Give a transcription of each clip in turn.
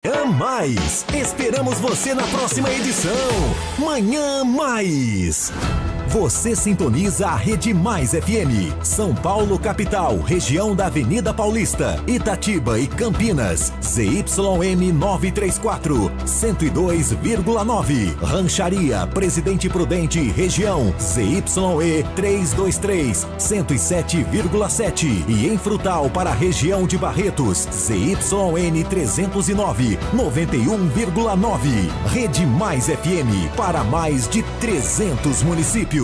Mais. Esperamos você na próxima edição. Manhã Mais. Você sintoniza a Rede Mais FM. São Paulo, capital, região da Avenida Paulista, Itatiba e Campinas. ZYM 934, 102,9. Rancharia, Presidente Prudente, região. ZYE 323, 107,7. E em Frutal para a região de Barretos. ZYN 309, 91,9. Rede Mais FM para mais de 300 municípios.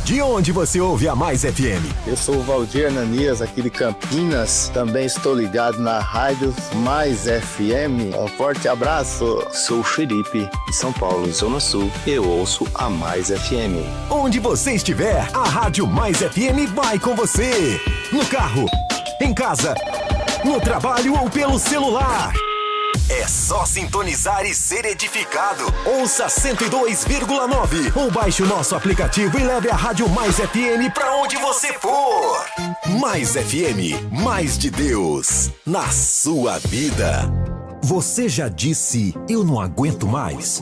De onde você ouve a Mais FM? Eu sou o Valdir Ananias, aqui de Campinas. Também estou ligado na Rádio Mais FM. Um forte abraço. Sou o Felipe, de São Paulo, Zona Sul. Eu ouço a Mais FM. Onde você estiver, a Rádio Mais FM vai com você. No carro, em casa, no trabalho ou pelo celular. É só sintonizar e ser edificado. Ouça 102,9 ou baixe o nosso aplicativo e leve a Rádio Mais FM pra onde você for. Mais FM, mais de Deus na sua vida. Você já disse, eu não aguento mais?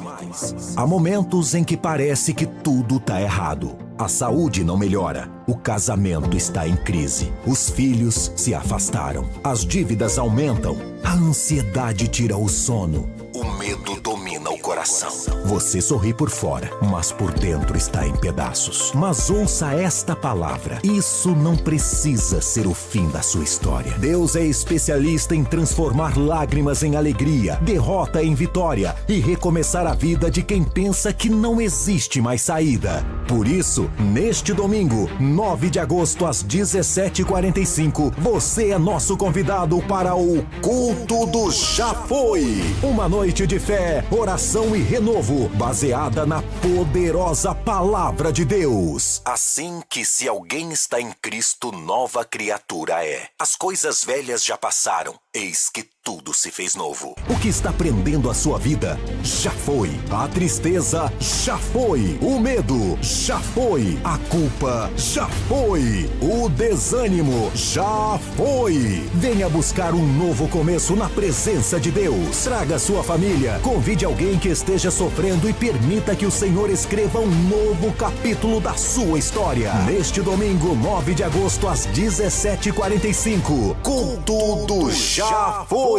Há momentos em que parece que tudo tá errado. A saúde não melhora, o casamento está em crise, os filhos se afastaram, as dívidas aumentam, a ansiedade tira o sono, o medo domina o coração. Você sorri por fora, mas por dentro está em pedaços. Mas ouça esta palavra, isso não precisa ser o fim da sua história. Deus é especialista em transformar lágrimas em alegria, derrota em vitória e recomeçar a vida de quem pensa que não existe mais saída. Por isso, neste domingo, 9 de agosto às 17h45, você é nosso convidado para o Culto do Já Foi. Uma noite de fé, oração e renovo, baseada na poderosa Palavra de Deus. Assim que se alguém está em Cristo, nova criatura é. As coisas velhas já passaram, eis que tudo se fez novo. O que está prendendo a sua vida, já foi. A tristeza, já foi. O medo, já foi. A culpa, já foi. O desânimo, já foi. Venha buscar um novo começo na presença de Deus. Traga sua família, convide alguém que esteja sofrendo e permita que o Senhor escreva um novo capítulo da sua história. Neste domingo, 9 de agosto, às 17h45, Culto do Já Foi.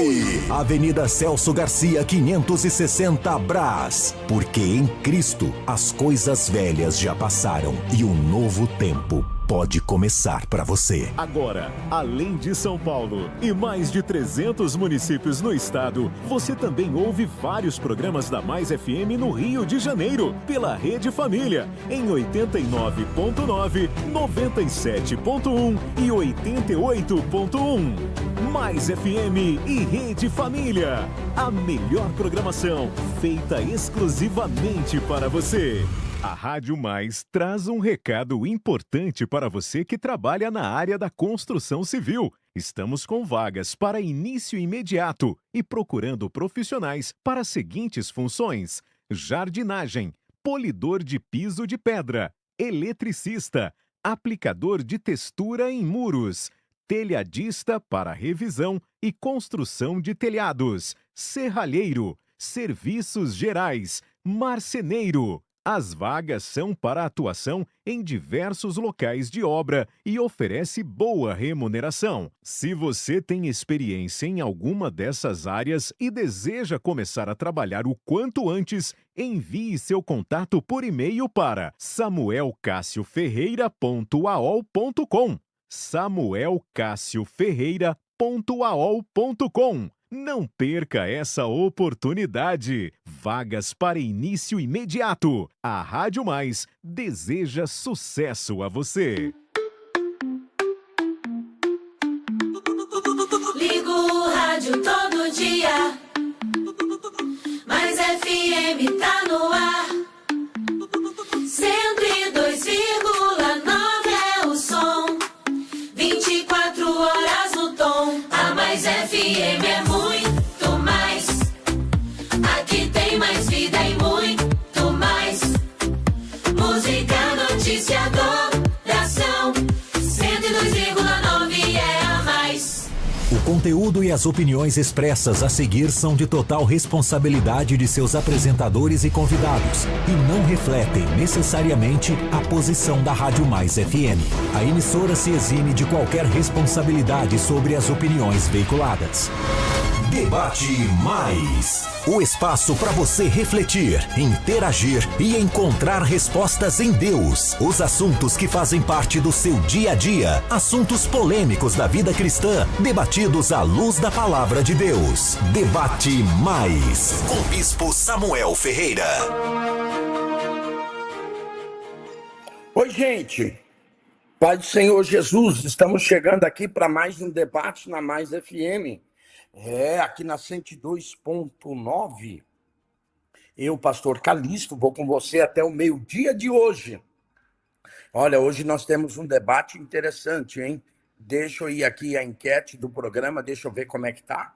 Avenida Celso Garcia, 560, Brás. Porque em Cristo as coisas velhas já passaram e um novo tempo pode começar para você. Agora, além de São Paulo e mais de 300 municípios no estado, você também ouve vários programas da Mais FM no Rio de Janeiro, pela Rede Família, em 89.9, 97.1 e 88.1. Mais FM e Rede Família. A melhor programação feita exclusivamente para você. A Rádio Mais traz um recado importante para você que trabalha na área da construção civil. Estamos com vagas para início imediato e procurando profissionais para as seguintes funções: jardinagem, polidor de piso de pedra, eletricista, aplicador de textura em muros, telhadista para revisão e construção de telhados, serralheiro, serviços gerais, marceneiro. As vagas são para atuação em diversos locais de obra e oferece boa remuneração. Se você tem experiência em alguma dessas áreas e deseja começar a trabalhar o quanto antes, envie seu contato por e-mail para samuelcassioferreira.aol.com. samuelcassioferreira.aol.com. Não perca essa oportunidade. Vagas para início imediato. A Rádio Mais deseja sucesso a você. Ligo o rádio todo dia. Mais FM tá no ar. 102,9 é o som. 24 horas no tom. A Mais FM é muito mais. Aqui tem mais vida e muito mais. Música, notícia, adoração. 102,9 é a Mais. O conteúdo e as opiniões expressas a seguir são de total responsabilidade de seus apresentadores e convidados e não refletem necessariamente a posição da Rádio Mais FM. A emissora se exime de qualquer responsabilidade sobre as opiniões veiculadas. Debate Mais. O espaço para você refletir, interagir e encontrar respostas em Deus. Os assuntos que fazem parte do seu dia a dia. Assuntos polêmicos da vida cristã, debatidos à luz da palavra de Deus. Debate Mais. Com Bispo Samuel Ferreira. Oi, gente. Pai do Senhor Jesus, estamos chegando aqui para mais um debate na Mais FM. Aqui na 102.9. Eu, pastor Calixto, vou com você até o meio-dia de hoje. Olha, hoje nós temos um debate interessante, hein? Deixa eu ir aqui a enquete do programa, deixa eu ver como é que tá.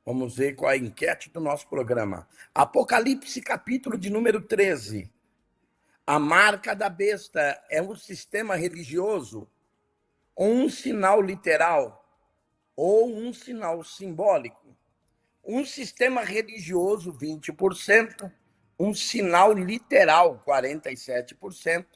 Vamos ver qual é a enquete do nosso programa. Apocalipse, capítulo de número 13. A marca da besta é um sistema religioso ou um sinal literal? Ou um sinal simbólico? Um sistema religioso, 20%, um sinal literal, 47%,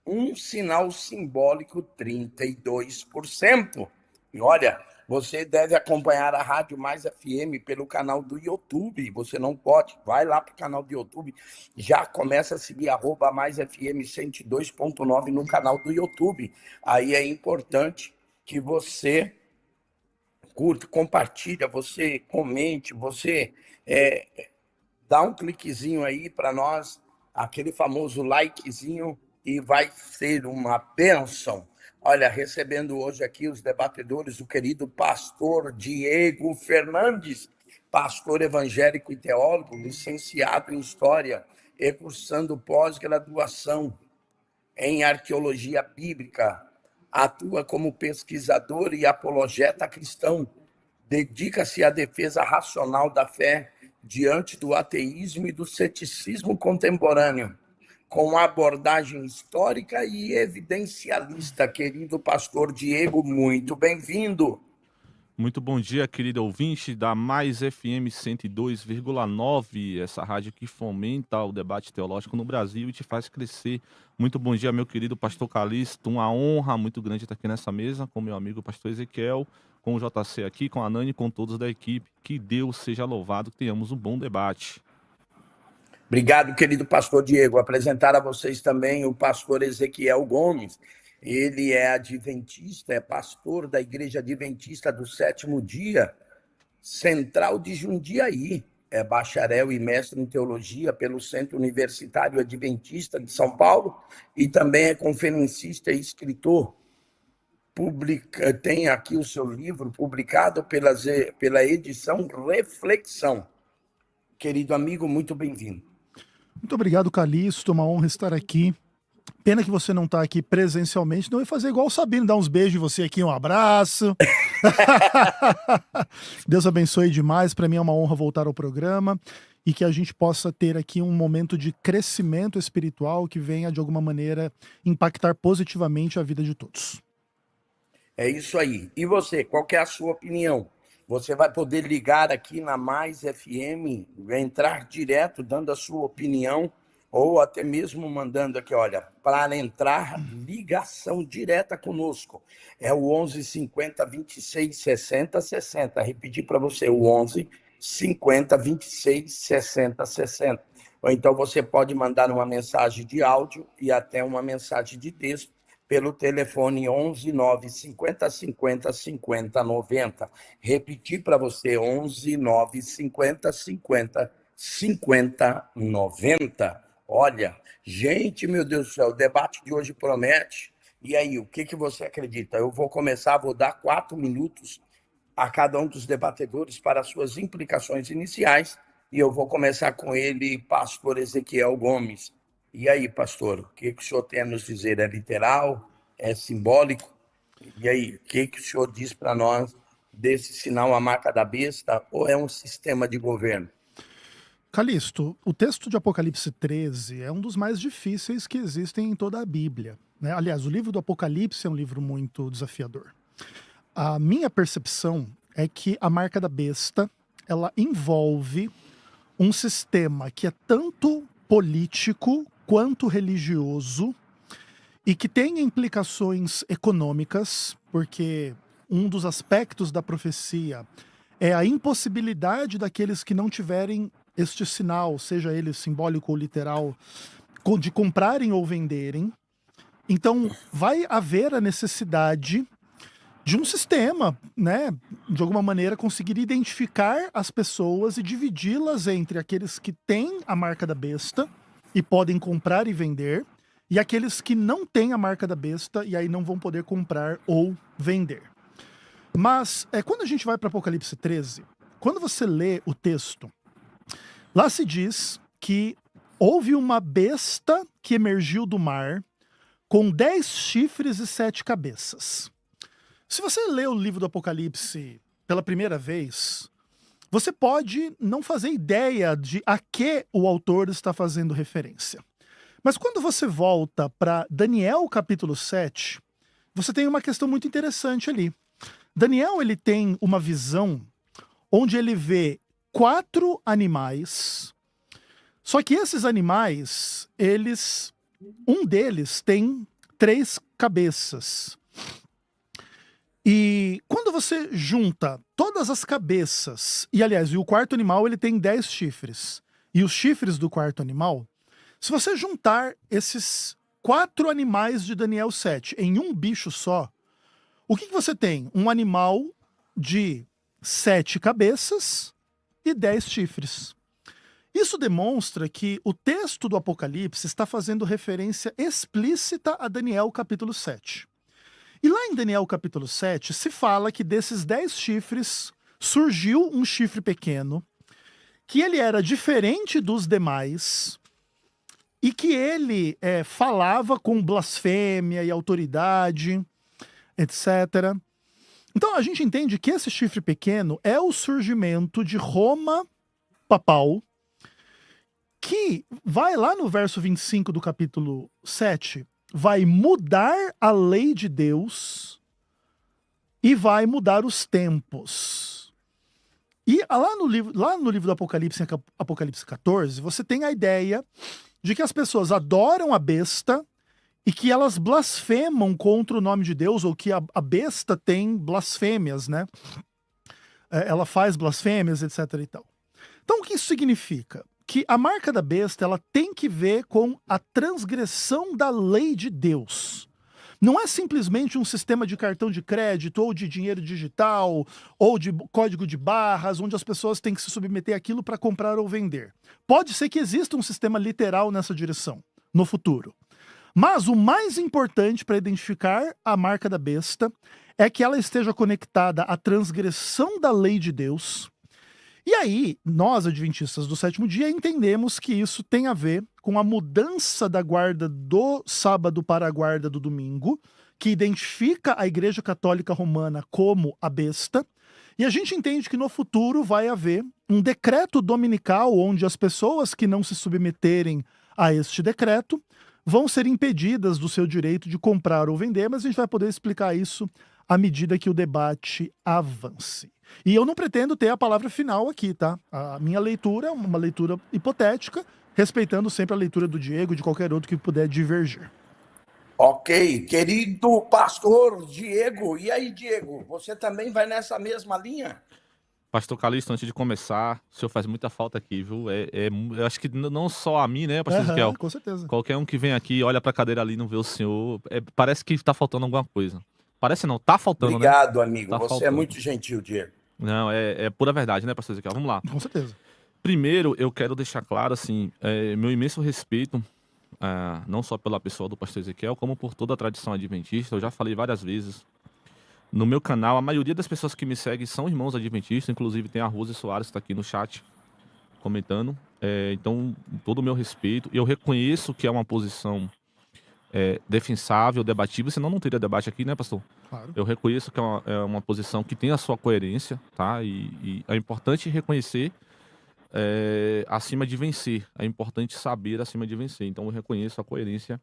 um sinal simbólico, 32%. E olha, você deve acompanhar a Rádio Mais FM pelo canal do YouTube. Você não pode, vai lá para o canal do YouTube, já começa a seguir @MaisFM 102.9 no canal do YouTube. Aí é importante que você curta, compartilha, você comente, você dá um cliquezinho aí para nós, aquele famoso likezinho, e vai ser uma bênção. Olha, recebendo hoje aqui os debatedores, o querido pastor Diego Fernandes, pastor evangélico e teólogo, licenciado em História e cursando pós-graduação em Arqueologia Bíblica. Atua como pesquisador e apologeta cristão. Dedica-se à defesa racional da fé diante do ateísmo e do ceticismo contemporâneo, com abordagem histórica e evidencialista. Querido pastor Diego, muito bem-vindo. Muito bom dia, querido ouvinte da Mais FM 102,9, essa rádio que fomenta o debate teológico no Brasil e te faz crescer. Muito bom dia, meu querido pastor Calixto, uma honra muito grande estar aqui nessa mesa com meu amigo pastor Ezequiel, com o JC aqui, com a Nani, com todos da equipe. Que Deus seja louvado, que tenhamos um bom debate. Obrigado, querido pastor Diego. Apresentar a vocês também o pastor Ezequiel Gomes. Ele é adventista, é pastor da Igreja Adventista do Sétimo Dia, Central de Jundiaí. É bacharel e mestre em teologia pelo Centro Universitário Adventista de São Paulo e também é conferencista e escritor. Tem aqui o seu livro publicado pela edição Reflexão. Querido amigo, muito bem-vindo. Muito obrigado, Calixto. Uma honra estar aqui. Pena que você não está aqui presencialmente, não ia fazer igual o Sabino, dar uns beijos em você aqui, um abraço. Deus abençoe demais, para mim é uma honra voltar ao programa e que a gente possa ter aqui um momento de crescimento espiritual que venha, de alguma maneira, impactar positivamente a vida de todos. É isso aí. E você, qual que é a sua opinião? Você vai poder ligar aqui na Mais FM, entrar direto dando a sua opinião, ou até mesmo mandando aqui, olha, para entrar, ligação direta conosco. É o 11 50 26 60 60. Repetir para você, o 11 50 26 60 60. Ou então você pode mandar uma mensagem de áudio e até uma mensagem de texto pelo telefone 11 9 50 50 50 90. Repetir para você, 11 9 50 50 50 90. Olha, gente, meu Deus do céu, o debate de hoje promete. E aí, o que você acredita? Eu vou dar 4 minutos a cada um dos debatedores para as suas implicações iniciais. E eu vou começar com ele, pastor Ezequiel Gomes. E aí, pastor, o que o senhor tem a nos dizer? É literal? É simbólico? E aí, o que o senhor diz para nós desse sinal, a marca da besta, ou é um sistema de governo? Calixto, o texto de Apocalipse 13 é um dos mais difíceis que existem em toda a Bíblia, né? Aliás, o livro do Apocalipse é um livro muito desafiador. A minha percepção é que a marca da besta, ela envolve um sistema que é tanto político quanto religioso e que tem implicações econômicas, porque um dos aspectos da profecia é a impossibilidade daqueles que não tiverem este sinal, seja ele simbólico ou literal, de comprarem ou venderem. Então, vai haver a necessidade de um sistema, né, de alguma maneira conseguir identificar as pessoas e dividi-las entre aqueles que têm a marca da besta e podem comprar e vender, e aqueles que não têm a marca da besta e aí não vão poder comprar ou vender. Mas quando a gente vai para Apocalipse 13, quando você lê o texto, lá se diz que houve uma besta que emergiu do mar com 10 chifres e 7 cabeças. Se você lê o livro do Apocalipse pela primeira vez, você pode não fazer ideia de a que o autor está fazendo referência. Mas quando você volta para Daniel capítulo 7, você tem uma questão muito interessante ali. Daniel, ele tem uma visão onde ele vê 4 animais, só que esses animais, um deles tem 3 cabeças. E quando você junta todas as cabeças, e aliás, o quarto animal ele tem 10 chifres, e os chifres do quarto animal, se você juntar esses 4 animais de Daniel 7 em um bicho só, o que você tem? Um animal de 7 cabeças e 10 chifres. Isso demonstra que o texto do Apocalipse está fazendo referência explícita a Daniel capítulo 7. E lá em Daniel capítulo 7 se fala que desses 10 chifres surgiu um chifre pequeno, que ele era diferente dos demais e que ele falava com blasfêmia e autoridade, etc. Então a gente entende que esse chifre pequeno é o surgimento de Roma papal, que vai lá no verso 25 do capítulo 7, vai mudar a lei de Deus e vai mudar os tempos. E lá no livro do Apocalipse, em Apocalipse 14, você tem a ideia de que as pessoas adoram a besta e que elas blasfemam contra o nome de Deus, ou que a besta tem blasfêmias, né? Ela faz blasfêmias, etc. e tal. Então o que isso significa? Que a marca da besta ela tem que ver com a transgressão da lei de Deus. Não é simplesmente um sistema de cartão de crédito, ou de dinheiro digital, ou de código de barras, onde as pessoas têm que se submeter àquilo para comprar ou vender. Pode ser que exista um sistema literal nessa direção, no futuro. Mas o mais importante para identificar a marca da besta é que ela esteja conectada à transgressão da lei de Deus. E aí, nós, adventistas do sétimo dia, entendemos que isso tem a ver com a mudança da guarda do sábado para a guarda do domingo, que identifica a Igreja Católica Romana como a besta, e a gente entende que no futuro vai haver um decreto dominical onde as pessoas que não se submeterem a este decreto vão ser impedidas do seu direito de comprar ou vender, mas a gente vai poder explicar isso à medida que o debate avance. E eu não pretendo ter a palavra final aqui, tá? A minha leitura é uma leitura hipotética, respeitando sempre a leitura do Diego e de qualquer outro que puder divergir. Ok, querido pastor Diego. E aí, Diego, você também vai nessa mesma linha? Pastor Calixto, antes de começar, o senhor faz muita falta aqui, viu? Eu acho que não só a mim, né, pastor Ezequiel? Com certeza. Qualquer um que vem aqui, olha pra cadeira ali e não vê o senhor, parece que tá faltando alguma coisa. Parece não, tá faltando, Obrigado, né? amigo. Tá Você faltando. é muito gentil, Diego. Não, é pura verdade, né, pastor Ezequiel? Vamos lá. Com certeza. Primeiro, eu quero deixar claro, assim, meu imenso respeito, não só pela pessoa do pastor Ezequiel, como por toda a tradição adventista. Eu já falei várias vezes no meu canal, a maioria das pessoas que me seguem são irmãos adventistas, inclusive tem a Rose Soares que está aqui no chat comentando. Então, todo o meu respeito. Eu reconheço que é uma posição defensável, debatível, senão não teria debate aqui, né, pastor? Claro. Eu reconheço que é uma posição que tem a sua coerência, tá? E é importante reconhecer acima de vencer. É importante saber acima de vencer. Então, eu reconheço a coerência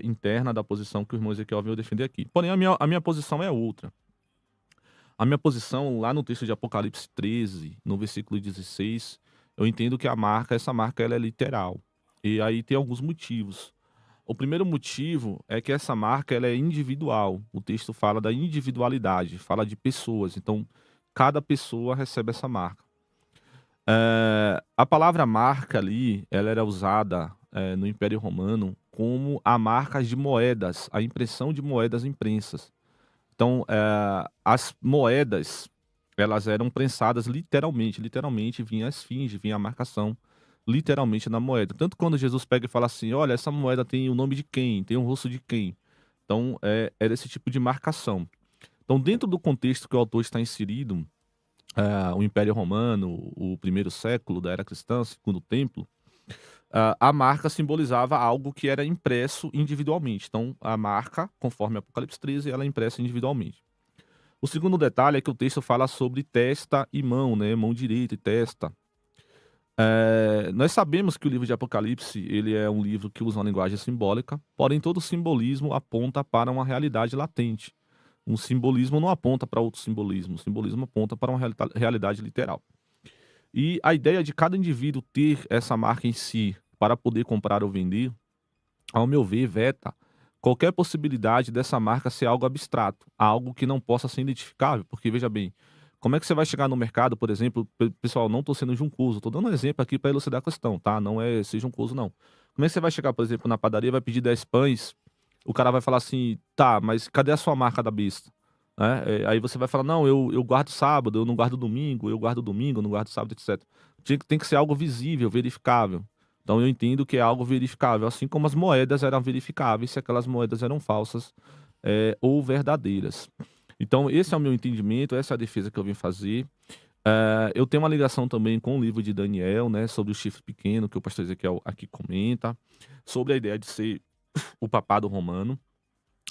interna da posição que o irmão Ezequiel veio defender aqui. Porém, a minha posição é outra. A minha posição lá no texto de Apocalipse 13, no versículo 16, eu entendo que essa marca ela é literal. E aí tem alguns motivos. O primeiro motivo é que essa marca ela é individual. O texto fala da individualidade, fala de pessoas. Então, cada pessoa recebe essa marca. A palavra marca ali, ela era usada no Império Romano como a marca de moedas, a impressão de moedas imprensas. Então, as moedas, elas eram prensadas literalmente vinha a esfinge, vinha a marcação, literalmente na moeda. Tanto quando Jesus pega e fala assim, olha, essa moeda tem o nome de quem, tem o rosto de quem. Então, era esse tipo de marcação. Então, dentro do contexto que o autor está inserido, o Império Romano, o primeiro século da era cristã, segundo templo, a marca simbolizava algo que era impresso individualmente. Então, a marca, conforme Apocalipse 13, ela é impressa individualmente. O segundo detalhe é que o texto fala sobre testa e mão, né? Mão direita e testa. Nós sabemos que o livro de Apocalipse ele é um livro que usa uma linguagem simbólica, porém todo simbolismo aponta para uma realidade latente. Um simbolismo não aponta para outro simbolismo, o simbolismo aponta para uma realidade literal. E a ideia de cada indivíduo ter essa marca em si para poder comprar ou vender, ao meu ver, veta qualquer possibilidade dessa marca ser algo abstrato, algo que não possa ser identificável, porque veja bem, como é que você vai chegar no mercado, por exemplo, pessoal, não estou sendo juncoso, estou dando um exemplo aqui para elucidar a questão, tá? Não é ser juncoso, não. Como é que você vai chegar, por exemplo, na padaria, vai pedir 10 pães, o cara vai falar assim, tá, mas cadê a sua marca da besta? Aí você vai falar, não, eu guardo sábado, eu não guardo domingo, eu guardo domingo, eu não guardo sábado, etc. Tem que ser algo visível, verificável. Então eu entendo que é algo verificável, assim como as moedas eram verificáveis, se aquelas moedas eram falsas ou verdadeiras. Então esse é o meu entendimento, essa é a defesa que eu vim fazer. Eu tenho uma ligação também com o livro de Daniel, né, sobre o chifre pequeno, que o pastor Ezequiel aqui comenta, sobre a ideia de ser o papado romano.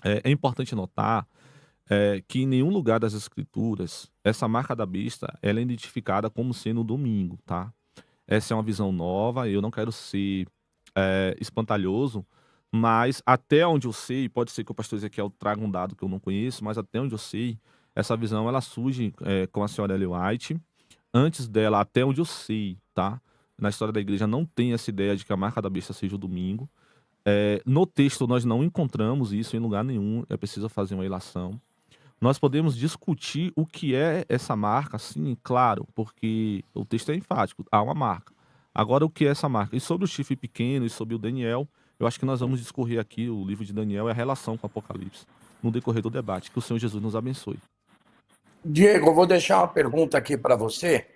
É importante notar que em nenhum lugar das escrituras, essa marca da besta, ela é identificada como sendo o domingo, tá? Essa é uma visão nova, eu não quero ser espantalhoso, mas até onde eu sei, pode ser que o pastor Ezequiel traga um dado que eu não conheço, mas até onde eu sei, essa visão ela surge com a senhora Ellen White. Antes dela, até onde eu sei, tá? Na história da igreja não tem essa ideia de que a marca da besta seja o domingo. No texto nós não encontramos isso em lugar nenhum, é preciso fazer uma ilação. Nós podemos discutir o que é essa marca, sim, claro, porque o texto é enfático, há uma marca. Agora, o que é essa marca? E sobre o chifre pequeno e sobre o Daniel, eu acho que nós vamos discorrer aqui, o livro de Daniel é a relação com o Apocalipse, no decorrer do debate. Que o Senhor Jesus nos abençoe. Diego, eu vou deixar uma pergunta aqui para você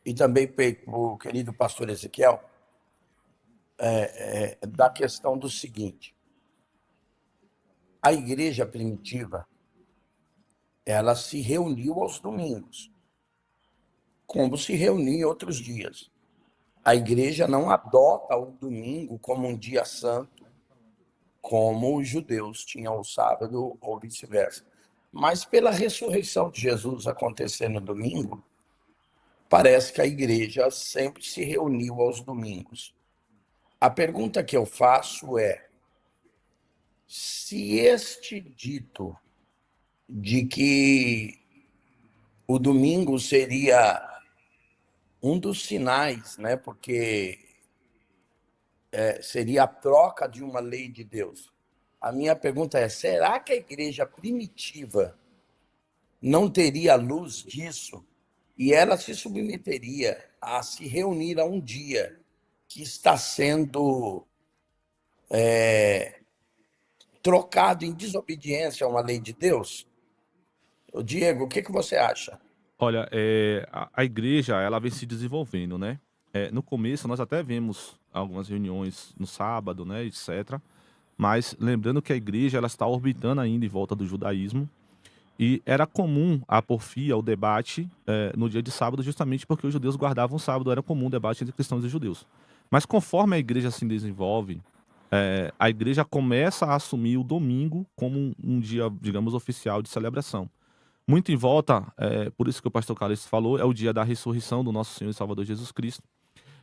e também para o querido pastor Ezequiel, da questão do seguinte. A igreja primitiva, ela se reuniu aos domingos, como se reunia em outros dias. A igreja não adota o domingo como um dia santo, como os judeus tinham o sábado ou vice-versa. Mas pela ressurreição de Jesus acontecer no domingo, parece que a igreja sempre se reuniu aos domingos. A pergunta que eu faço é, se este dito de que o domingo seria um dos sinais, né? Porque seria a troca de uma lei de Deus. A minha pergunta é, será que a igreja primitiva não teria luz disso e ela se submeteria a se reunir a um dia que está sendo trocado em desobediência a uma lei de Deus? Diego, o que você acha? Olha, a igreja, ela vem se desenvolvendo, né? No começo, nós até vemos algumas reuniões no sábado, né, etc. Mas lembrando que a igreja, ela está orbitando ainda em volta do judaísmo. E era comum a porfia, o debate, no dia de sábado, justamente porque os judeus guardavam o sábado, era comum o debate entre cristãos e judeus. Mas conforme a igreja se desenvolve, a igreja começa a assumir o domingo como um dia, digamos, oficial de celebração. Muito em volta, por isso que o pastor Calixto falou, é o dia da ressurreição do nosso Senhor e Salvador Jesus Cristo.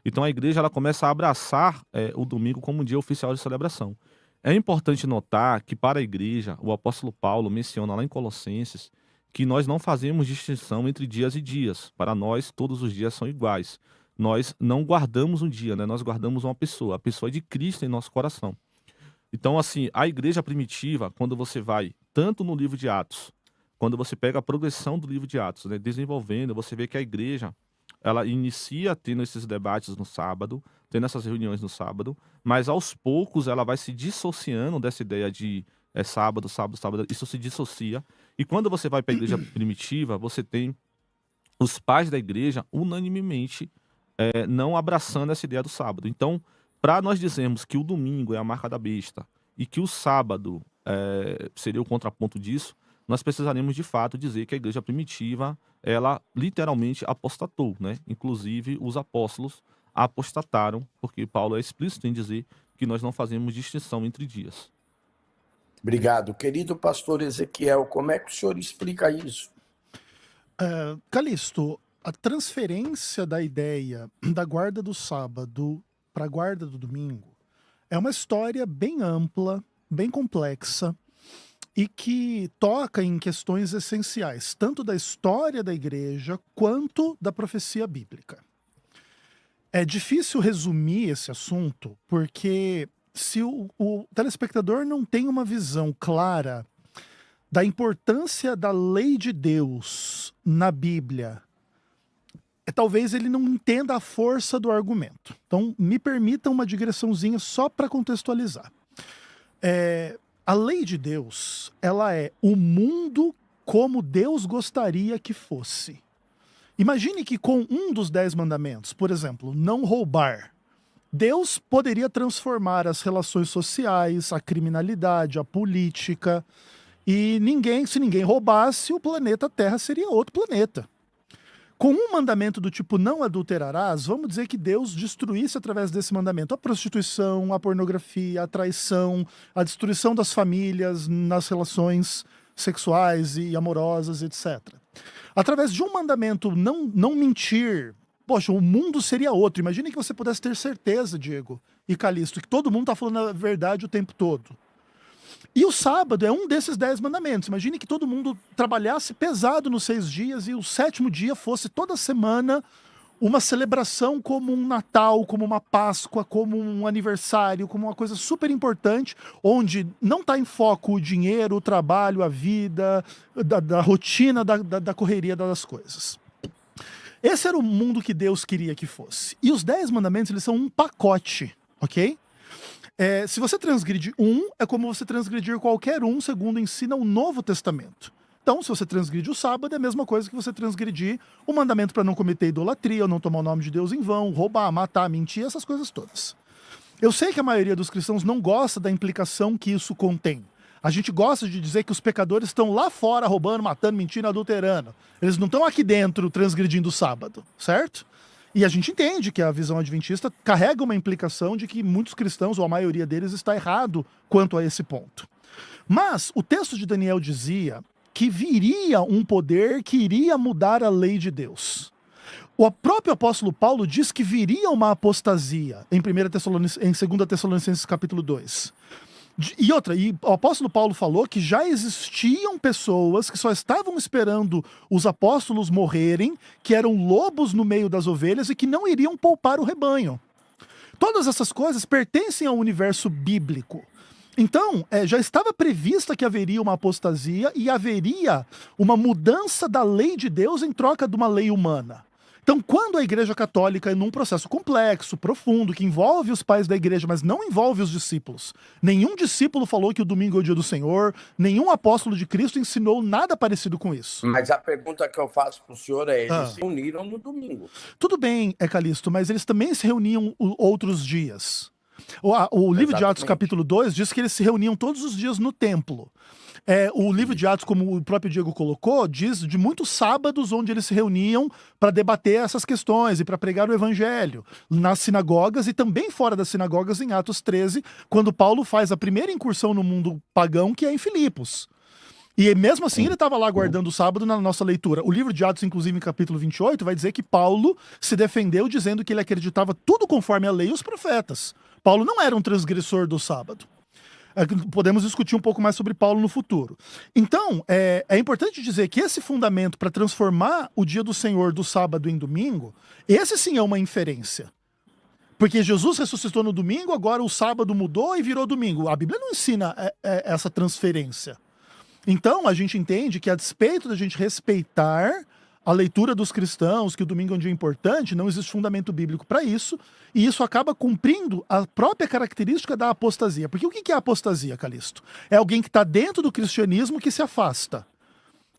Então a igreja ela começa a abraçar o domingo como um dia oficial de celebração. É importante notar que para a igreja, o apóstolo Paulo menciona lá em Colossenses que nós não fazemos distinção entre dias e dias. Para nós, todos os dias são iguais. Nós não guardamos um dia, né? Nós guardamos uma pessoa. A pessoa é de Cristo em nosso coração. Então, assim, a igreja primitiva, quando você vai tanto no livro de Atos, quando você pega a progressão do livro de Atos, né, desenvolvendo, você vê que a igreja, ela inicia tendo esses debates no sábado, tendo essas reuniões no sábado, mas aos poucos ela vai se dissociando dessa ideia de sábado, sábado, sábado, isso se dissocia. E quando você vai para a igreja primitiva, você tem os pais da igreja unanimemente não abraçando essa ideia do sábado. Então, para nós dizermos que o domingo é a marca da besta e que o sábado seria o contraponto disso, nós precisaremos de fato dizer que a igreja primitiva, ela literalmente apostatou, né? Inclusive os apóstolos apostataram, porque Paulo é explícito em dizer que nós não fazemos distinção entre dias. Obrigado. Querido pastor Ezequiel, como é que o senhor explica isso? Calixto, a transferência da ideia da guarda do sábado para a guarda do domingo é uma história bem ampla, bem complexa e que toca em questões essenciais, tanto da história da igreja quanto da profecia bíblica. É difícil resumir esse assunto porque se o telespectador não tem uma visão clara da importância da lei de Deus na Bíblia, talvez ele não entenda a força do argumento. Então, me permita uma digressãozinha só para contextualizar. A lei de Deus, ela é o mundo como Deus gostaria que fosse. Imagine que com um dos 10 mandamentos, por exemplo, não roubar, Deus poderia transformar as relações sociais, a criminalidade, a política, e se ninguém roubasse, o planeta Terra seria outro planeta. Com um mandamento do tipo não adulterarás, vamos dizer que Deus destruísse através desse mandamento a prostituição, a pornografia, a traição, a destruição das famílias nas relações sexuais e amorosas, etc. Através de um mandamento não mentir, poxa, o mundo seria outro. Imagine que você pudesse ter certeza, Diego e Calixto, que todo mundo está falando a verdade o tempo todo. E o sábado é um desses 10 mandamentos. Imagine que todo mundo trabalhasse pesado nos 6 dias e o 7º dia fosse toda semana uma celebração como um Natal, como uma Páscoa, como um aniversário, como uma coisa super importante, onde não está em foco o dinheiro, o trabalho, a vida, da rotina, da correria das coisas. Esse era o mundo que Deus queria que fosse. E os 10 mandamentos, eles são um pacote, ok? Se você transgride um, é como você transgredir qualquer um, segundo ensina o Novo Testamento. Então, se você transgride o sábado, é a mesma coisa que você transgredir o mandamento para não cometer idolatria, ou não tomar o nome de Deus em vão, roubar, matar, mentir, essas coisas todas. Eu sei que a maioria dos cristãos não gosta da implicação que isso contém. A gente gosta de dizer que os pecadores estão lá fora roubando, matando, mentindo, adulterando. Eles não estão aqui dentro transgredindo o sábado, certo? E a gente entende que a visão adventista carrega uma implicação de que muitos cristãos, ou a maioria deles, está errado quanto a esse ponto. Mas o texto de Daniel dizia que viria um poder que iria mudar a lei de Deus. O próprio apóstolo Paulo diz que viria uma apostasia em 2 Tessalonicenses capítulo 2. E o apóstolo Paulo falou que já existiam pessoas que só estavam esperando os apóstolos morrerem, que eram lobos no meio das ovelhas e que não iriam poupar o rebanho. Todas essas coisas pertencem ao universo bíblico. Então, já estava prevista que haveria uma apostasia e haveria uma mudança da lei de Deus em troca de uma lei humana. Então, quando a Igreja Católica, num processo complexo, profundo, que envolve os pais da igreja, mas não envolve os discípulos, nenhum discípulo falou que o domingo é o dia do Senhor, nenhum apóstolo de Cristo ensinou nada parecido com isso. Mas a pergunta que eu faço para o senhor é, eles se reuniram no domingo. Tudo bem, Calixto, mas eles também se reuniam outros dias. O livro de Atos, capítulo 2, diz que eles se reuniam todos os dias no templo. O livro de Atos, como o próprio Diego colocou, diz de muitos sábados onde eles se reuniam para debater essas questões e para pregar o evangelho nas sinagogas e também fora das sinagogas em Atos 13, quando Paulo faz a primeira incursão no mundo pagão, que é em Filipos. E mesmo assim ele estava lá guardando o sábado na nossa leitura. O livro de Atos, inclusive, em capítulo 28, vai dizer que Paulo se defendeu dizendo que ele acreditava tudo conforme a lei e os profetas. Paulo não era um transgressor do sábado. Podemos discutir um pouco mais sobre Paulo no futuro. Então, é importante dizer que esse fundamento para transformar o dia do Senhor do sábado em domingo, esse sim é uma inferência. Porque Jesus ressuscitou no domingo, agora o sábado mudou e virou domingo. A Bíblia não ensina essa transferência. Então, a gente entende que, a despeito da gente respeitar a leitura dos cristãos, que o domingo é um dia importante, não existe fundamento bíblico para isso, e isso acaba cumprindo a própria característica da apostasia. Porque o que é apostasia, Calixto? É alguém que está dentro do cristianismo que se afasta.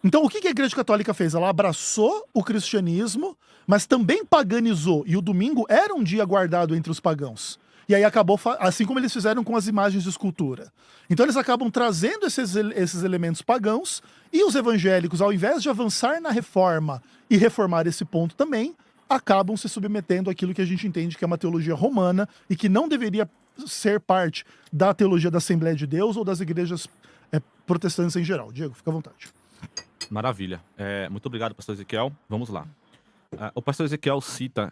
Então, o que a Igreja Católica fez? Ela abraçou o cristianismo, mas também paganizou, e o domingo era um dia guardado entre os pagãos. E aí acabou, assim como eles fizeram com as imagens de escultura. Então eles acabam trazendo esses elementos pagãos, e os evangélicos, ao invés de avançar na reforma e reformar esse ponto também, acabam se submetendo àquilo que a gente entende que é uma teologia romana e que não deveria ser parte da teologia da Assembleia de Deus ou das igrejas protestantes em geral. Diego, fica à vontade. Maravilha. Muito obrigado, pastor Ezequiel. Vamos lá. O pastor Ezequiel cita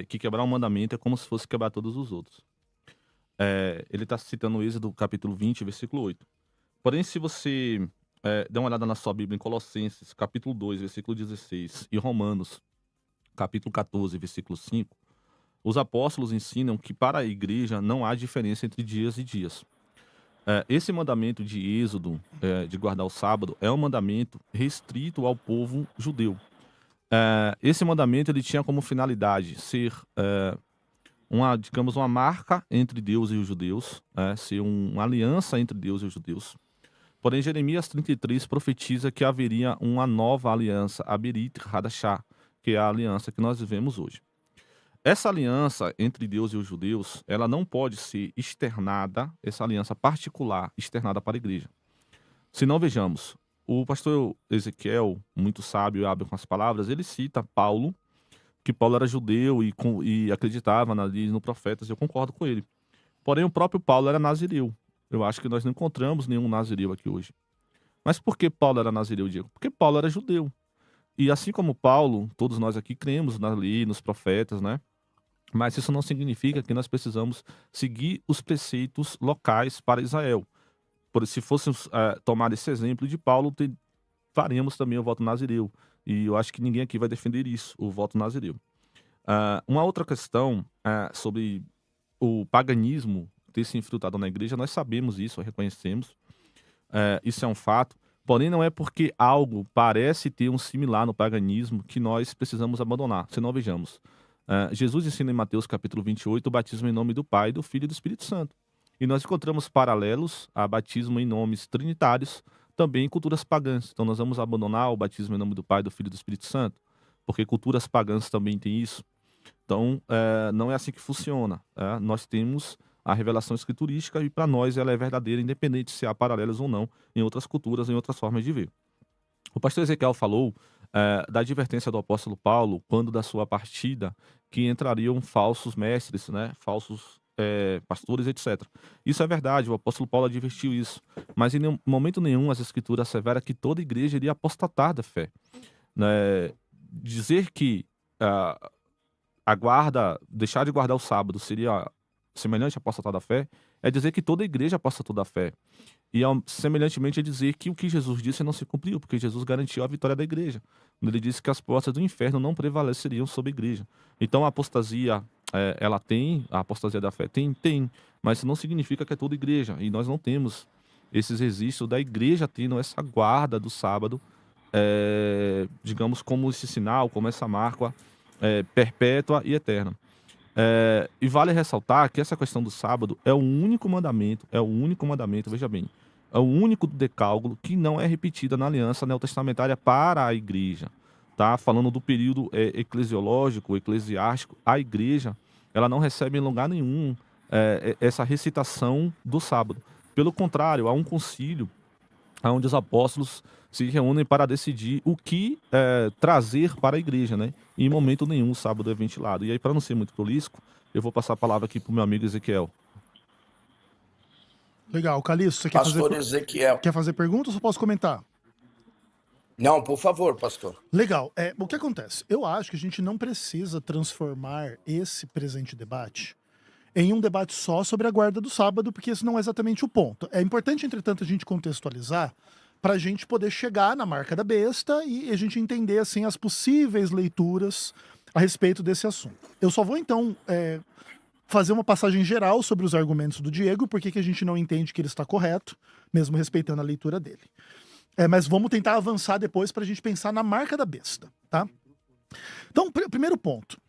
que quebrar um mandamento é como se fosse quebrar todos os outros. Ele está citando o Êxodo capítulo 20, versículo 8. Porém, se você der uma olhada na sua Bíblia em Colossenses, capítulo 2, versículo 16, e Romanos, capítulo 14, versículo 5, os apóstolos ensinam que para a igreja não há diferença entre dias e dias. Esse mandamento de Êxodo, de guardar o sábado, é um mandamento restrito ao povo judeu. Esse mandamento ele tinha como finalidade ser uma marca entre Deus e os judeus, ser uma aliança entre Deus e os judeus. Porém, Jeremias 33 profetiza que haveria uma nova aliança, a Berit Hadashah, que é a aliança que nós vivemos hoje. Essa aliança entre Deus e os judeus, ela não pode ser externada, essa aliança particular, externada para a igreja. Se não, vejamos, o pastor Ezequiel, muito sábio e hábil com as palavras, ele cita Paulo, que Paulo era judeu e acreditava no profetas, eu concordo com ele. Porém, o próprio Paulo era nazireu. Eu acho que nós não encontramos nenhum nazireu aqui hoje. Mas por que Paulo era nazireu, Diego? Porque Paulo era judeu. E assim como Paulo, todos nós aqui cremos na lei, nos profetas, né? Mas isso não significa que nós precisamos seguir os preceitos locais para Israel. Se fôssemos tomar esse exemplo de Paulo, faríamos também o voto nazireu. E eu acho que ninguém aqui vai defender isso, o voto nazireu. Uma outra questão sobre o paganismo ter se infiltrado na igreja, nós sabemos isso, reconhecemos. Isso é um fato. Porém, não é porque algo parece ter um similar no paganismo que nós precisamos abandonar. Se não, vejamos. Jesus ensina em Mateus capítulo 28 o batismo em nome do Pai, do Filho e do Espírito Santo. E nós encontramos paralelos a batismo em nomes trinitários também em culturas pagãs. Então nós vamos abandonar o batismo em nome do Pai, do Filho e do Espírito Santo, porque culturas pagãs também têm isso. Então não é assim que funciona. Nós temos a revelação escriturística e para nós ela é verdadeira, independente se há paralelos ou não em outras culturas, em outras formas de ver. O pastor Ezequiel falou da advertência do apóstolo Paulo quando da sua partida que entrariam falsos mestres, né, falsos pastores, etc. Isso é verdade, o apóstolo Paulo advertiu isso, mas em momento nenhum as escrituras asseveram que toda igreja iria apostatar da fé. Dizer que deixar de guardar o sábado seria semelhante a apostatar da fé, é dizer que toda igreja apostatou da fé. E semelhantemente é dizer que o que Jesus disse não se cumpriu, porque Jesus garantiu a vitória da igreja. Ele disse que as portas do inferno não prevaleceriam sobre a igreja. Então a apostasia, ela tem, a apostasia da fé tem, mas isso não significa que é toda igreja. E nós não temos esses registros da igreja tendo essa guarda do sábado, digamos, como esse sinal, como essa marca perpétua e eterna. E vale ressaltar que essa questão do sábado é o único mandamento, veja bem, é o único do decálogo que não é repetida na aliança neotestamentária para a igreja. Tá? Falando do período eclesiológico, eclesiástico, a igreja ela não recebe em lugar nenhum essa recitação do sábado. Pelo contrário, há um concílio onde os apóstolos se reúnem para decidir o que trazer para a igreja, né? E em momento nenhum o sábado é ventilado. E aí, para não ser muito prolífico, eu vou passar a palavra aqui para o meu amigo Ezequiel. Legal. Calixto, você quer fazer perguntas ou posso comentar? Não, por favor, pastor. Legal. O que acontece? Eu acho que a gente não precisa transformar esse presente debate em um debate só sobre a guarda do sábado, porque esse não é exatamente o ponto. É importante, entretanto, a gente contextualizar para a gente poder chegar na marca da besta e a gente entender assim as possíveis leituras a respeito desse assunto. Eu só vou, então, fazer uma passagem geral sobre os argumentos do Diego, porque que a gente não entende que ele está correto, mesmo respeitando a leitura dele. Mas vamos tentar avançar depois para a gente pensar na marca da besta, tá? Então, primeiro ponto.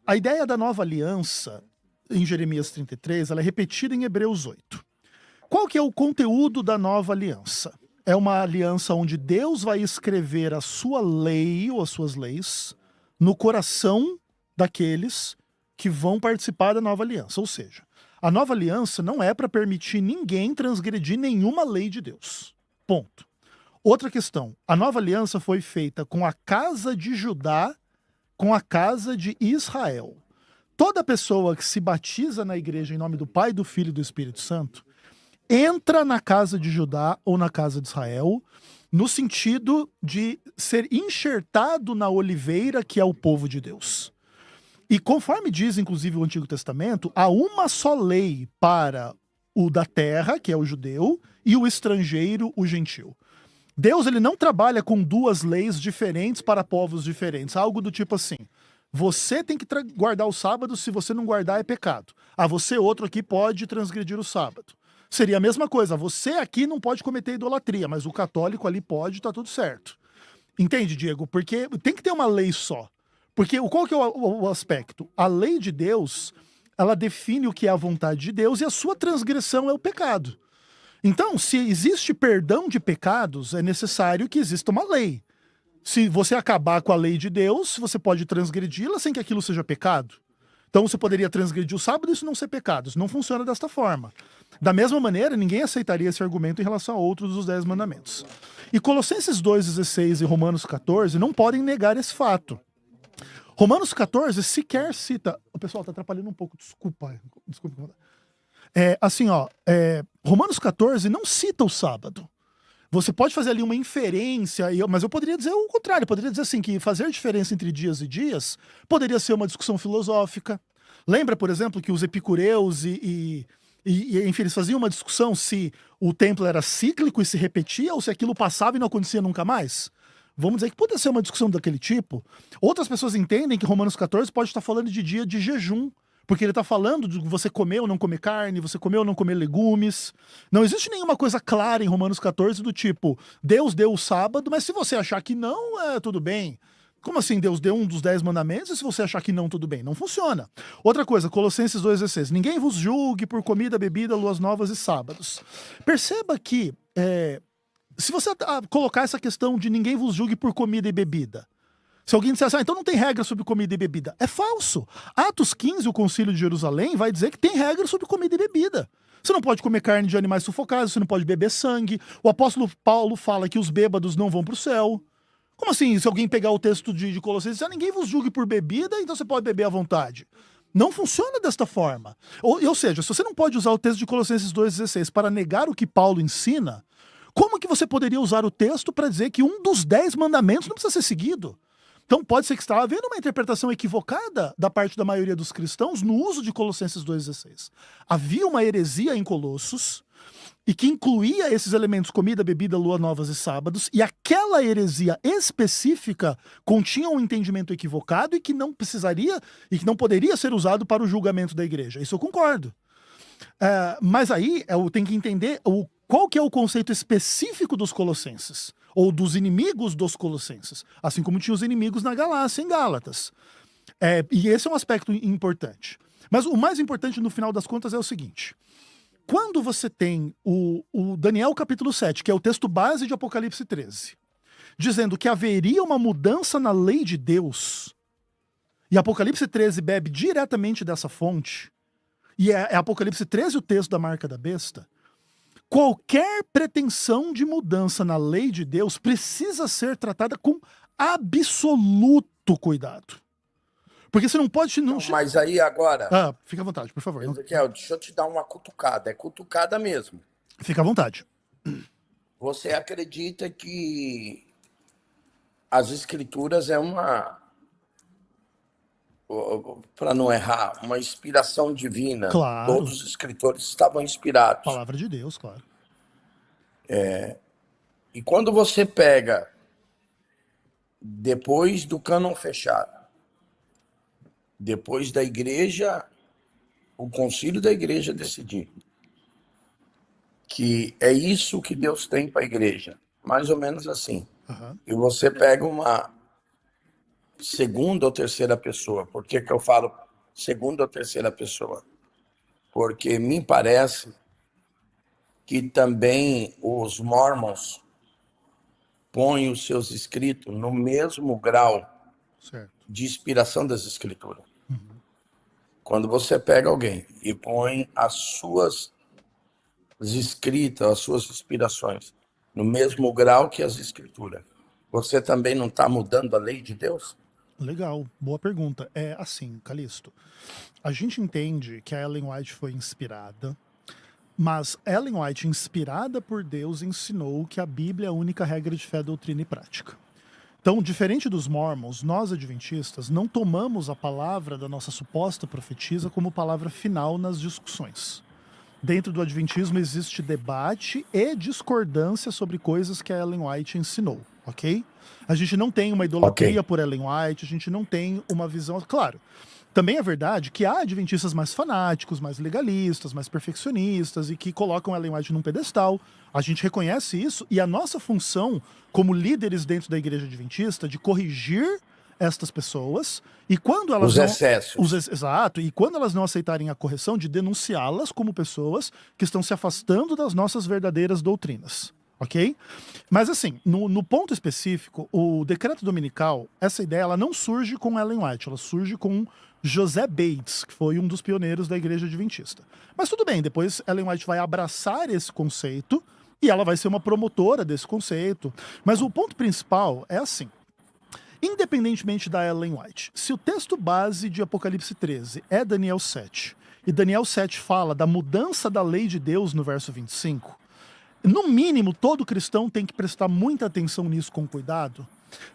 A ideia da nova aliança, em Jeremias 33, ela é repetida em Hebreus 8. Qual que é o conteúdo da nova aliança? É uma aliança onde Deus vai escrever a sua lei, ou as suas leis, no coração daqueles que vão participar da nova aliança. Ou seja, a nova aliança não é para permitir ninguém transgredir nenhuma lei de Deus. Ponto. Outra questão. A nova aliança foi feita com a casa de Judá, com a casa de Israel. Toda pessoa que se batiza na igreja em nome do Pai, do Filho e do Espírito Santo entra na casa de Judá ou na casa de Israel, no sentido de ser enxertado na oliveira que é o povo de Deus. E conforme diz, inclusive, o Antigo Testamento, há uma só lei para o da terra, que é o judeu, e o estrangeiro, o gentil. Deus, ele não trabalha com duas leis diferentes para povos diferentes. Algo do tipo assim, você tem que guardar o sábado, se você não guardar é pecado. Você, outro aqui, pode transgredir o sábado. Seria a mesma coisa, você aqui não pode cometer idolatria, mas o católico ali pode, tá tudo certo. Entende, Diego? Porque tem que ter uma lei só. Porque qual que é o aspecto? A lei de Deus, ela define o que é a vontade de Deus e a sua transgressão é o pecado. Então, se existe perdão de pecados, é necessário que exista uma lei. Se você acabar com a lei de Deus, você pode transgredi-la sem que aquilo seja pecado. Então você poderia transgredir o sábado e isso não ser pecado. Isso não funciona desta forma. Da mesma maneira, ninguém aceitaria esse argumento em relação a outros dos 10 mandamentos. E Colossenses 2,16 e Romanos 14 não podem negar esse fato. Romanos 14 sequer cita... O pessoal está atrapalhando um pouco, desculpa. Romanos 14 não cita o sábado. Você pode fazer ali uma inferência, mas eu poderia dizer o contrário. Eu poderia dizer assim, que fazer diferença entre dias e dias poderia ser uma discussão filosófica. Lembra, por exemplo, que os epicureus enfim, eles faziam uma discussão se o templo era cíclico e se repetia ou se aquilo passava e não acontecia nunca mais? Vamos dizer que poderia ser uma discussão daquele tipo. Outras pessoas entendem que Romanos 14 pode estar falando de dia de jejum, porque ele está falando de você comer ou não comer carne, você comer ou não comer legumes. Não existe nenhuma coisa clara em Romanos 14 do tipo, Deus deu o sábado, mas se você achar que não, tudo bem. Como assim Deus deu um dos 10 mandamentos e se você achar que não, tudo bem? Não funciona. Outra coisa, Colossenses 2,16. Ninguém vos julgue por comida, bebida, luas novas e sábados. Perceba que, se você colocar essa questão de ninguém vos julgue por comida e bebida, se alguém disser assim, então não tem regra sobre comida e bebida. É falso. Atos 15, o Concílio de Jerusalém, vai dizer que tem regra sobre comida e bebida. Você não pode comer carne de animais sufocados, você não pode beber sangue. O apóstolo Paulo fala que os bêbados não vão para o céu. Como assim? Se alguém pegar o texto de Colossenses, ninguém vos julgue por bebida, então você pode beber à vontade. Não funciona desta forma. Ou seja, se você não pode usar o texto de Colossenses 2,16 para negar o que Paulo ensina, como que você poderia usar o texto para dizer que um dos 10 mandamentos não precisa ser seguido? Então pode ser que estava havendo uma interpretação equivocada da parte da maioria dos cristãos no uso de Colossenses 2,16. Havia uma heresia em Colossos e que incluía esses elementos comida, bebida, lua novas e sábados, e aquela heresia específica continha um entendimento equivocado e que não precisaria e que não poderia ser usado para o julgamento da igreja. Isso eu concordo. Mas aí eu tenho que entender qual que é o conceito específico dos colossenses, ou dos inimigos dos colossenses, assim como tinha os inimigos na Galácia, em Gálatas. E esse é um aspecto importante. Mas o mais importante, no final das contas, é o seguinte. Quando você tem o Daniel capítulo 7, que é o texto base de Apocalipse 13, dizendo que haveria uma mudança na lei de Deus, e Apocalipse 13 bebe diretamente dessa fonte, e é Apocalipse 13 o texto da marca da besta, qualquer pretensão de mudança na lei de Deus precisa ser tratada com absoluto cuidado. Porque você não pode... Mas aí agora... fica à vontade, por favor. Ezequiel, deixa eu te dar uma cutucada. É cutucada mesmo. Fica à vontade. Você acredita que as escrituras é para não errar, uma inspiração divina. Claro. Todos os escritores estavam inspirados. Palavra de Deus, claro. E quando você pega, depois do cânon fechado, depois da igreja, o concílio da igreja decidir que é isso que Deus tem para a igreja, mais ou menos assim. Aham. E você pega uma segunda ou terceira pessoa. Por que que eu falo segunda ou terceira pessoa? Porque me parece que também os mormons põem os seus escritos no mesmo grau Certo. de inspiração das escrituras. Quando você pega alguém e põe as suas escritas, as suas inspirações no mesmo grau que as escrituras, você também não está mudando a lei de Deus? Legal, boa pergunta. É assim, Calixto, a gente entende que a Ellen White foi inspirada, mas Ellen White, inspirada por Deus, ensinou que a Bíblia é a única regra de fé, doutrina e prática. Então, diferente dos mormons, nós adventistas não tomamos a palavra da nossa suposta profetisa como palavra final nas discussões. Dentro do adventismo existe debate e discordância sobre coisas que a Ellen White ensinou, ok? A gente não tem uma idolatria por Ellen White, a gente não tem uma visão... Claro, também é verdade que há adventistas mais fanáticos, mais legalistas, mais perfeccionistas e que colocam Ellen White num pedestal. A gente reconhece isso e a nossa função como líderes dentro da igreja adventista de corrigir estas pessoas e quando elas Os não... excessos. Exato, e quando elas não aceitarem a correção, de denunciá-las como pessoas que estão se afastando das nossas verdadeiras doutrinas, ok? Mas assim, no ponto específico, o decreto dominical, essa ideia ela não surge com Ellen White, ela surge com José Bates, que foi um dos pioneiros da igreja adventista. Mas tudo bem, depois Ellen White vai abraçar esse conceito e ela vai ser uma promotora desse conceito. Mas o ponto principal é assim, independentemente da Ellen White, se o texto base de Apocalipse 13 é Daniel 7, e Daniel 7 fala da mudança da lei de Deus no verso 25, no mínimo todo cristão tem que prestar muita atenção nisso com cuidado,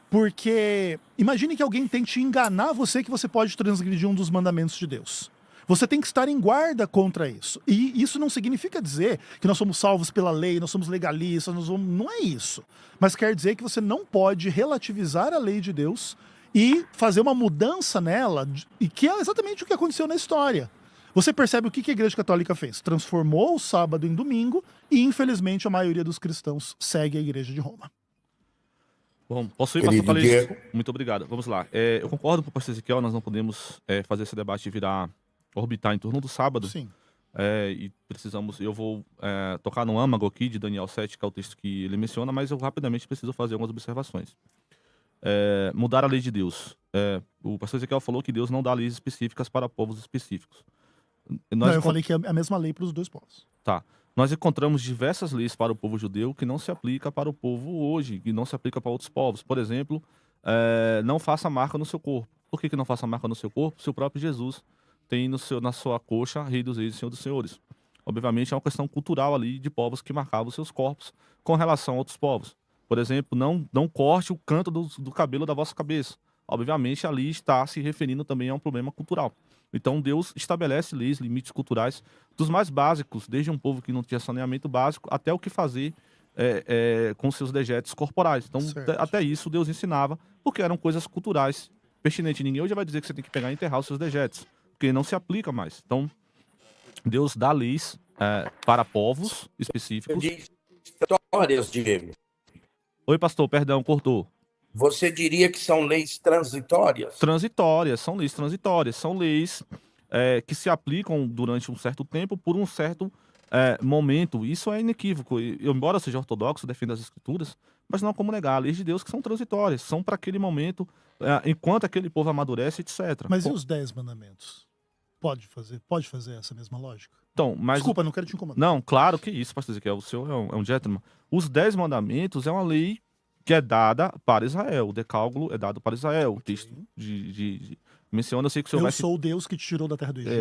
porque imagine que alguém tente enganar você que você pode transgredir um dos mandamentos de Deus. Você tem que estar em guarda contra isso. E isso não significa dizer que nós somos salvos pela lei, nós somos legalistas, não é isso. Mas quer dizer que você não pode relativizar a lei de Deus e fazer uma mudança nela, e que é exatamente o que aconteceu na história. Você percebe o que a Igreja Católica fez? Transformou o sábado em domingo e, infelizmente, a maioria dos cristãos segue a Igreja de Roma. Bom, posso ir, pastor Calixto? Muito obrigado. Vamos lá. Eu concordo com o pastor Ezequiel, nós não podemos fazer esse debate orbitar em torno do sábado. Sim. E precisamos, eu vou tocar no âmago aqui de Daniel 7, que é o texto que ele menciona, mas eu rapidamente preciso fazer algumas observações. Mudar a lei de Deus. O pastor Ezequiel falou que Deus não dá leis específicas para povos específicos. Eu falei que é a mesma lei para os dois povos. Tá. Nós encontramos diversas leis para o povo judeu que não se aplica para o povo hoje, que não se aplica para outros povos. Por exemplo, não faça marca no seu corpo. Por que não faça marca no seu corpo? Se o próprio Jesus tem na sua coxa Rei dos Reis e Senhor dos Senhores. Obviamente é uma questão cultural ali de povos que marcavam seus corpos com relação a outros povos. Por exemplo, não corte o canto do cabelo da vossa cabeça. Obviamente ali está se referindo também a um problema cultural. Então Deus estabelece leis, limites culturais dos mais básicos, desde um povo que não tinha saneamento básico até o que fazer com seus dejetos corporais. Então até isso Deus ensinava, porque eram coisas culturais pertinentes. Ninguém hoje vai dizer que você tem que pegar e enterrar os seus dejetos, porque não se aplica mais. Então Deus dá leis para povos específicos. Histórias, Diego. Oi, pastor, perdão, cortou. Você diria que são leis transitórias? Transitórias, são leis transitórias. São leis que se aplicam durante um certo tempo, por um certo momento. Isso é inequívoco. Embora eu seja ortodoxo, defendo as escrituras, mas não há como negar. Leis de Deus que são transitórias, são para aquele momento, enquanto aquele povo amadurece, etc. Mas e os 10 mandamentos? Pode fazer essa mesma lógica? Então, mas... Desculpa, não quero te incomodar. Não, claro que isso, pastor Ezequiel. O senhor é um gentleman. Os 10 mandamentos é uma lei que é dada para Israel. O decálogo é dado para Israel. O texto menciona, eu sei que o senhor sou o Deus que te tirou da terra do Egito,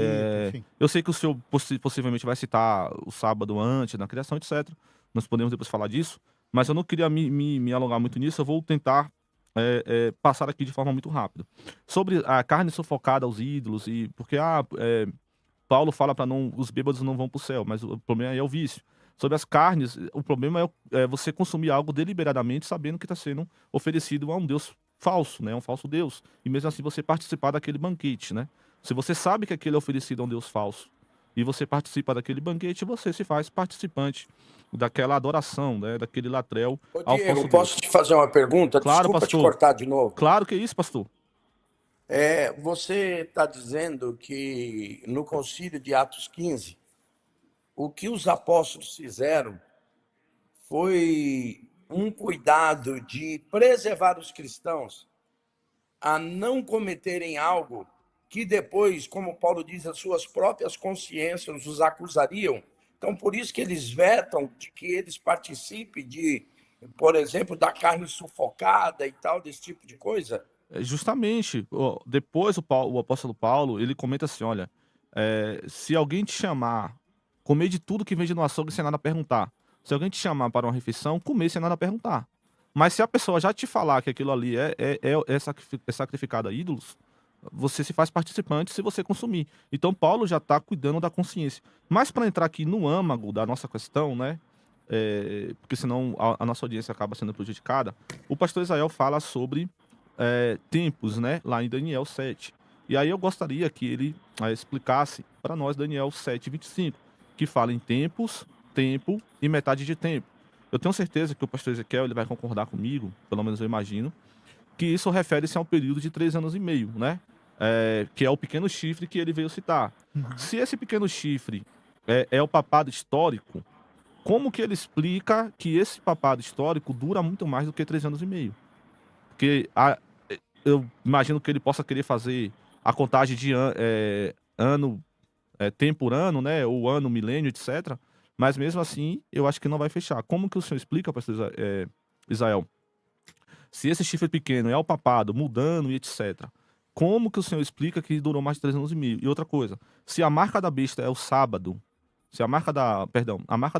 enfim. Eu sei que o senhor possivelmente vai citar o sábado antes da criação, etc. Nós podemos depois falar disso, mas eu não queria me alongar muito nisso. Eu vou tentar passar aqui de forma muito rápida. Sobre a carne sufocada aos ídolos, e porque Paulo fala para não, os bêbados não vão para o céu, mas o problema aí é o vício. Sobre as carnes, o problema é você consumir algo deliberadamente, sabendo que está sendo oferecido a um Deus falso, né? Um falso Deus. E mesmo assim você participar daquele banquete, né? Se você sabe que aquele é oferecido a um Deus falso e você participa daquele banquete, você se faz participante daquela adoração, né? Daquele latrel Ô, ao Diego, falso Deus. posso te fazer uma pergunta? Claro, Desculpa te pastor. cortar de novo. Claro que é isso, pastor. Você está dizendo que no concílio de Atos 15, o que os apóstolos fizeram foi um cuidado de preservar os cristãos a não cometerem algo que depois, como Paulo diz, as suas próprias consciências os acusariam. Então, por isso que eles vetam de que eles participem de, por exemplo, da carne sufocada e tal, desse tipo de coisa. Justamente, depois o apóstolo Paulo, ele comenta assim, olha, se alguém te chamar, comer de tudo que vende no açougue sem nada a perguntar. Se alguém te chamar para uma refeição, comer sem nada a perguntar. Mas se a pessoa já te falar que aquilo ali é sacrificado a ídolos, você se faz participante se você consumir. Então Paulo já está cuidando da consciência. Mas para entrar aqui no âmago da nossa questão, né? Porque senão a nossa audiência acaba sendo prejudicada, o pastor Israel fala sobre tempos, né? Lá em Daniel 7. E aí eu gostaria que ele explicasse para nós Daniel 7:25, que fala em tempos, tempo e metade de tempo. Eu tenho certeza que o pastor Ezequiel ele vai concordar comigo, pelo menos eu imagino, que isso refere-se a um período de 3 anos e meio, né? Que é o pequeno chifre que ele veio citar. Se esse pequeno chifre é o papado histórico, como que ele explica que esse papado histórico dura muito mais do que 3 anos e meio? Porque eu imagino que ele possa querer fazer a contagem de tempo por ano, né? Ou ano, milênio, etc. Mas mesmo assim, eu acho que não vai fechar. Como que o senhor explica, pastor Israel? Se esse chifre pequeno é o papado, mudando e etc. Como que o senhor explica que durou mais de 3 anos e meio? E outra coisa, se a marca da besta é o sábado, se a marca da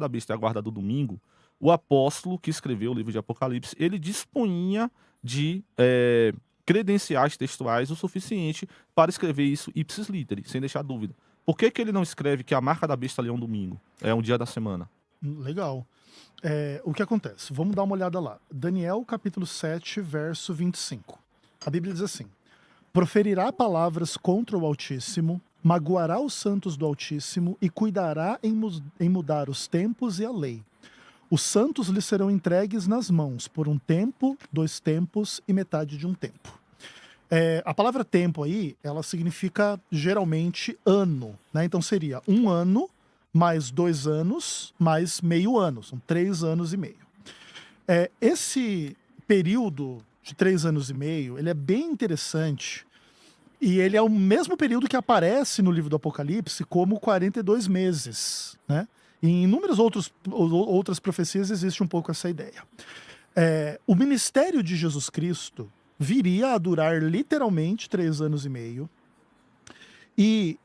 besta é a guarda do domingo, o apóstolo que escreveu o livro de Apocalipse, ele dispunha de credenciais textuais o suficiente para escrever isso ipsis literi, sem deixar dúvida. Por que ele não escreve que a marca da besta ali é um domingo? É um dia da semana. Legal. O que acontece? Vamos dar uma olhada lá. Daniel, capítulo 7, verso 25. A Bíblia diz assim: proferirá palavras contra o Altíssimo, magoará os santos do Altíssimo e cuidará em mudar os tempos e a lei. Os santos lhe serão entregues nas mãos por um tempo, 2 tempos e metade de um tempo. A palavra tempo aí, ela significa geralmente ano, né? Então seria 1 ano mais 2 anos mais meio ano, são 3 anos e meio. Esse período de 3 anos e meio, ele é bem interessante e ele é o mesmo período que aparece no livro do Apocalipse como 42 meses, né? E em inúmeras outras profecias existe um pouco essa ideia. O ministério de Jesus Cristo viria a durar literalmente 3 anos e meio. E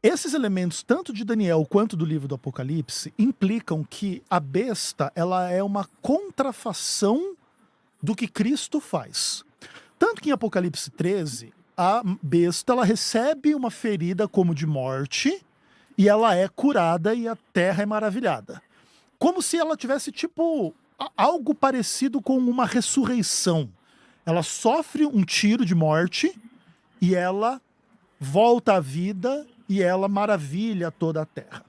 esses elementos, tanto de Daniel quanto do livro do Apocalipse, implicam que a besta ela é uma contrafação do que Cristo faz. Tanto que em Apocalipse 13, a besta ela recebe uma ferida como de morte e ela é curada e a terra é maravilhada. Como se ela tivesse algo parecido com uma ressurreição. Ela sofre um tiro de morte e ela volta à vida e ela maravilha toda a terra.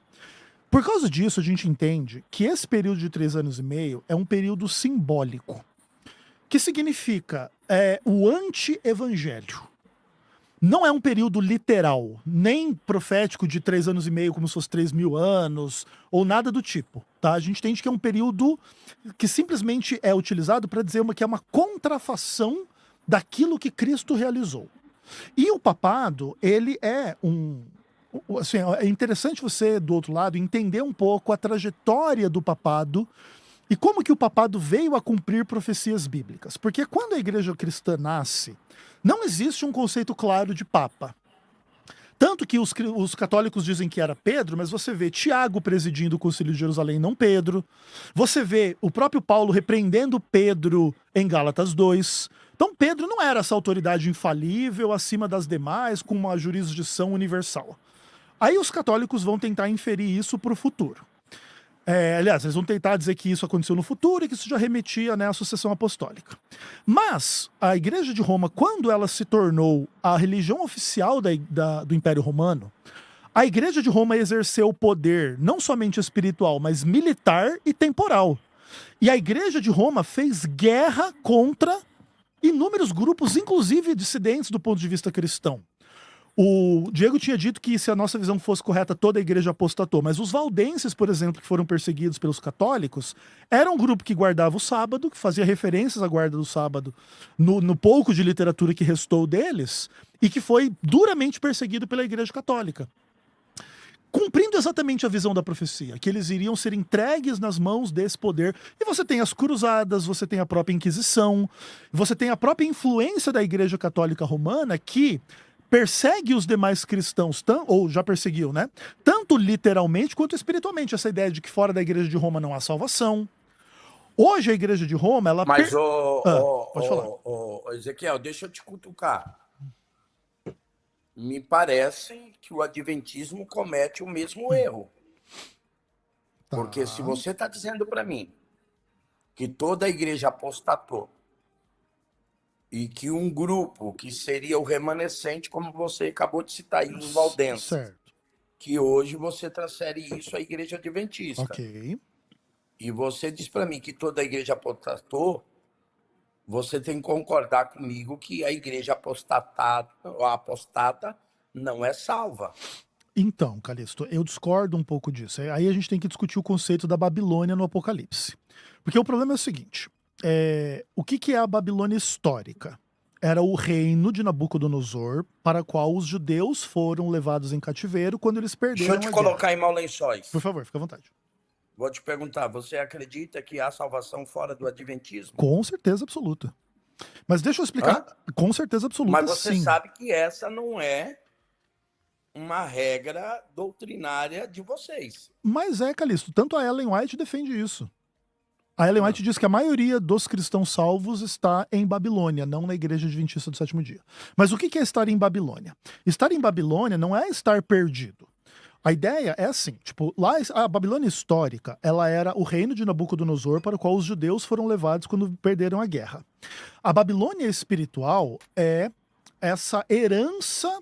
Por causa disso, a gente entende que esse período de 3 anos e meio é um período simbólico, que significa o anti-evangelho. Não é um período literal, nem profético de 3 anos e meio, como se fosse 3.000 anos, ou nada do tipo. Tá? A gente entende que é um período que simplesmente é utilizado para dizer que é uma contrafação daquilo que Cristo realizou. E o papado, ele é assim, é interessante você, do outro lado, entender um pouco a trajetória do papado e como que o papado veio a cumprir profecias bíblicas. Porque quando a igreja cristã nasce, não existe um conceito claro de papa. Tanto que os católicos dizem que era Pedro, mas você vê Tiago presidindo o Concílio de Jerusalém, não Pedro. Você vê o próprio Paulo repreendendo Pedro em Gálatas 2. Então Pedro não era essa autoridade infalível, acima das demais, com uma jurisdição universal. Aí os católicos vão tentar inferir isso para o futuro. Aliás, eles vão tentar dizer que isso aconteceu no futuro e que isso já remetia, né, à sucessão apostólica. Mas a Igreja de Roma, quando ela se tornou a religião oficial do Império Romano, a Igreja de Roma exerceu poder não somente espiritual, mas militar e temporal. E a Igreja de Roma fez guerra contra inúmeros grupos, inclusive dissidentes do ponto de vista cristão. O Diego tinha dito que, se a nossa visão fosse correta, toda a igreja apostatou. Mas os valdenses, por exemplo, que foram perseguidos pelos católicos, era um grupo que guardava o sábado, que fazia referências à guarda do sábado no pouco de literatura que restou deles, e que foi duramente perseguido pela igreja católica. Cumprindo exatamente a visão da profecia, que eles iriam ser entregues nas mãos desse poder. E você tem as cruzadas, você tem a própria Inquisição, você tem a própria influência da igreja católica romana, que persegue os demais cristãos, ou já perseguiu, né? Tanto literalmente quanto espiritualmente. Essa ideia de que fora da igreja de Roma não há salvação. Hoje a igreja de Roma, ela... Mas, pode falar. Ezequiel, deixa eu te cutucar. Me parece que o adventismo comete o mesmo erro. Tá. Porque se você está dizendo para mim que toda a igreja apostatou, e que um grupo que seria o remanescente, como você acabou de citar aí, os valdenses, Certo. que hoje você transfere isso à igreja adventista. Ok. E você diz para mim que toda a igreja apostatou, você tem que concordar comigo que a igreja apostada não é salva. Então, Calixto, eu discordo um pouco disso. Aí a gente tem que discutir o conceito da Babilônia no Apocalipse. Porque o problema é o seguinte... o que é a Babilônia histórica? Era o reino de Nabucodonosor, para qual os judeus foram levados em cativeiro quando eles perderam a Deixa eu te colocar em maus lençóis. Por favor, fica à vontade. Vou te perguntar, você acredita que há salvação fora do adventismo? Com certeza absoluta. Mas deixa eu explicar. Com certeza absoluta, Mas você sim. sabe que essa não é uma regra doutrinária de vocês. Mas Calixto, tanto a Ellen White defende isso. A Ellen White diz que a maioria dos cristãos salvos está em Babilônia, não na Igreja Adventista do Sétimo Dia. Mas o que é estar em Babilônia? Estar em Babilônia não é estar perdido. A ideia é assim, tipo, lá a Babilônia histórica, ela era o reino de Nabucodonosor para o qual os judeus foram levados quando perderam a guerra. A Babilônia espiritual é essa herança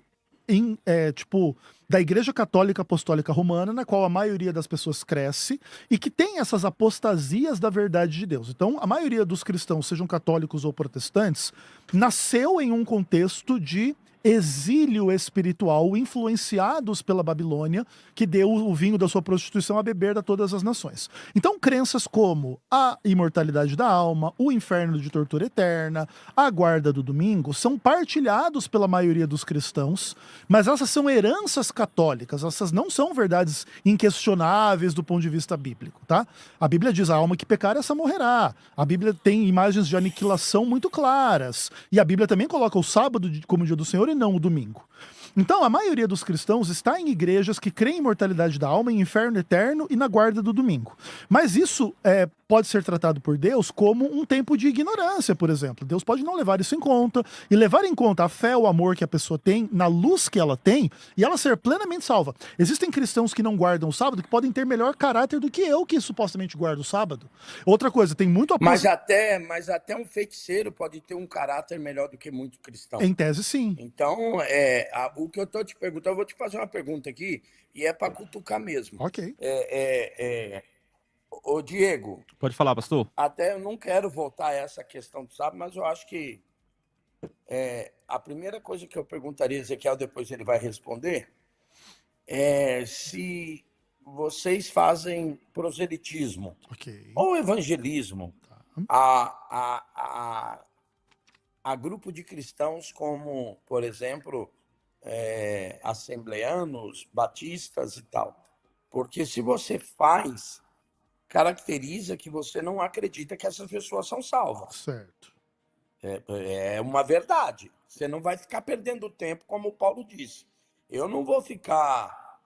da Igreja Católica Apostólica Romana, na qual a maioria das pessoas cresce e que tem essas apostasias da verdade de Deus. Então, a maioria dos cristãos, sejam católicos ou protestantes, nasceu em um contexto de exílio espiritual, influenciados pela Babilônia, que deu o vinho da sua prostituição a beber a todas as nações. Então, crenças como a imortalidade da alma, o inferno de tortura eterna, a guarda do domingo, são partilhados pela maioria dos cristãos, mas essas são heranças católicas, essas não são verdades inquestionáveis do ponto de vista bíblico, tá? A Bíblia diz, a alma que pecar, essa morrerá. A Bíblia tem imagens de aniquilação muito claras, e a Bíblia também coloca o sábado como dia do Senhor e não o domingo. Então, a maioria dos cristãos está em igrejas que creem em imortalidade da alma, em inferno eterno e na guarda do domingo. Mas isso pode ser tratado por Deus como um tempo de ignorância, por exemplo. Deus pode não levar isso em conta e levar em conta a fé, o amor que a pessoa tem, na luz que ela tem, e ela ser plenamente salva. Existem cristãos que não guardam o sábado que podem ter melhor caráter do que eu, que supostamente guardo o sábado. Outra coisa, tem muito Mas até um feiticeiro pode ter um caráter melhor do que muito cristão. Em tese, sim. Então, o que eu estou te perguntando, eu vou te fazer uma pergunta aqui, e é para cutucar mesmo. Ok. Ô, Diego. Pode falar, pastor. Até eu não quero voltar a essa questão do sábado, mas eu acho que a primeira coisa que eu perguntaria, Ezequiel, depois ele vai responder, é se vocês fazem proselitismo ou evangelismo a grupo de cristãos como, por exemplo, assembleanos, batistas e tal. Porque se você faz, caracteriza que você não acredita que essas pessoas são salvas. Certo. É uma verdade. Você não vai ficar perdendo tempo, como o Paulo disse. Eu não vou ficar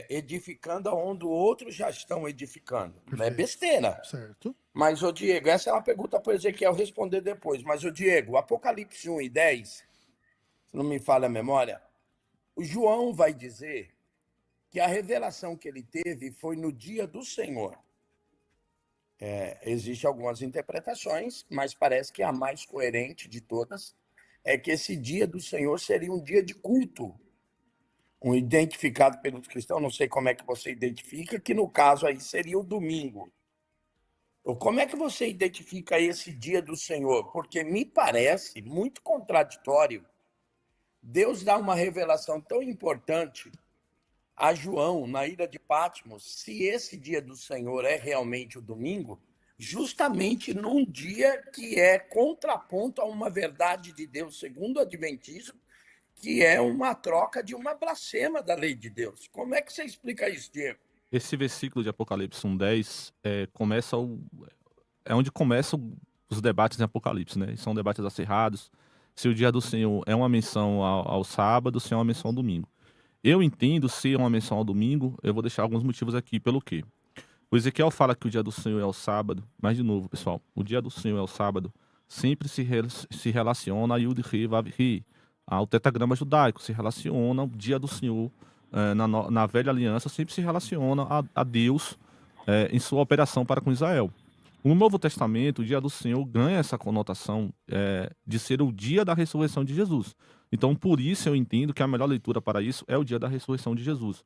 edificando onde outros já estão edificando. Não é Perfeito. besteira. Certo. Mas, ô Diego, essa é uma pergunta para o Ezequiel responder depois. Mas, ô Diego, Apocalipse 1 e 10, se não me falha a memória, o João vai dizer que a revelação que ele teve foi no dia do Senhor. Existem algumas interpretações, mas parece que a mais coerente de todas é que esse dia do Senhor seria um dia de culto, um identificado pelos cristãos, não sei como é que você identifica, que no caso aí seria o domingo. Como é que você identifica esse dia do Senhor? Porque me parece muito contraditório Deus dá uma revelação tão importante a João na ilha de Patmos, se esse dia do Senhor é realmente o domingo, justamente num dia que é contraponto a uma verdade de Deus, segundo o Adventismo, que é uma troca de uma blasfema da lei de Deus. Como é que você explica isso, Diego? Esse versículo de Apocalipse 1:10 é onde começam os debates em Apocalipse, né? São debates acirrados. Se o dia do Senhor é uma menção ao sábado, se é uma menção ao domingo. Eu entendo se é uma menção ao domingo, eu vou deixar alguns motivos aqui pelo quê. O Ezequiel fala que o dia do Senhor é o sábado, mas de novo, pessoal, o dia do Senhor é o sábado, sempre se relaciona a Yud He Vav He, ao tetragrama judaico, se relaciona o dia do Senhor, na velha aliança, sempre se relaciona a Deus em sua operação para com Israel. No Novo Testamento, o dia do Senhor ganha essa conotação de ser o dia da ressurreição de Jesus. Então, por isso eu entendo que a melhor leitura para isso é o dia da ressurreição de Jesus.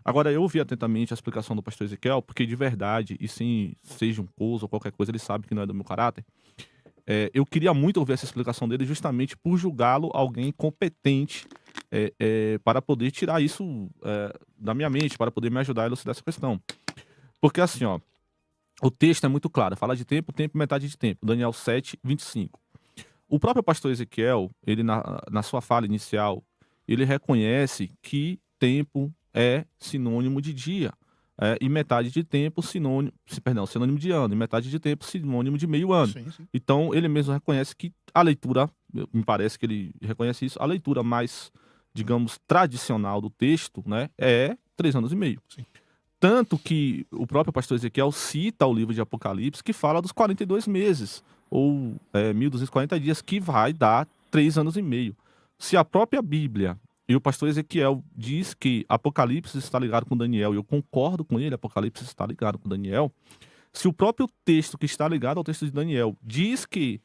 Agora, eu ouvi atentamente a explicação do pastor Ezequiel, porque de verdade, e sem seja um curso ou qualquer coisa, ele sabe que não é do meu caráter, eu queria muito ouvir essa explicação dele justamente por julgá-lo alguém competente para poder tirar isso da minha mente, para poder me ajudar a elucidar essa questão. Porque assim, ó, o texto é muito claro, fala de tempo, tempo, metade de tempo. Daniel 7:25. O próprio pastor Ezequiel, ele na sua fala inicial, ele reconhece que tempo é sinônimo de dia. E metade de tempo sinônimo de ano. E metade de tempo sinônimo de meio ano. Sim, sim. Então, ele mesmo reconhece que a leitura, me parece que ele reconhece isso, a leitura mais, digamos, tradicional do texto, né, é 3 anos e meio. Sim. Tanto que o próprio pastor Ezequiel cita o livro de Apocalipse, que fala dos 42 meses, ou 1.240 dias, que vai dar 3 anos e meio. Se a própria Bíblia e o pastor Ezequiel diz que Apocalipse está ligado com Daniel, e eu concordo com ele, Apocalipse está ligado com Daniel, se o próprio texto que está ligado ao texto de Daniel diz que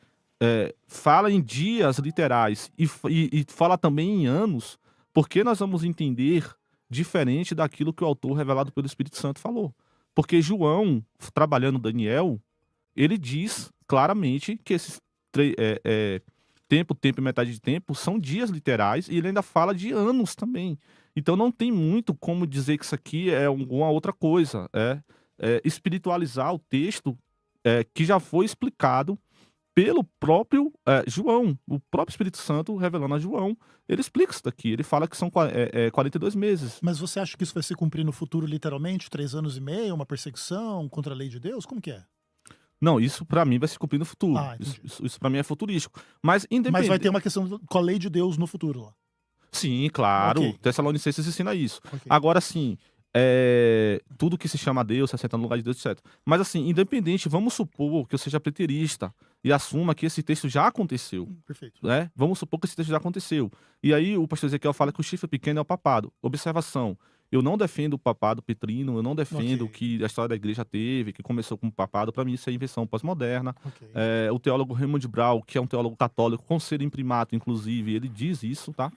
fala em dias literais e fala também em anos, por que nós vamos entender diferente daquilo que o autor revelado pelo Espírito Santo falou? Porque João, trabalhando Daniel, ele diz claramente que esses tempo e metade de tempo são dias literais, e ele ainda fala de anos também. Então não tem muito como dizer que isso aqui é alguma outra coisa. Espiritualizar o texto que já foi explicado pelo próprio João. O próprio Espírito Santo revelando a João, ele explica isso daqui. Ele fala que são 42 meses. Mas você acha que isso vai se cumprir no futuro, literalmente? 3 anos e meio, uma perseguição contra a lei de Deus? Como que é? Não, isso pra mim vai se cumprir no futuro. Entendi. Isso pra mim é futurístico. Mas independente... Mas vai ter uma questão com a lei de Deus no futuro lá. Sim, claro. Ok. Tessalonicenses ensina isso. Ok. Agora, sim, tudo que se chama Deus, se assenta no lugar de Deus, etc. Mas, assim, independente, vamos supor que eu seja preterista e assuma que esse texto já aconteceu. Perfeito. Né? Vamos supor que esse texto já aconteceu. E aí o pastor Ezequiel fala que o chifre pequeno é o papado. Observação. Eu não defendo o papado petrino, eu não defendo que a história da igreja teve, que começou como papado. Para mim, isso é invenção pós-moderna. Ok. O teólogo Raymond Brown, que é um teólogo católico, conselho imprimato, inclusive, ele diz isso, tá?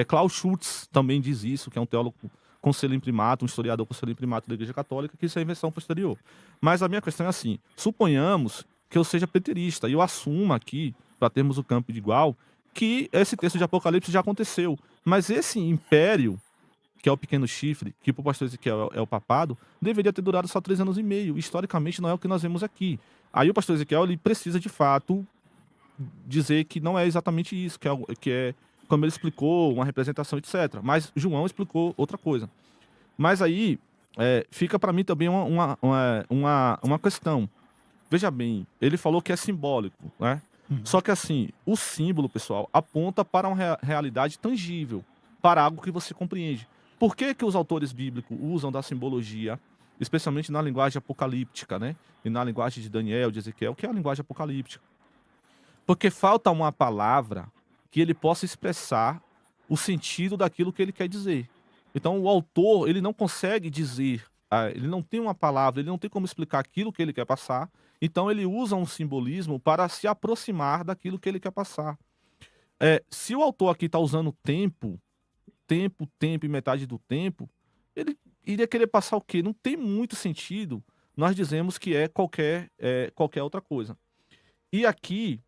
Klaus Schultz também diz isso, que é um teólogo conselho imprimato, um historiador conselho imprimato da igreja católica, que isso é invenção posterior. Mas a minha questão é assim, suponhamos que eu seja preterista, e eu assumo aqui, para termos o campo de igual, que esse texto de Apocalipse já aconteceu. Mas esse império, que é o pequeno chifre, que para o pastor Ezequiel é o papado, deveria ter durado só 3 anos e meio. Historicamente não é o que nós vemos aqui. Aí o pastor Ezequiel ele precisa de fato dizer que não é exatamente isso, que é como ele explicou, uma representação, etc. Mas João explicou outra coisa. Mas aí fica para mim também uma questão. Veja bem, ele falou que é simbólico, né? Só que assim, o símbolo, pessoal, aponta para uma realidade tangível, para algo que você compreende. por que que os autores bíblicos usam da simbologia, especialmente na linguagem apocalíptica, né? E na linguagem de Daniel, de Ezequiel, que é a linguagem apocalíptica? Porque falta uma palavra que ele possa expressar o sentido daquilo que ele quer dizer. Então o autor, ele não consegue dizer, ele não tem uma palavra, ele não tem como explicar aquilo que ele quer passar, então ele usa um simbolismo para se aproximar daquilo que ele quer passar. Se o autor aqui está usando tempo e metade do tempo, ele iria querer passar o quê? Não tem muito sentido nós dizemos que é qualquer outra coisa. E aqui,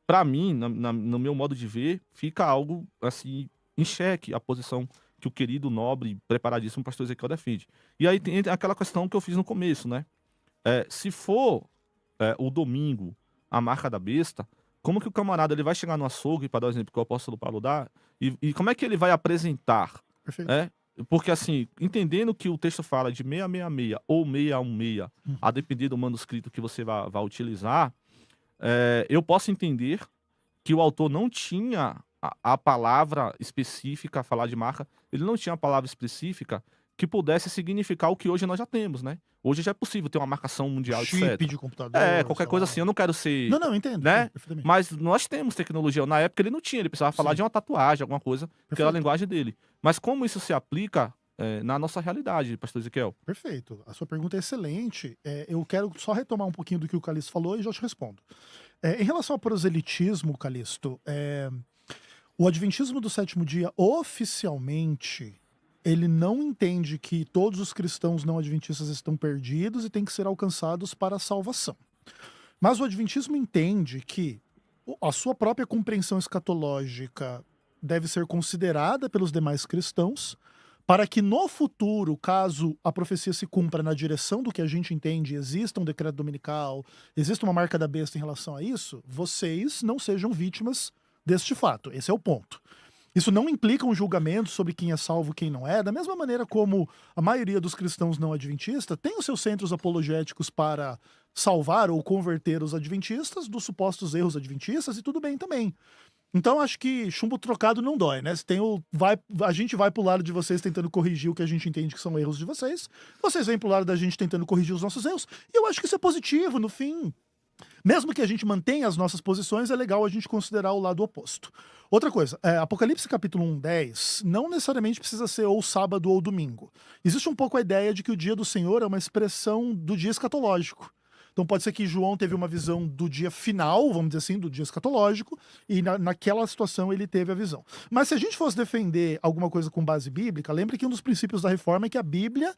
para mim, no meu modo de ver, fica algo assim em xeque a posição que o querido, nobre, preparadíssimo pastor Ezequiel defende. E aí tem aquela questão que eu fiz no começo, né? Se for o domingo a marca da besta, como que o camarada ele vai chegar no açougue, para dar o exemplo que o apóstolo Paulo dá, e como é que ele vai apresentar? Perfeito. Porque assim, entendendo que o texto fala de 666 ou 616, a depender do manuscrito que você vai utilizar, eu posso entender que o autor não tinha a palavra específica a falar de marca, ele não tinha a palavra específica que pudesse significar o que hoje nós já temos, né? Hoje já é possível ter uma marcação mundial, Chip etc. de computador. Qualquer sei coisa lá. assim, eu não quero ser... Não, entendo. né? Entendo perfeitamente. Mas nós temos tecnologia. Na época ele não tinha, ele precisava falar Sim. de uma tatuagem, alguma coisa, que era a Perfeito. linguagem dele. Mas como isso se aplica na nossa realidade, pastor Ezequiel? Perfeito. A sua pergunta é excelente. Eu quero só retomar um pouquinho do que o Calixto falou e já te respondo. Em relação ao proselitismo, Calixto, o adventismo do sétimo dia, oficialmente, ele não entende que todos os cristãos não adventistas estão perdidos e têm que ser alcançados para a salvação. Mas o adventismo entende que a sua própria compreensão escatológica deve ser considerada pelos demais cristãos para que no futuro, caso a profecia se cumpra na direção do que a gente entende, exista um decreto dominical, exista uma marca da besta em relação a isso, vocês não sejam vítimas deste fato. Esse é o ponto. Isso não implica um julgamento sobre quem é salvo e quem não é, da mesma maneira como a maioria dos cristãos não adventistas tem os seus centros apologéticos para salvar ou converter os adventistas dos supostos erros adventistas, e tudo bem também. Então acho que chumbo trocado não dói, né? A gente vai pro lado de vocês tentando corrigir o que a gente entende que são erros de vocês vêm pro lado da gente tentando corrigir os nossos erros, e eu acho que isso é positivo, no fim. Mesmo que a gente mantenha as nossas posições, é legal a gente considerar o lado oposto. Outra coisa, Apocalipse capítulo 1:10 não necessariamente precisa ser ou sábado ou domingo. Existe um pouco a ideia de que o dia do Senhor é uma expressão do dia escatológico. Então pode ser que João teve uma visão do dia final, vamos dizer assim, do dia escatológico, e naquela situação ele teve a visão. Mas se a gente fosse defender alguma coisa com base bíblica, lembre que um dos princípios da reforma é que a Bíblia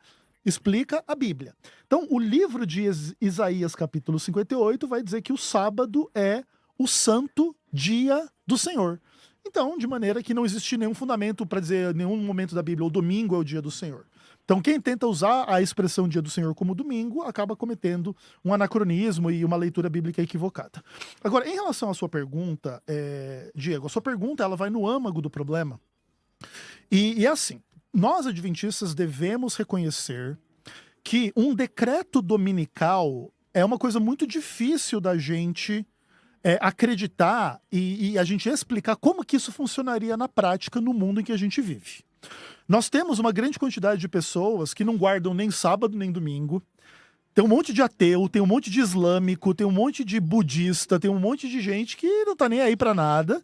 explica a Bíblia. Então, o livro de Isaías, capítulo 58, vai dizer que o sábado é o santo dia do Senhor. Então, de maneira que não existe nenhum fundamento para dizer em nenhum momento da Bíblia o domingo é o dia do Senhor. Então, quem tenta usar a expressão dia do Senhor como domingo acaba cometendo um anacronismo e uma leitura bíblica equivocada. Agora, em relação à sua pergunta, Diego, a sua pergunta ela vai no âmago do problema. E é assim, nós adventistas devemos reconhecer que um decreto dominical é uma coisa muito difícil da gente acreditar e a gente explicar como que isso funcionaria na prática no mundo em que a gente vive. Nós temos uma grande quantidade de pessoas que não guardam nem sábado nem domingo. Tem um monte de ateu, tem um monte de islâmico, tem um monte de budista, tem um monte de gente que não tá nem aí pra nada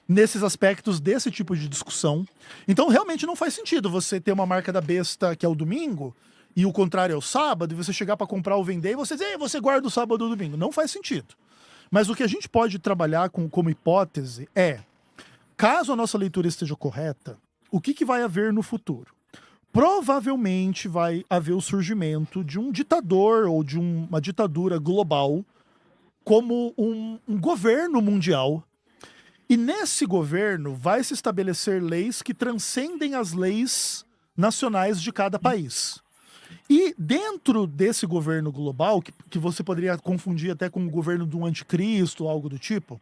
nesses aspectos desse tipo de discussão. Então realmente não faz sentido você ter uma marca da besta que é o domingo e o contrário é o sábado, e você chegar para comprar ou vender e você dizer, você guarda o sábado ou o domingo. Não faz sentido. Mas o que a gente pode trabalhar como hipótese é, caso a nossa leitura esteja correta, o que vai haver no futuro? Provavelmente vai haver o surgimento de um ditador ou de uma ditadura global como um governo mundial. E nesse governo vai se estabelecer leis que transcendem as leis nacionais de cada país. E dentro desse governo global, que você poderia confundir até com o governo do anticristo, algo do tipo,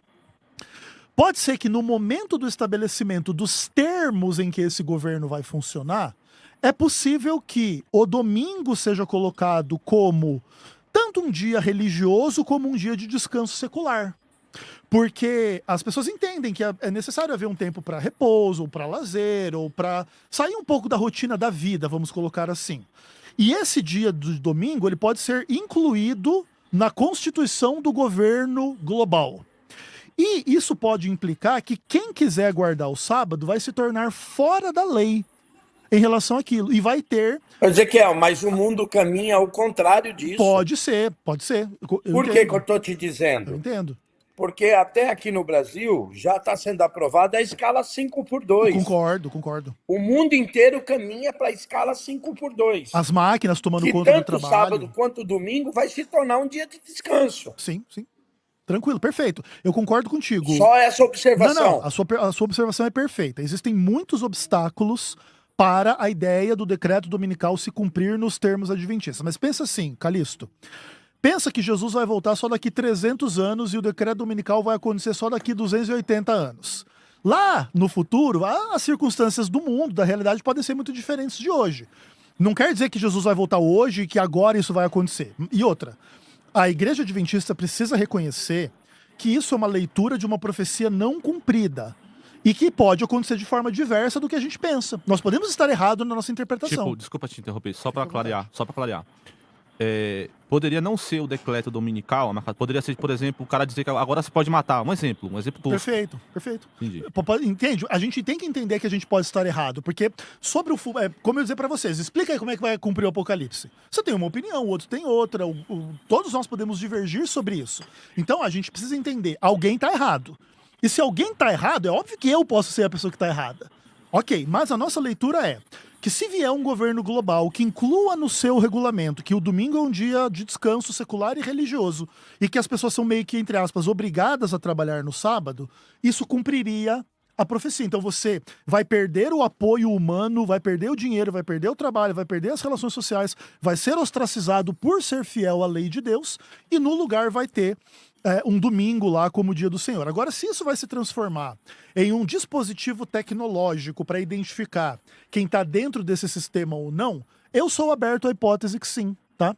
pode ser que no momento do estabelecimento dos termos em que esse governo vai funcionar, é possível que o domingo seja colocado como tanto um dia religioso como um dia de descanso secular. Porque as pessoas entendem que é necessário haver um tempo para repouso, ou para lazer, ou para sair um pouco da rotina da vida, vamos colocar assim. E esse dia do domingo, ele pode ser incluído na constituição do governo global. E isso pode implicar que quem quiser guardar o sábado vai se tornar fora da lei em relação àquilo. E vai ter... Ezequiel, mas o mundo caminha ao contrário disso. Pode ser, pode ser. Por que eu estou te dizendo? Eu entendo. Porque até aqui no Brasil já está sendo aprovada a escala 5x2. Concordo. O mundo inteiro caminha para a escala 5x2. As máquinas tomando que conta do tanto trabalho. sábado quanto domingo vai se tornar um dia de descanso. Sim. Tranquilo, perfeito. Eu concordo contigo. Só essa observação. Não, a sua observação é perfeita. Existem muitos obstáculos para a ideia do decreto dominical se cumprir nos termos adventistas. Mas pensa assim, Calixto. Pensa que Jesus vai voltar só daqui 300 anos e o decreto dominical vai acontecer só daqui 280 anos. Lá, no futuro, as circunstâncias do mundo, da realidade, podem ser muito diferentes de hoje. Não quer dizer que Jesus vai voltar hoje e que agora isso vai acontecer. E outra, a Igreja Adventista precisa reconhecer que isso é uma leitura de uma profecia não cumprida e que pode acontecer de forma diversa do que a gente pensa. Nós podemos estar errados na nossa interpretação. Desculpa te interromper, só para clarear. Poderia não ser o decreto dominical, mas poderia ser, por exemplo, o cara dizer que agora você pode matar. Um exemplo tosco. Perfeito. Entendi. Entende? A gente tem que entender que a gente pode estar errado, porque sobre como eu dizer para vocês, explica aí como é que vai cumprir o Apocalipse. Você tem uma opinião, o outro tem outra, todos nós podemos divergir sobre isso. Então a gente precisa entender, alguém tá errado. E se alguém tá errado, é óbvio que eu posso ser a pessoa que tá errada. Ok, mas a nossa leitura é que se vier um governo global que inclua no seu regulamento que o domingo é um dia de descanso secular e religioso e que as pessoas são meio que, entre aspas, obrigadas a trabalhar no sábado, isso cumpriria a profecia. Então você vai perder o apoio humano, vai perder o dinheiro, vai perder o trabalho, vai perder as relações sociais, vai ser ostracizado por ser fiel à lei de Deus e no lugar vai ter um domingo lá como o dia do Senhor. Agora, se isso vai se transformar em um dispositivo tecnológico para identificar quem está dentro desse sistema ou não, eu sou aberto à hipótese que sim, tá?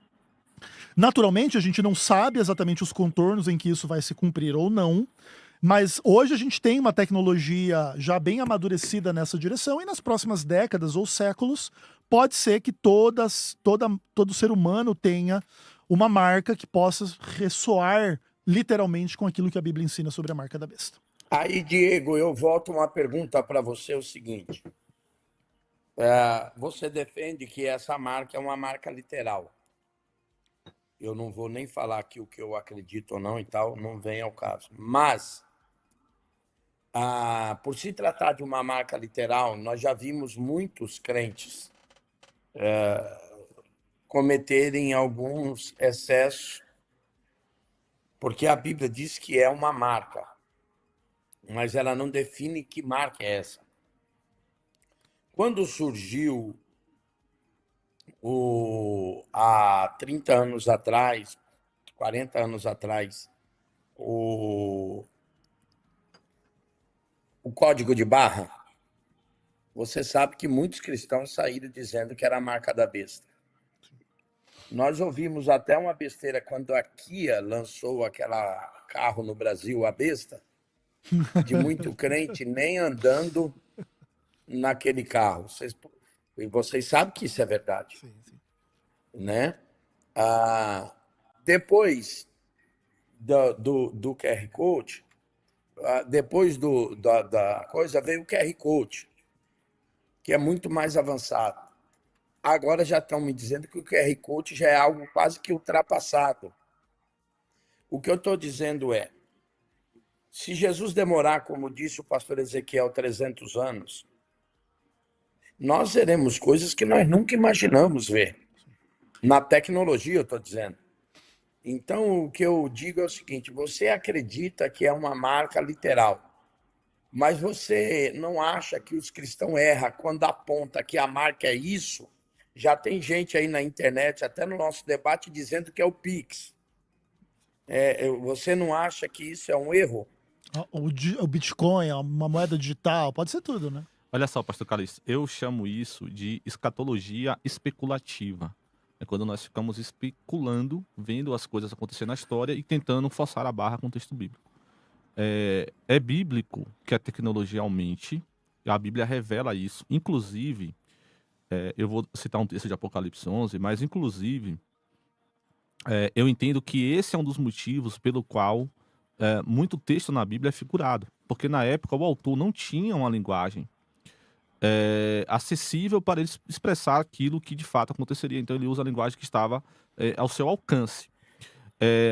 Naturalmente, a gente não sabe exatamente os contornos em que isso vai se cumprir ou não, mas hoje a gente tem uma tecnologia já bem amadurecida nessa direção e nas próximas décadas ou séculos pode ser que todo ser humano tenha uma marca que possa ressoar literalmente com aquilo que a Bíblia ensina sobre a marca da besta. Aí, Diego, eu volto uma pergunta para você, o seguinte. Você defende que essa marca é uma marca literal. Eu não vou nem falar aqui o que eu acredito ou não e tal, não vem ao caso. Mas, por se tratar de uma marca literal, nós já vimos muitos crentes cometerem alguns excessos, porque a Bíblia diz que é uma marca, mas ela não define que marca é essa. Quando surgiu, há 30 anos atrás, 40 anos atrás, o código de barra, você sabe que muitos cristãos saíram dizendo que era a marca da besta. Nós ouvimos até uma besteira quando a Kia lançou aquela carro no Brasil, a besta, de muito crente nem andando naquele carro. Vocês sabem que isso é verdade. Sim. Né? Depois do QR Code, depois da coisa, veio o QR Code, que é muito mais avançado. Agora já estão me dizendo que o QR Code já é algo quase que ultrapassado. O que eu estou dizendo é, se Jesus demorar, como disse o pastor Ezequiel, 300 anos, nós veremos coisas que nós nunca imaginamos ver. Na tecnologia, eu estou dizendo. Então, o que eu digo é o seguinte, você acredita que é uma marca literal, mas você não acha que os cristãos erram quando aponta que a marca é isso? Já tem gente aí na internet, até no nosso debate, dizendo que é o Pix. Você não acha que isso é um erro? O Bitcoin, uma moeda digital, pode ser tudo, né? Olha só, pastor Calixto, eu chamo isso de escatologia especulativa. É quando nós ficamos especulando, vendo as coisas acontecer na história e tentando forçar a barra com o texto bíblico. É bíblico que a tecnologia aumente, a Bíblia revela isso. Inclusive, eu vou citar um texto de Apocalipse 11, mas inclusive, eu entendo que esse é um dos motivos pelo qual muito texto na Bíblia é figurado. Porque na época o autor não tinha uma linguagem acessível para ele expressar aquilo que de fato aconteceria. Então ele usa a linguagem que estava ao seu alcance.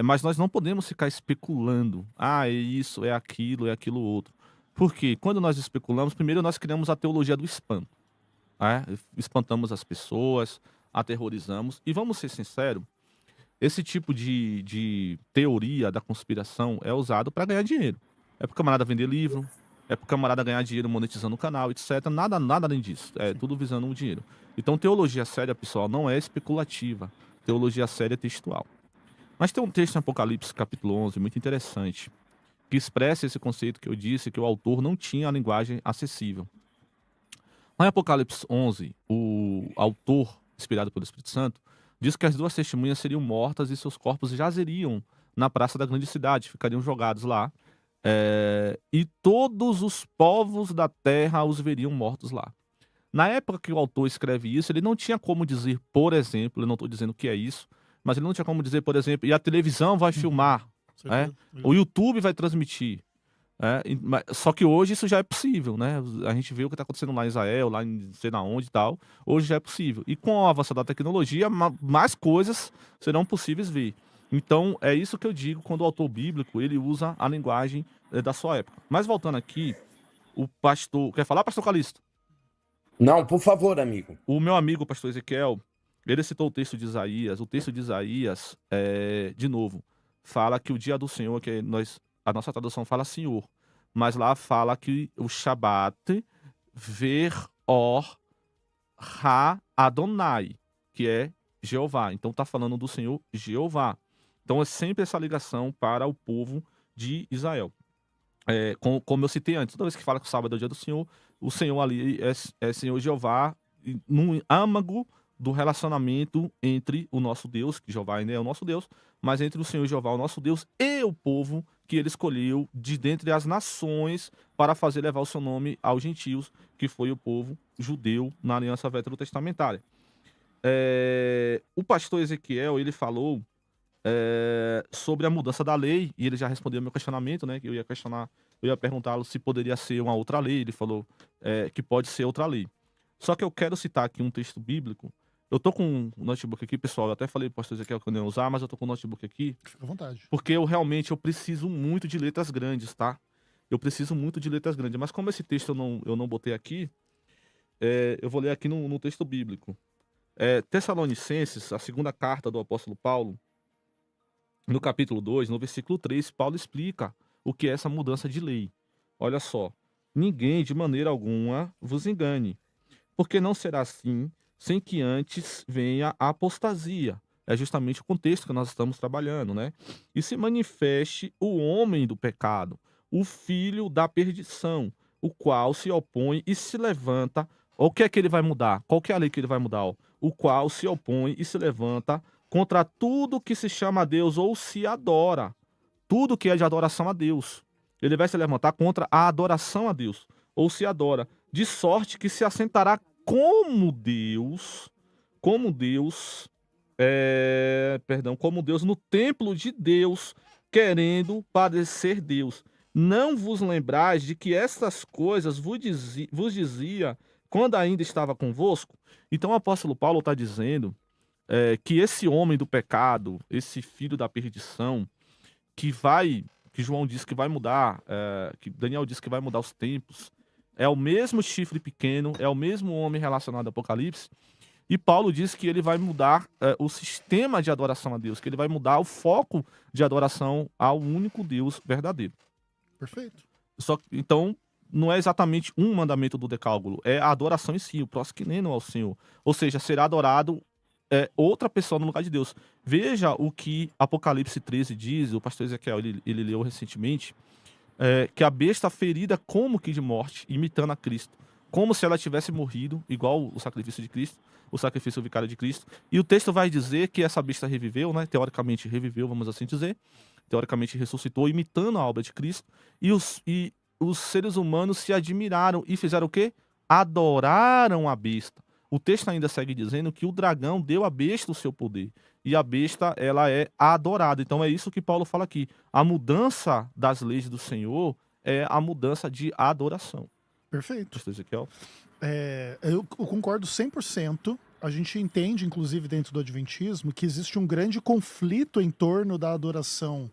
Mas nós não podemos ficar especulando. É isso, é aquilo outro. Porque quando nós especulamos, primeiro nós criamos a teologia do espanto. Espantamos as pessoas, aterrorizamos. E vamos ser sinceros, esse tipo de teoria da conspiração é usado para ganhar dinheiro. É para o camarada vender livro, é para o camarada ganhar dinheiro monetizando o canal, etc. Nada além disso. É tudo visando o dinheiro. Então teologia séria, pessoal, não é especulativa. Teologia séria é textual. Mas tem um texto em Apocalipse, capítulo 11, muito interessante, que expressa esse conceito que eu disse, que o autor não tinha a linguagem acessível. Lá em Apocalipse 11, o autor, inspirado pelo Espírito Santo, diz que as duas testemunhas seriam mortas e seus corpos jazeriam na praça da grande cidade, ficariam jogados lá, e todos os povos da terra os veriam mortos lá. Na época que o autor escreve isso, ele não tinha como dizer, por exemplo, eu não estou dizendo o que é isso, mas ele não tinha como dizer, por exemplo, e a televisão vai filmar, o YouTube vai transmitir. Só que hoje isso já é possível, né? A gente vê o que está acontecendo lá em Israel, lá em sei lá onde e tal. Hoje já é possível. E com o avanço da tecnologia, mais coisas serão possíveis ver. Então, é isso que eu digo quando o autor bíblico ele usa a linguagem da sua época. Mas voltando aqui, o pastor... Quer falar, pastor Calixto? Não, por favor, amigo. O meu amigo, pastor Ezequiel, ele citou o texto de Isaías. O texto de Isaías, de novo, fala que o dia do Senhor, que a nossa tradução fala Senhor, mas lá fala que o Shabat ver or ha Adonai, que é Jeová. Então está falando do Senhor Jeová. Então é sempre essa ligação para o povo de Israel. Como eu citei antes, toda vez que fala que o sábado é o dia do Senhor, o Senhor ali é Senhor Jeová, num âmago do relacionamento entre o nosso Deus, que Jeová ainda é o nosso Deus, mas entre o Senhor Jeová, o nosso Deus, e o povo que ele escolheu de dentre as nações para fazer levar o seu nome aos gentios, que foi o povo judeu na aliança veterotestamentária. O pastor Ezequiel, ele falou sobre a mudança da lei, e ele já respondeu ao meu questionamento, né, que eu ia perguntá-lo se poderia ser uma outra lei. Ele falou que pode ser outra lei. Só que eu quero citar aqui um texto bíblico. Eu tô com o notebook aqui, pessoal. Eu até falei pro pastor Ezequiel que eu não ia usar, mas eu tô com o notebook aqui. Fica à vontade. Porque eu preciso muito de letras grandes, tá? Eu preciso muito de letras grandes. Mas como esse texto eu não botei aqui, eu vou ler aqui no texto bíblico. Tessalonicenses, a segunda carta do apóstolo Paulo, no capítulo 2, no versículo 3, Paulo explica o que é essa mudança de lei. Olha só. Ninguém, de maneira alguma, vos engane, porque não será assim sem que antes venha a apostasia. É justamente o contexto que nós estamos trabalhando, né? E se manifeste o homem do pecado, o filho da perdição, o qual se opõe e se levanta. O que é que ele vai mudar? Qual que é a lei que ele vai mudar? O qual se opõe e se levanta contra tudo que se chama a Deus ou se adora. Tudo que é de adoração a Deus. Ele vai se levantar contra a adoração a Deus, ou se adora, de sorte que se assentará como Deus no templo de Deus, querendo padecer Deus. Não vos lembrais de que estas coisas vos dizia quando ainda estava convosco? Então o apóstolo Paulo está dizendo que esse homem do pecado, esse filho da perdição, que João disse que vai mudar, que Daniel disse que vai mudar os tempos, é o mesmo chifre pequeno, é o mesmo homem relacionado ao Apocalipse, e Paulo diz que ele vai mudar o sistema de adoração a Deus, que ele vai mudar o foco de adoração ao único Deus verdadeiro. Perfeito. Então, não é exatamente um mandamento do decálogo, é a adoração em si, o prosquineno ao Senhor. Ou seja, será adorado outra pessoa no lugar de Deus. Veja o que Apocalipse 13 diz, o pastor Ezequiel, ele leu recentemente, que a besta ferida como que de morte, imitando a Cristo, como se ela tivesse morrido, igual o sacrifício de Cristo, o sacrifício vicário de Cristo. E o texto vai dizer que essa besta reviveu, né? Teoricamente reviveu, vamos assim dizer, teoricamente ressuscitou, imitando a obra de Cristo, e os seres humanos se admiraram e fizeram o quê? Adoraram a besta. O texto ainda segue dizendo que o dragão deu à besta o seu poder. E a besta, ela é adorada. Então é isso que Paulo fala aqui. A mudança das leis do Senhor é a mudança de adoração. Perfeito. Pastor Ezequiel? Eu concordo 100%. A gente entende, inclusive, dentro do Adventismo, que existe um grande conflito em torno da adoração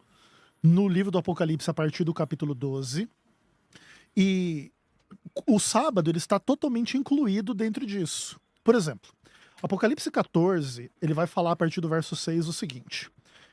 no livro do Apocalipse, a partir do capítulo 12. E o sábado ele está totalmente incluído dentro disso. Por exemplo, Apocalipse 14, ele vai falar a partir do verso 6 o seguinte: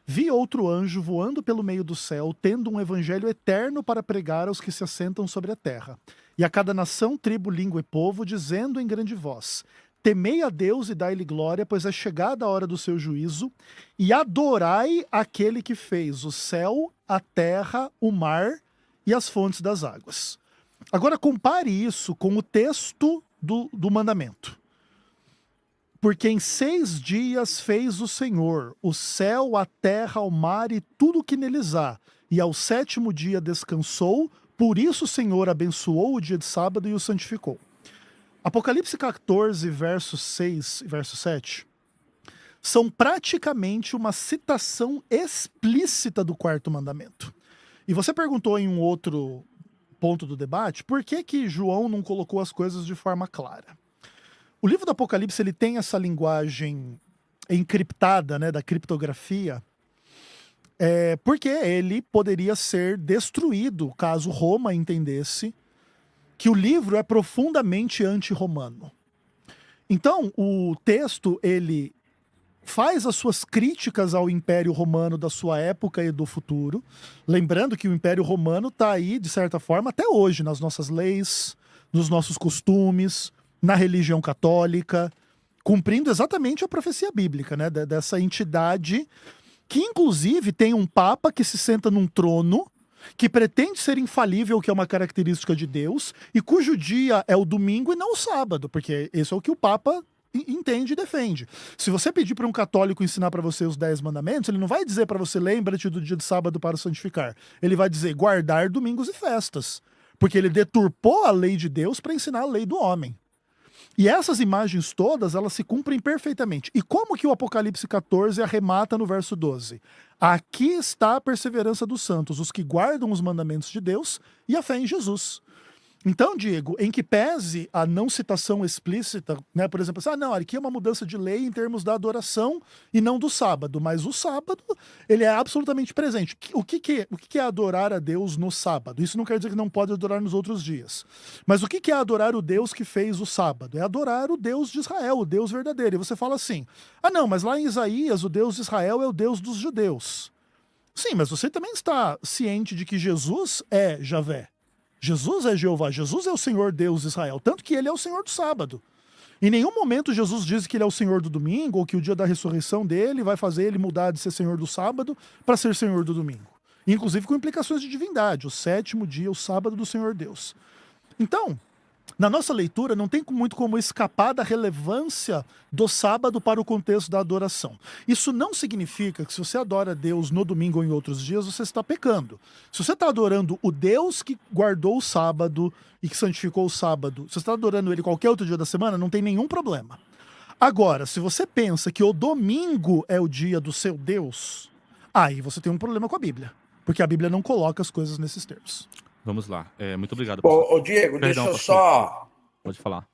Vi outro anjo voando pelo meio do céu, tendo um evangelho eterno para pregar aos que se assentam sobre a terra, e a cada nação, tribo, língua e povo, dizendo em grande voz: Temei a Deus e dai-lhe glória, pois é chegada a hora do seu juízo, e adorai aquele que fez o céu, a terra, o mar e as fontes das águas. Agora compare isso com o texto do mandamento. Porque em 6 dias fez o Senhor o céu, a terra, o mar e tudo o que neles há, e ao 7º dia descansou, por isso o Senhor abençoou o dia de sábado e o santificou. Apocalipse 14, verso 6 e verso 7, são praticamente uma citação explícita do 4º mandamento. E você perguntou em um outro ponto do debate, por que João não colocou as coisas de forma clara? O livro do Apocalipse ele tem essa linguagem encriptada, né, da criptografia, porque ele poderia ser destruído caso Roma entendesse que o livro é profundamente anti-romano. Então, o texto ele faz as suas críticas ao Império Romano da sua época e do futuro, lembrando que o Império Romano está aí, de certa forma, até hoje, nas nossas leis, nos nossos costumes, na religião católica, cumprindo exatamente a profecia bíblica, né? Dessa entidade que, inclusive, tem um papa que se senta num trono, que pretende ser infalível, que é uma característica de Deus, e cujo dia é o domingo e não o sábado, porque esse é o que o papa entende e defende. Se você pedir para um católico ensinar para você os 10 mandamentos, ele não vai dizer para você, lembra-te do dia de sábado para santificar. Ele vai dizer, guardar domingos e festas. Porque ele deturpou a lei de Deus para ensinar a lei do homem. E essas imagens todas, elas se cumprem perfeitamente. E como que o Apocalipse 14 arremata no verso 12? Aqui está a perseverança dos santos, os que guardam os mandamentos de Deus e a fé em Jesus. Então, Diego, em que pese a não citação explícita, né, por exemplo, não, aqui é uma mudança de lei em termos da adoração e não do sábado, mas o sábado, ele é absolutamente presente. O que é adorar a Deus no sábado? Isso não quer dizer que não pode adorar nos outros dias. Mas o que é adorar o Deus que fez o sábado? É adorar o Deus de Israel, o Deus verdadeiro. E você fala assim, não, mas lá em Isaías o Deus de Israel é o Deus dos judeus. Sim, mas você também está ciente de que Jesus é Javé. Jesus é Jeová, Jesus é o Senhor Deus de Israel, tanto que ele é o Senhor do sábado. Em nenhum momento Jesus diz que ele é o Senhor do domingo, ou que o dia da ressurreição dele vai fazer ele mudar de ser Senhor do sábado para ser Senhor do domingo. Inclusive com implicações de divindade, o 7º dia, o sábado do Senhor Deus. Então, na nossa leitura, não tem muito como escapar da relevância do sábado para o contexto da adoração. Isso não significa que se você adora Deus no domingo ou em outros dias, você está pecando. Se você está adorando o Deus que guardou o sábado e que santificou o sábado, se você está adorando ele qualquer outro dia da semana, não tem nenhum problema. Agora, se você pensa que o domingo é o dia do seu Deus, aí você tem um problema com a Bíblia. Porque a Bíblia não coloca as coisas nesses termos. Vamos lá. Muito obrigado. Ô Diego, Perdão, deixa eu pastor. só... Pode falar.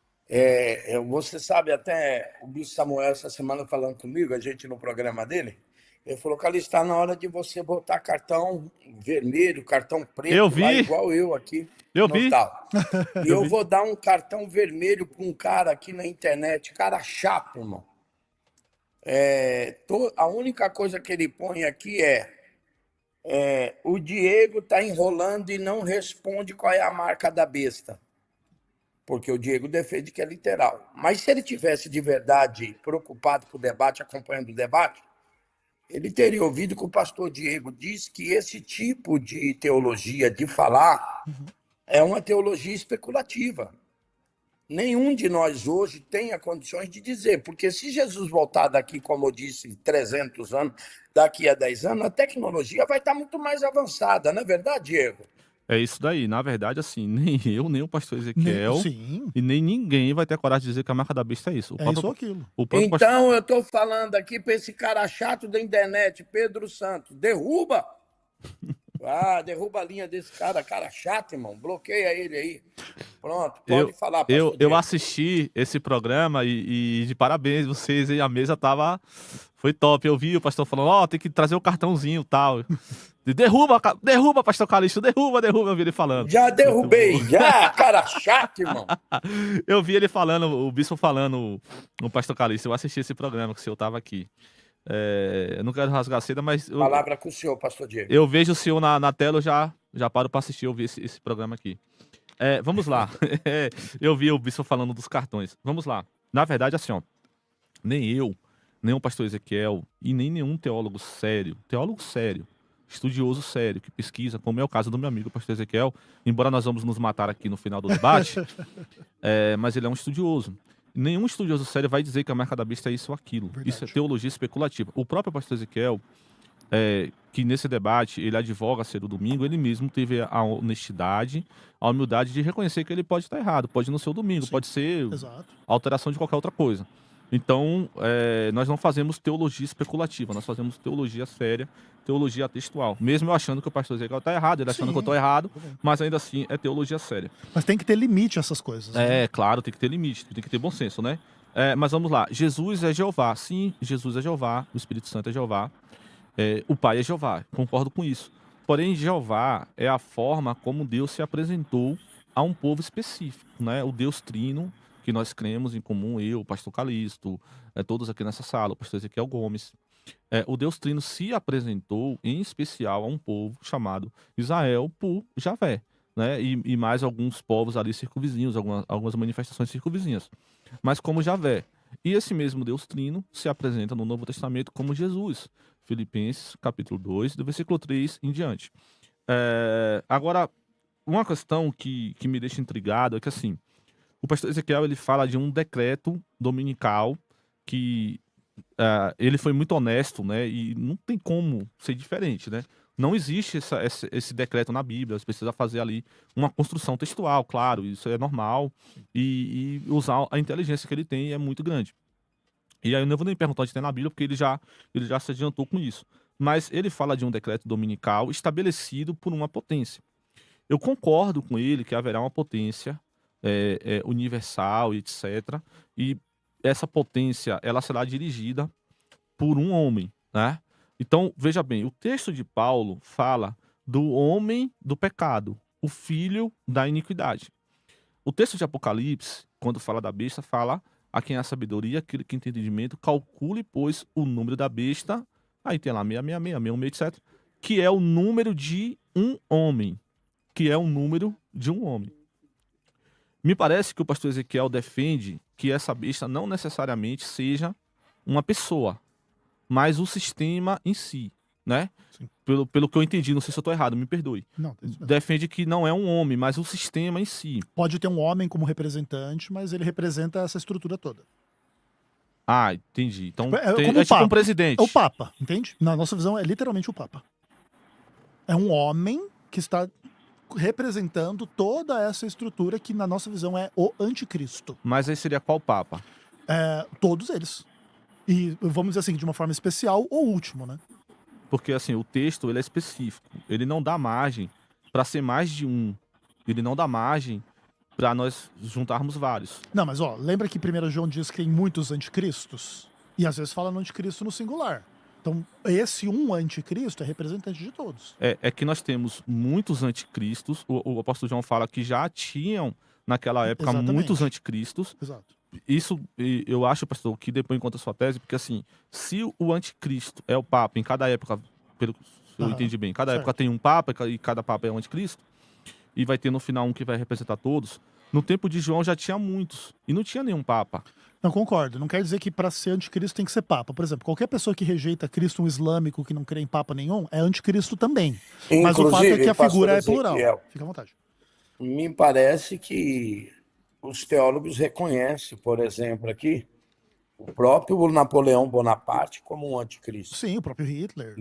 Você sabe, até o Bispo Samuel essa semana falando comigo, a gente no programa dele, ele falou que ali está na hora de você botar cartão vermelho, cartão preto, Eu vi. lá, igual eu aqui. Eu no vi. tal. E eu vou dar um cartão vermelho para um cara aqui na internet, cara chato, irmão. A única coisa que ele põe aqui o Diego está enrolando e não responde qual é a marca da besta. Porque o Diego defende que é literal. Mas se ele tivesse de verdade preocupado com o debate, acompanhando o debate, ele teria ouvido que o pastor Diego diz que esse tipo de teologia de falar é uma teologia especulativa. nenhum de nós hoje tenha condições de dizer, porque se Jesus voltar daqui, como eu disse, 300 anos, daqui a 10 anos, a tecnologia vai estar muito mais avançada, não é verdade, Diego? É isso daí. Na verdade, assim, nem eu, nem o pastor Nem, Ezequiel sim, e nem ninguém vai ter coragem de dizer que a marca da besta é isso. é isso ou aquilo. O próprio pastor, Então, eu estou falando aqui para esse cara chato da internet, Pedro Santos, derruba! Derruba a linha desse cara chato, irmão, bloqueia ele aí. Pronto, pode falar, pastor eu Diego. assisti esse programa e de parabéns vocês, hein? A mesa foi top. Eu vi o pastor falando, tem que trazer o cartãozinho e tal. Derruba, pastor Calixto, derruba, eu vi ele falando. Já derrubei, já, cara chato, irmão. Eu vi ele falando, o bispo falando, o pastor Calixto, eu assisti esse programa que o senhor tava aqui. Eu não quero rasgar seda, mas Palavra com o senhor, pastor Diego. eu vejo o senhor na tela, eu já paro para assistir, eu vi esse programa aqui. Vamos lá. Eu vi o bispo falando dos cartões. Vamos lá. Na verdade, assim, ó, nem eu, nem o pastor Ezequiel e nem nenhum teólogo sério, estudioso sério, que pesquisa, como é o caso do meu amigo pastor Ezequiel, embora nós vamos nos matar aqui no final do debate, mas ele é um estudioso. Nenhum estudioso sério vai dizer que a marca da besta é isso ou aquilo. Verdade. Isso é teologia especulativa. O próprio pastor Ezequiel, que nesse debate ele advoga ser o domingo, ele mesmo teve a honestidade, a humildade de reconhecer que ele pode estar errado, pode não ser o domingo, Sim. pode ser Exato. alteração de qualquer outra coisa. Então, nós não fazemos teologia especulativa, nós fazemos teologia séria, teologia textual. Mesmo eu achando que o pastor Ezequiel está errado, ele achando Sim. que eu estou errado, mas ainda assim é teologia séria. Mas tem que ter limite a essas coisas. né? Claro, tem que ter limite, tem que ter bom senso, né? Mas vamos lá, Jesus é Jeová. Sim, Jesus é Jeová, o Espírito Santo é Jeová, o Pai é Jeová, concordo com isso. Porém, Jeová é a forma como Deus se apresentou a um povo específico, né? O Deus Trino, que nós cremos em comum, eu, o pastor Calixto, todos aqui nessa sala, o pastor Ezequiel Gomes. O Deus Trino se apresentou em especial a um povo chamado Israel por Javé, né? E mais alguns povos ali circunvizinhos, algumas manifestações circunvizinhas, mas como Javé. E esse mesmo Deus Trino se apresenta no Novo Testamento como Jesus. Filipenses, capítulo 2, do versículo 3 em diante. Agora, uma questão que me deixa intrigado é que, assim, o pastor Ezequiel ele fala de um decreto dominical que ele foi muito honesto, né? E não tem como ser diferente, né? Não existe esse decreto na Bíblia, você precisa fazer ali uma construção textual, claro, isso é normal, e usar a inteligência que ele tem é muito grande. E aí eu não vou nem perguntar onde tem na Bíblia, porque ele já se adiantou com isso. Mas ele fala de um decreto dominical estabelecido por uma potência. Eu concordo com ele que haverá uma potência universal, etc. E essa potência ela será dirigida por um homem, né? Então, veja bem, o texto de Paulo fala do homem do pecado, o filho da iniquidade. O texto de Apocalipse, quando fala da besta, fala a quem há sabedoria, aquele que tem entendimento, calcule, pois, o número da besta, aí tem lá 666, etc., que é o número de um homem. Me parece que o pastor Ezequiel defende que essa besta não necessariamente seja uma pessoa, mas o sistema em si, né? Sim. Pelo que eu entendi, não sei se eu estou errado, me perdoe. Não, é isso mesmo. Defende que não é um homem, mas o sistema em si. Pode ter um homem como representante, mas ele representa essa estrutura toda. Ah, entendi. Então É tem, como é o tipo um Papa. presidente. É o Papa, entende? Na nossa visão é literalmente o Papa. É um homem que está representando toda essa estrutura que na nossa visão é o anticristo. Mas aí seria qual papa? Todos eles. E vamos dizer assim, de uma forma especial, o último, né? Porque assim, o texto ele é específico. Ele não dá margem para ser mais de um. Ele não dá margem para nós juntarmos vários. Não, mas lembra que 1 João diz que tem muitos anticristos? E às vezes fala no anticristo no singular. Então, esse um anticristo é representante de todos. É que nós temos muitos anticristos. O apóstolo João fala que já tinham, naquela época, Exatamente. muitos anticristos. Exato. Isso, eu acho, pastor, que depois contra a sua tese, porque assim, se o anticristo é o papa em cada época, pelo que eu entendi bem, cada certo. época tem um papa e cada papa é um anticristo, e vai ter no final um que vai representar todos, no tempo de João já tinha muitos, e não tinha nenhum papa. Não, concordo. Não quer dizer que para ser anticristo tem que ser papa. Por exemplo, qualquer pessoa que rejeita Cristo, um islâmico que não crê em papa nenhum, é anticristo também. Mas o fato é que a pastor figura é plural. Ezequiel, Fica à vontade. me parece que os teólogos reconhecem, por exemplo, aqui, o próprio Napoleão Bonaparte como um anticristo. Sim, o próprio Hitler.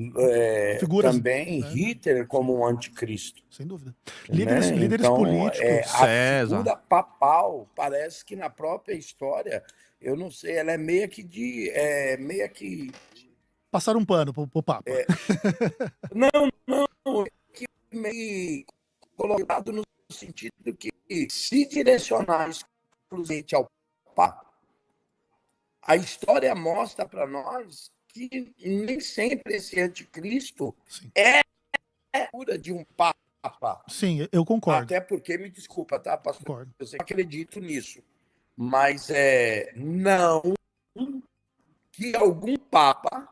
Também Hitler como um anticristo. Sem dúvida. Né? Líderes Então, políticos. a figura papal parece que na própria história, eu não sei, ela é meio que Passaram um pano pro Papa. Não, que meio colocado no sentido que se direcionar exclusivamente ao Papa, a história mostra para nós que nem sempre esse anticristo é a figura de um Papa. Sim, eu concordo. Até porque, me desculpa, tá, pastor? Concordo. Eu sei que acredito nisso. Mas não que algum Papa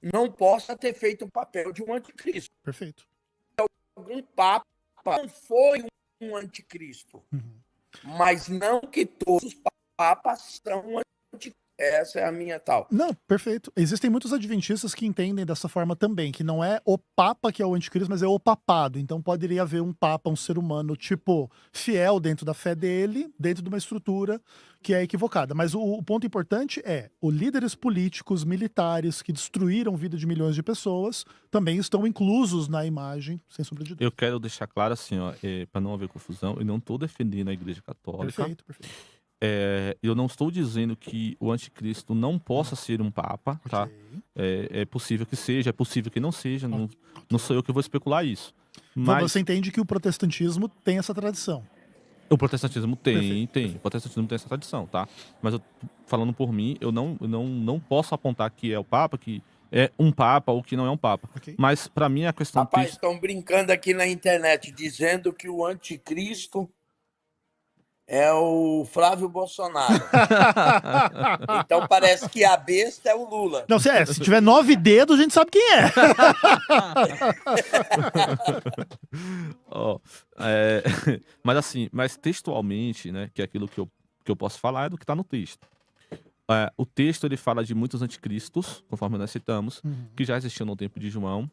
não possa ter feito o papel de um anticristo. Perfeito. Algum Papa não foi um anticristo. Mas não que todos os papas são anticristos. Essa é a minha tal. Não, perfeito. Existem muitos adventistas que entendem dessa forma também, que não é o Papa que é o anticristo, mas é o papado. Então poderia haver um Papa, um ser humano, tipo, fiel dentro da fé dele, dentro de uma estrutura que é equivocada. Mas o ponto importante é, os líderes políticos, militares, que destruíram a vida de milhões de pessoas, também estão inclusos na imagem, sem sombra de dúvida. Eu quero deixar claro assim, ó, para não haver confusão, eu não estou defendendo a Igreja Católica. Perfeito, perfeito. Eu não estou dizendo que o anticristo não possa ser um papa, tá? É possível que seja, é possível que não seja, não sou eu que vou especular isso. Mas Você entende que o protestantismo tem essa tradição. o protestantismo tem. Perfeito. O protestantismo tem essa tradição, tá? Mas eu, falando por mim, eu não posso apontar que é o papa, que é um papa ou que não é um papa. Ok. Mas para mim a questão... Rapaz, estão brincando aqui na internet, dizendo que o anticristo é o Flávio Bolsonaro. Então parece que a besta é o Lula. Não, se tiver 9 dedos, a gente sabe quem é. Ó, mas assim, textualmente, né, que é aquilo que eu posso falar é do que está no texto. O texto ele fala de muitos anticristos, conforme nós citamos, que já existiam no tempo de João.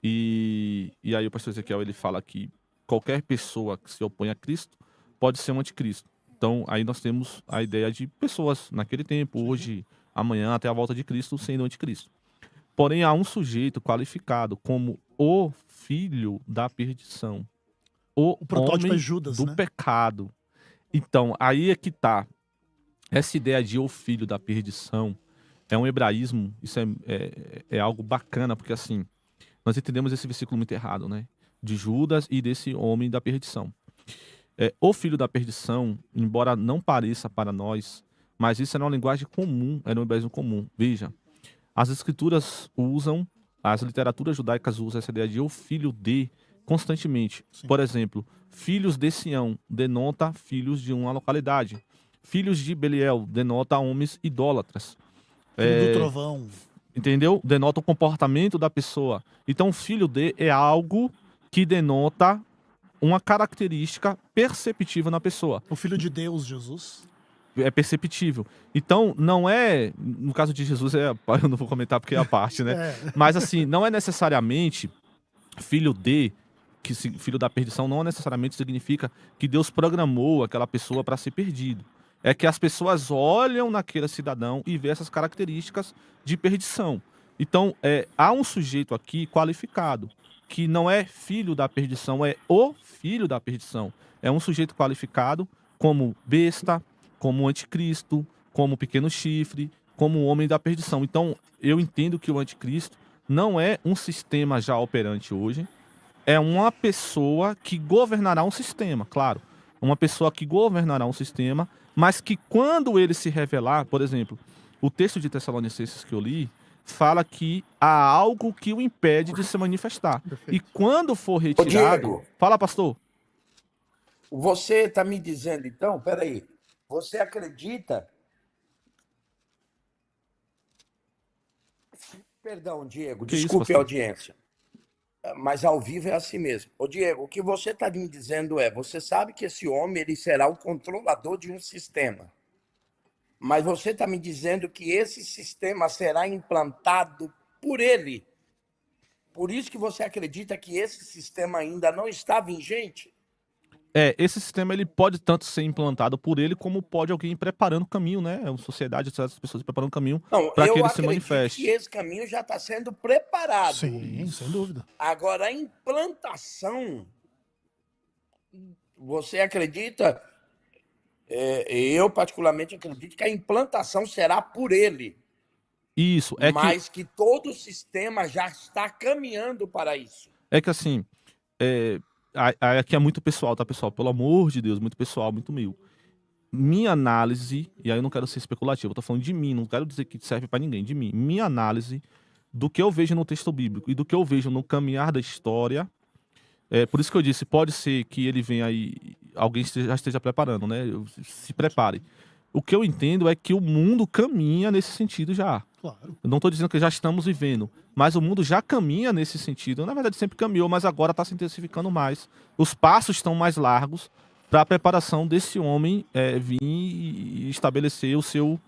E aí o pastor Ezequiel ele fala que qualquer pessoa que se opõe a Cristo pode ser um anticristo. Então aí nós temos a ideia de pessoas naquele tempo, hoje, amanhã, até a volta de Cristo, sendo anticristo. Porém, há um sujeito qualificado como o filho da perdição. O protótipo homem é Judas, do né? pecado. Então, aí é que tá. Essa ideia de o filho da perdição é um hebraísmo, isso é algo bacana, porque assim, nós entendemos esse versículo muito errado, né? De Judas e desse homem da perdição. O filho da perdição, embora não pareça para nós, mas isso era uma linguagem comum, era um hebraísmo comum. Veja, as escrituras usam, as literaturas judaicas usam essa ideia de o filho de constantemente. Sim. Por exemplo, filhos de Sião denota filhos de uma localidade. Filhos de Beliel denota homens idólatras. Filho do trovão. Entendeu? Denota o comportamento da pessoa. Então, filho de é algo que denota uma característica perceptível na pessoa. O filho de Deus, Jesus. É perceptível. Então, não é... No caso de Jesus, eu não vou comentar porque é a parte, né? Mas, assim, não é necessariamente filho de... filho da perdição não necessariamente significa que Deus programou aquela pessoa para ser perdido. É que as pessoas olham naquele cidadão e vê essas características de perdição. Então, há um sujeito aqui qualificado, que não é filho da perdição, é o filho da perdição. É um sujeito qualificado como besta, como anticristo, como pequeno chifre, como homem da perdição. Então, eu entendo que o anticristo não é um sistema já operante hoje, é uma pessoa que governará um sistema, claro. Uma pessoa que governará um sistema, mas que quando ele se revelar, por exemplo, o texto de Tessalonicenses que eu li, fala que há algo que o impede de se manifestar. Perfeito. E quando for retirado... Diego. Fala, pastor. Você está me dizendo, então, peraí, você acredita... Perdão, Diego, Que isso, desculpe pastor? a audiência, mas ao vivo é assim mesmo. Ô, Diego, o que você está me dizendo você sabe que esse homem ele será o controlador de um sistema, mas você está me dizendo que esse sistema será implantado por ele. Por isso que você acredita que esse sistema ainda não está vigente? Esse sistema ele pode tanto ser implantado por ele, como pode alguém preparando o caminho, né? A sociedade, essas pessoas preparando o caminho Não, para que eu ele se acredito que manifeste. esse caminho já está sendo preparado. Sim, sem dúvida. Agora, a implantação, você acredita? Eu particularmente acredito que a implantação será por ele, Isso, mas que todo o sistema já está caminhando para isso. assim, aqui é muito pessoal, tá, pessoal? Pelo amor de Deus, muito pessoal, muito meu. Minha análise, e aí eu não quero ser especulativo, eu tô falando de mim, não quero dizer que serve pra ninguém, de mim. Minha análise do que eu vejo no texto bíblico e do que eu vejo no caminhar da história, por isso que eu disse, pode ser que ele venha aí, alguém já esteja preparando, né? Se prepare. O que eu entendo é que o mundo caminha nesse sentido já. Claro. Eu não estou dizendo que já estamos vivendo, mas o mundo já caminha nesse sentido. Na verdade, sempre caminhou, mas agora está se intensificando mais. Os passos estão mais largos para a preparação desse homem vir e estabelecer o seu,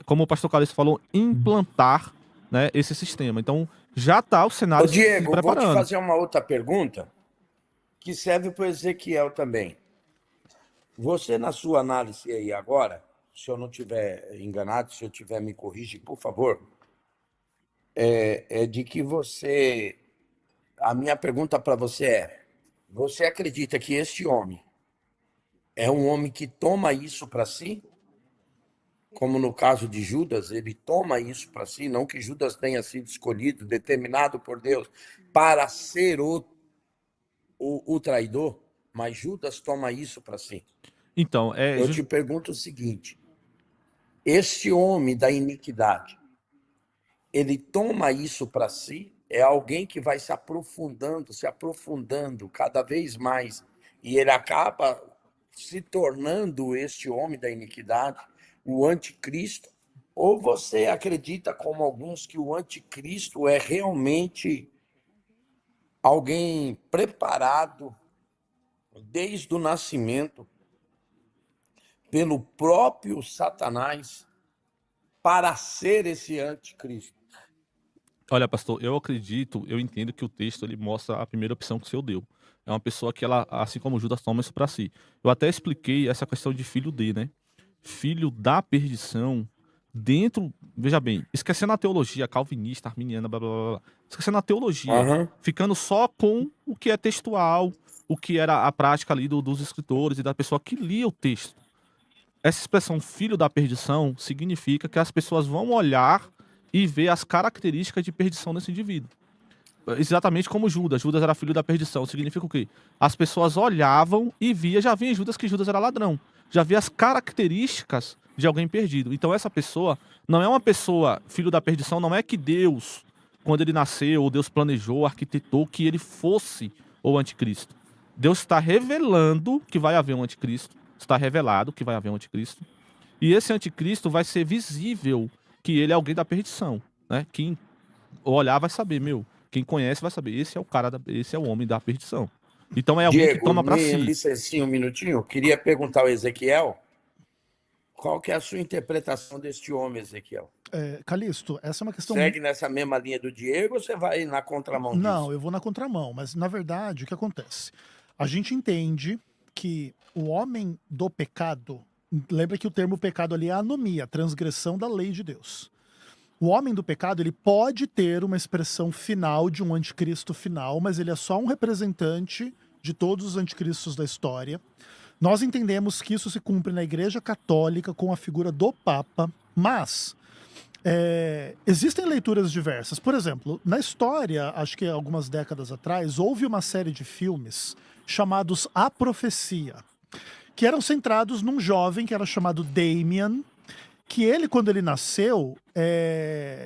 como o pastor Calixto falou, implantar, né, esse sistema. Então, já está o Ô, cenário se Diego, vou te preparando. fazer uma outra pergunta que serve para o Ezequiel também. Você, na sua análise aí agora, se eu não estiver enganado, se eu tiver, me corrige, por favor, de que você... A minha pergunta para você é, você acredita que este homem é um homem que toma isso para si? Como no caso de Judas, ele toma isso para si, não que Judas tenha sido escolhido, determinado por Deus para ser o traidor, mas Judas toma isso para si. Então, Eu te pergunto o seguinte, este homem da iniquidade, ele toma isso para si? É alguém que vai se aprofundando cada vez mais, e ele acaba se tornando este homem da iniquidade, o anticristo? Ou você acredita, como alguns, que o anticristo é realmente alguém preparado desde o nascimento pelo próprio Satanás para ser esse anticristo? Olha, pastor, eu entendo que o texto ele mostra a primeira opção que o senhor deu. É uma pessoa que ela, assim como Judas, toma isso para si. Eu até expliquei essa questão de filho né? Filho da perdição, dentro, veja bem, esquecendo a teologia calvinista, arminiana, blá blá blá, esquecendo a teologia, ficando só com o que é textual, o que era a prática ali dos escritores e da pessoa que lia o texto. Essa expressão filho da perdição significa que as pessoas vão olhar e ver as características de perdição desse indivíduo. Exatamente como Judas. Judas era filho da perdição. Significa o quê? As pessoas olhavam e já via em Judas que Judas era ladrão. Já via as características de alguém perdido. Então essa pessoa não é uma pessoa filho da perdição, não é que Deus, quando ele nasceu, ou Deus planejou, arquitetou que ele fosse o anticristo. Deus está revelando que vai haver um anticristo. Está revelado que vai haver um anticristo. E esse anticristo vai ser visível que ele é alguém da perdição, né? Quem olhar vai saber, quem conhece vai saber, esse é o homem da perdição. Então é alguém Diego, que toma para si. licencinha um minutinho, queria perguntar ao Ezequiel, qual que é a sua interpretação deste homem, Ezequiel? Calixto, essa é uma questão... Segue nessa mesma linha do Diego ou você vai na contramão disso? Não, eu vou na contramão, mas na verdade o que acontece? A gente entende que o homem do pecado, lembra que o termo pecado ali é anomia, transgressão da lei de Deus. O homem do pecado, ele pode ter uma expressão final de um anticristo final, mas ele é só um representante de todos os anticristos da história. Nós entendemos que isso se cumpre na Igreja Católica com a figura do Papa, mas existem leituras diversas. Por exemplo, na história, acho que algumas décadas atrás, houve uma série de filmes chamados A Profecia, que eram centrados num jovem que era chamado Damien, que ele, quando ele nasceu,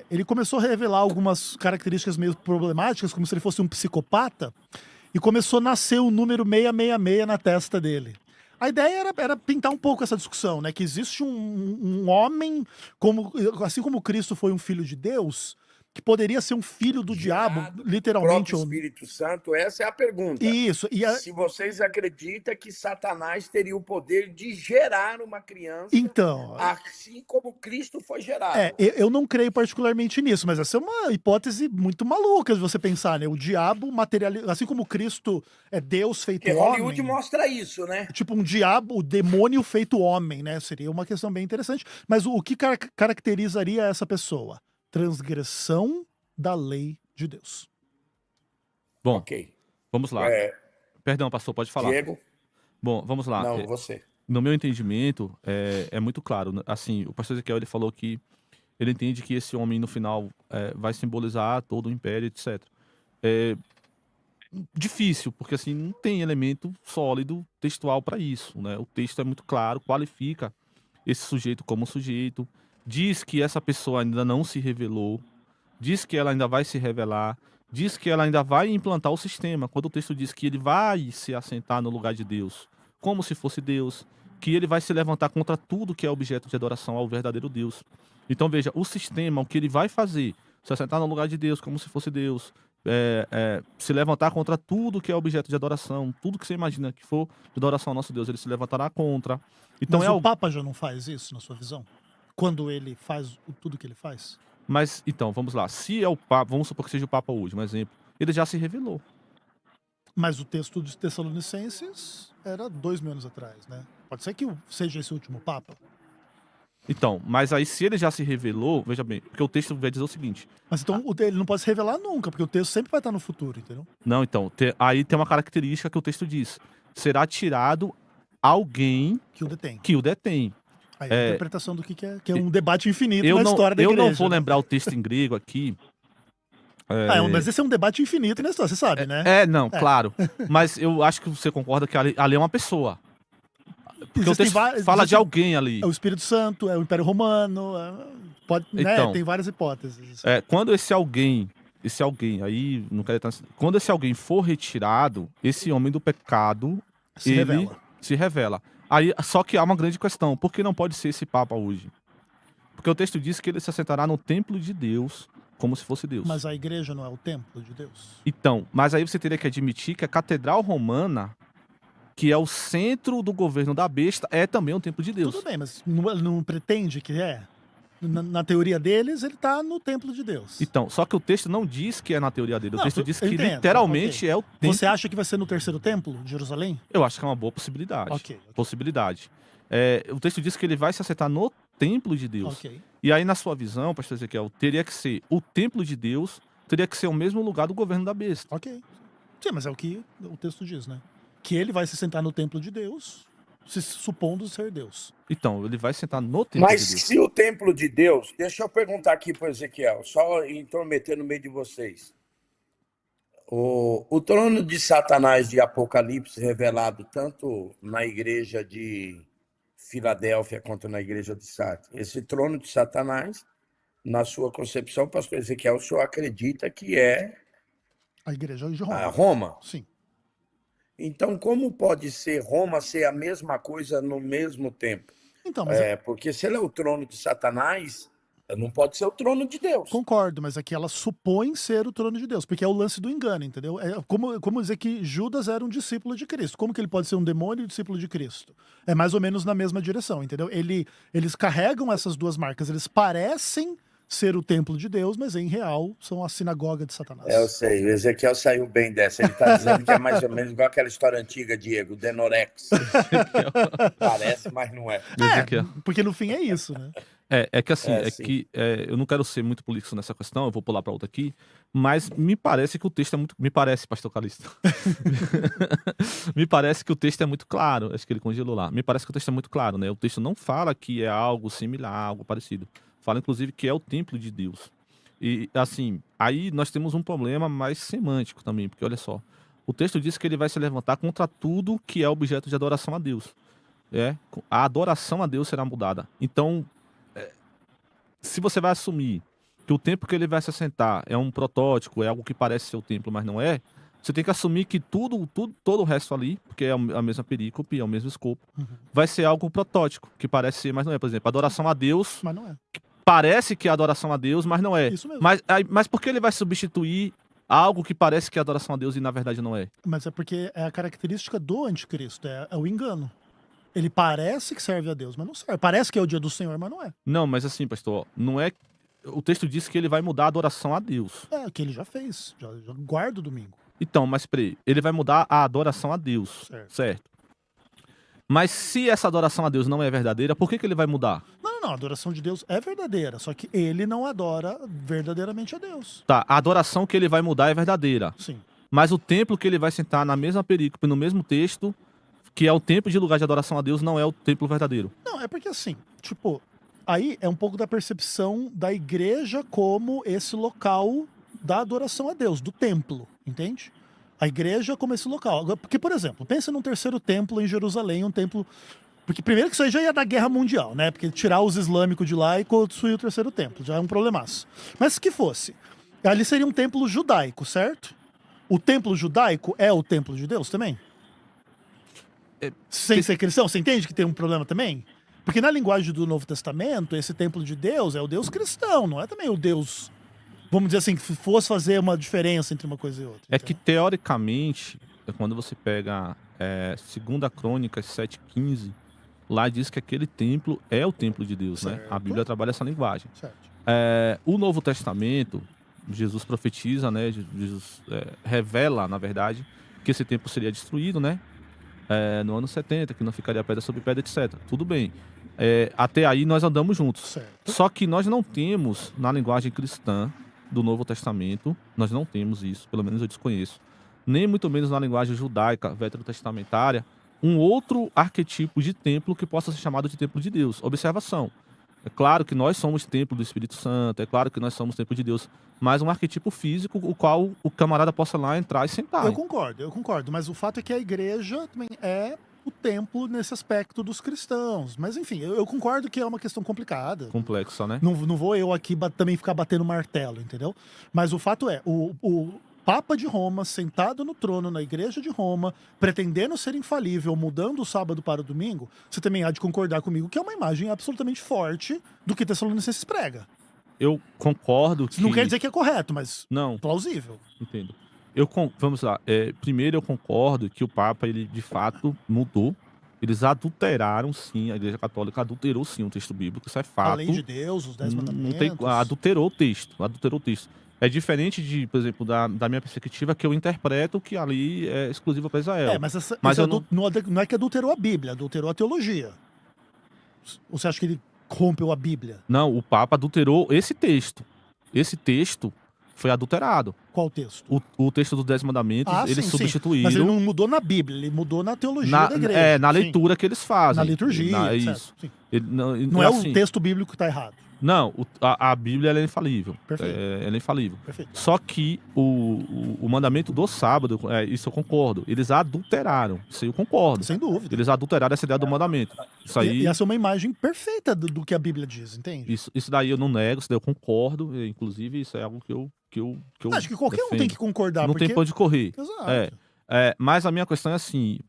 ele começou a revelar algumas características meio problemáticas, como se ele fosse um psicopata, e começou a nascer o número 666 na testa dele. A ideia era pintar um pouco essa discussão, né? Que existe um homem, assim como Cristo foi um filho de Deus, que poderia ser um filho do diabo, Gerado literalmente. próprio Espírito Santo, essa é a pergunta. Isso. Se vocês acreditam que Satanás teria o poder de gerar uma criança, Então, assim como Cristo foi gerado. eu não creio particularmente nisso, mas essa é uma hipótese muito maluca de você pensar, né? O diabo materializa, assim como Cristo é Deus feito Porque Hollywood homem. mostra isso, né? Tipo um diabo, o demônio feito homem, né? Seria uma questão bem interessante. Mas o que caracterizaria essa pessoa? Transgressão da lei de Deus. Bom, Ok. vamos lá. Perdão, pastor, pode falar. Diego? Bom, vamos lá. Não, você. No meu entendimento, é muito claro, né? Assim, o pastor Ezequiel ele falou que ele entende que esse homem, no final, vai simbolizar todo o império, etc. É difícil, porque assim, não tem elemento sólido textual para isso, né? O texto é muito claro, qualifica esse sujeito como sujeito, diz que essa pessoa ainda não se revelou, diz que ela ainda vai se revelar, diz que ela ainda vai implantar o sistema. Quando o texto diz que ele vai se assentar no lugar de Deus, como se fosse Deus, que ele vai se levantar contra tudo que é objeto de adoração ao verdadeiro Deus. Então veja, o sistema, o que ele vai fazer, se assentar no lugar de Deus como se fosse Deus, se levantar contra tudo que é objeto de adoração, tudo que você imagina que for de adoração ao nosso Deus, ele se levantará contra. Então Mas o Papa já não faz isso, na sua visão? Quando ele faz tudo que ele faz? Mas, então, vamos lá. Se é o Papa, vamos supor que seja o Papa hoje, um exemplo, ele já se revelou. Mas o texto de Tessalonicenses era 2.000 anos atrás, né? Pode ser que seja esse último Papa. Então, mas aí se ele já se revelou, veja bem, porque o texto vai dizer o seguinte. Mas então ele não pode se revelar nunca, porque o texto sempre vai estar no futuro, entendeu? Não, então, aí tem uma característica que o texto diz. Será tirado alguém Que o detém. que o detém. Aí a interpretação do que é um debate infinito na não, história da eu igreja. não vou lembrar o texto em grego aqui. Mas esse é um debate infinito na história, você sabe, né? Claro. Mas eu acho que você concorda que ali é uma pessoa. Porque o texto fala de alguém ali. É o Espírito Santo, é o Império Romano, Então, tem várias hipóteses. Quando esse alguém, aí não quero entrar, quando esse alguém for retirado, esse homem do pecado, ele se revela. Aí, só que há uma grande questão, por que não pode ser esse Papa hoje? Porque o texto diz que ele se assentará no templo de Deus, como se fosse Deus. Mas a igreja não é o templo de Deus? Então, mas aí você teria que admitir que a Catedral Romana, que é o centro do governo da besta, é também um templo de Deus. Tudo bem, mas não pretende que é? Na teoria deles, ele está no templo de Deus. Então, só que o texto não diz que é na teoria dele. O texto diz que entendo, literalmente é o templo. Você acha que vai ser no terceiro templo de Jerusalém? Eu acho que é uma boa possibilidade. Possibilidade. O texto diz que ele vai se assentar no templo de Deus. E aí, na sua visão, pastor Ezequiel, teria que ser o templo de Deus, teria que ser o mesmo lugar do governo da besta. Sim, mas é o que o texto diz, né? Que ele vai se sentar no templo de Deus, se supondo ser Deus. Então, ele vai sentar no templo de Deus. Mas se o templo de Deus... Deixa eu perguntar aqui para o Ezequiel, só intrometer no meio de vocês. O trono de Satanás de Apocalipse, revelado tanto na igreja de Filadélfia quanto na igreja de Sardes. Esse trono de Satanás, na sua concepção, pastor Ezequiel, o senhor acredita que é... A igreja de Roma. A Roma? Sim. Então, como pode ser Roma ser a mesma coisa no mesmo tempo? Então, mas porque se ele é o trono de Satanás, não pode ser o trono de Deus. Concordo, mas aqui ela supõe ser o trono de Deus, porque é o lance do engano, entendeu? É como dizer que Judas era um discípulo de Cristo. Como que ele pode ser um demônio e discípulo de Cristo? É mais ou menos na mesma direção, entendeu? Eles carregam essas duas marcas, eles parecem ser o templo de Deus, mas em real são a sinagoga de Satanás. Eu sei, o Ezequiel saiu bem dessa. Ele está dizendo que é mais ou menos igual aquela história antiga, Diego, Denorex. Parece, mas não é. Porque no fim é isso, né? É que assim, eu não quero ser muito político nessa questão, eu vou pular para outra aqui, mas me parece que o texto é muito... Me parece, pastor Calixto. Me parece que o texto é muito claro, acho que ele congelou lá. Me parece que o texto é muito claro, né? O texto não fala que é algo similar, algo parecido. Fala, inclusive, que é o templo de Deus. E, assim, aí nós temos um problema mais semântico também, porque, olha só, o texto diz que ele vai se levantar contra tudo que é objeto de adoração a Deus. A adoração a Deus será mudada. Então, se você vai assumir que o templo que ele vai se assentar é um protótipo, é algo que parece ser o templo, mas não é, você tem que assumir que todo o resto ali, porque é a mesma perícope, é o mesmo escopo, vai ser algo protótipo, que parece ser, mas não é. Por exemplo, adoração a Deus... Mas não é. parece que é adoração a Deus, mas não é. Isso mesmo. Mas por que ele vai substituir algo que parece que é adoração a Deus e na verdade não é? Mas é porque é a característica do anticristo, é o engano. Ele parece que serve a Deus, mas não serve. Parece que é o dia do Senhor, mas não é. Não, mas assim, pastor, não é. O texto diz que ele vai mudar a adoração a Deus. É o que ele já fez. Já guarda o domingo. Então, mas peraí, ele vai mudar a adoração a Deus, certo? Mas se essa adoração a Deus não é verdadeira, por que ele vai mudar? Não, a adoração de Deus é verdadeira, só que ele não adora verdadeiramente a Deus. Tá, a adoração que ele vai mudar é verdadeira. Sim. Mas o templo que ele vai sentar na mesma perícope, no mesmo texto, que é o templo de lugar de adoração a Deus, não é o templo verdadeiro. Não, é porque assim, tipo, aí é um pouco da percepção da igreja como esse local da adoração a Deus, do templo, entende? A igreja como esse local. Porque, por exemplo, pensa num terceiro templo em Jerusalém, um templo... Porque primeiro que isso aí já ia dar guerra mundial, né? Porque tirar os islâmicos de lá e construir o terceiro templo, já é um problemaço. Mas se que fosse, ali seria um templo judaico, certo? O templo judaico é o templo de Deus também? Sem ser cristão, você entende que tem um problema também? Porque na linguagem do Novo Testamento, esse templo de Deus é o Deus cristão, não é também o Deus, vamos dizer assim, que fosse fazer uma diferença entre uma coisa e outra. É que teoricamente, quando você pega 2 Crônicas 7,15, lá diz que aquele templo é o templo de Deus, né? A Bíblia trabalha essa linguagem. Certo. O Novo Testamento, Jesus profetiza, né? Jesus revela, na verdade, que esse templo seria destruído, né? No ano 70, que não ficaria pedra sobre pedra, etc. Tudo bem. Até aí nós andamos juntos. Certo. Só que nós não temos, na linguagem cristã do Novo Testamento, nós não temos isso, pelo menos eu desconheço, nem muito menos na linguagem judaica, veterotestamentária, um outro arquetipo de templo que possa ser chamado de templo de Deus. Observação. É claro que nós somos templo do Espírito Santo, é claro que nós somos templo de Deus, mas um arquetipo físico o qual o camarada possa lá entrar e sentar. Eu concordo, mas o fato é que a igreja também é o templo nesse aspecto dos cristãos. Mas enfim, eu concordo que é uma questão complicada. Complexa, né? Não vou eu aqui também ficar batendo martelo, entendeu? Mas o fato é, o Papa de Roma, sentado no trono na igreja de Roma, pretendendo ser infalível, mudando o sábado para o domingo, você também há de concordar comigo que é uma imagem absolutamente forte do que Tessalonicenses prega. Eu concordo que... Não quer dizer que é correto, mas não, plausível. entendo. Vamos lá. Primeiro eu concordo que o Papa, ele de fato mudou. Eles adulteraram, sim, a Igreja Católica adulterou, sim, o texto bíblico, isso é fato. A lei de Deus, os 10 mandamentos. Adulterou o texto. É diferente de, por exemplo, da minha perspectiva, que eu interpreto que ali é exclusiva para Israel. Mas não é que adulterou a Bíblia, adulterou a teologia. Ou você acha que ele rompeu a Bíblia? Não, o Papa adulterou esse texto. Esse texto foi adulterado. Qual texto? O texto dos 10 mandamentos, eles sim, substituíram. Mas ele não mudou na Bíblia, ele mudou na teologia da igreja. Na leitura que eles fazem. Na liturgia, isso. Sim. Não é assim, o texto bíblico que está errado. Não, a Bíblia ela é infalível. Perfeito. Ela é infalível. Perfeito. Só que o mandamento do sábado, isso eu concordo, eles adulteraram. Isso aí eu concordo. Sem dúvida. Eles adulteraram essa ideia do mandamento. Isso aí, E essa é uma imagem perfeita do que a Bíblia diz, entende? isso daí eu não nego, isso daí eu concordo. Inclusive, isso é algo que eu Acho que qualquer um defendo. tem que concordar. Não porque... tem pra onde correr. Exato. Mas a minha questão é assim,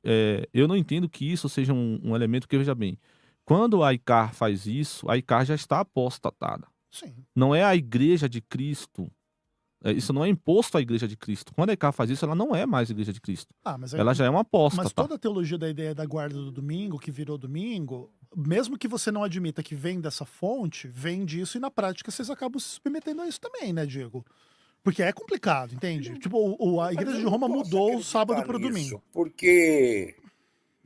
eu não entendo que isso seja um elemento que, veja bem, quando a ICAR faz isso, a ICAR já está apostatada. Sim. Não é a igreja de Cristo, isso não é imposto à igreja de Cristo. Quando a ICAR faz isso, ela não é mais igreja de Cristo. Ela já é uma apóstata. Mas toda a teologia da ideia da guarda do domingo, que virou domingo, mesmo que você não admita que vem dessa fonte, vem disso e na prática vocês acabam se submetendo a isso também, né, Diego? Porque é complicado, entende? Tipo, a igreja de Roma mudou o sábado para o domingo. Porque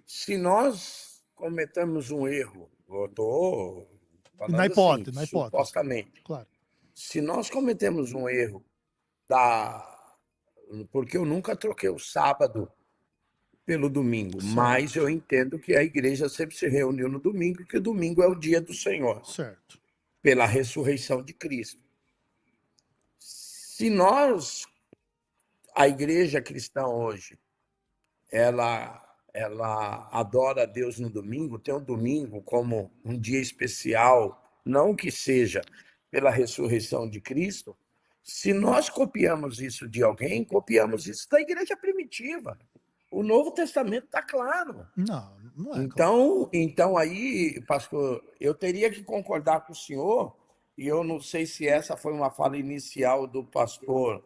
se nós cometemos um erro, eu estou falando Na hipótese. supostamente. Claro. Se nós cometemos um erro porque eu nunca troquei o sábado pelo domingo, Certo. mas eu entendo que a igreja sempre se reuniu no domingo, que o domingo é o dia do Senhor, Certo. pela ressurreição de Cristo. Se a igreja cristã hoje, ela adora a Deus no domingo, tem o domingo como um dia especial, não que seja pela ressurreição de Cristo, se nós copiamos isso de alguém, copiamos isso da igreja primitiva. O Novo Testamento está claro. Não é. Então aí, pastor, eu teria que concordar com o senhor e eu não sei se essa foi uma fala inicial do pastor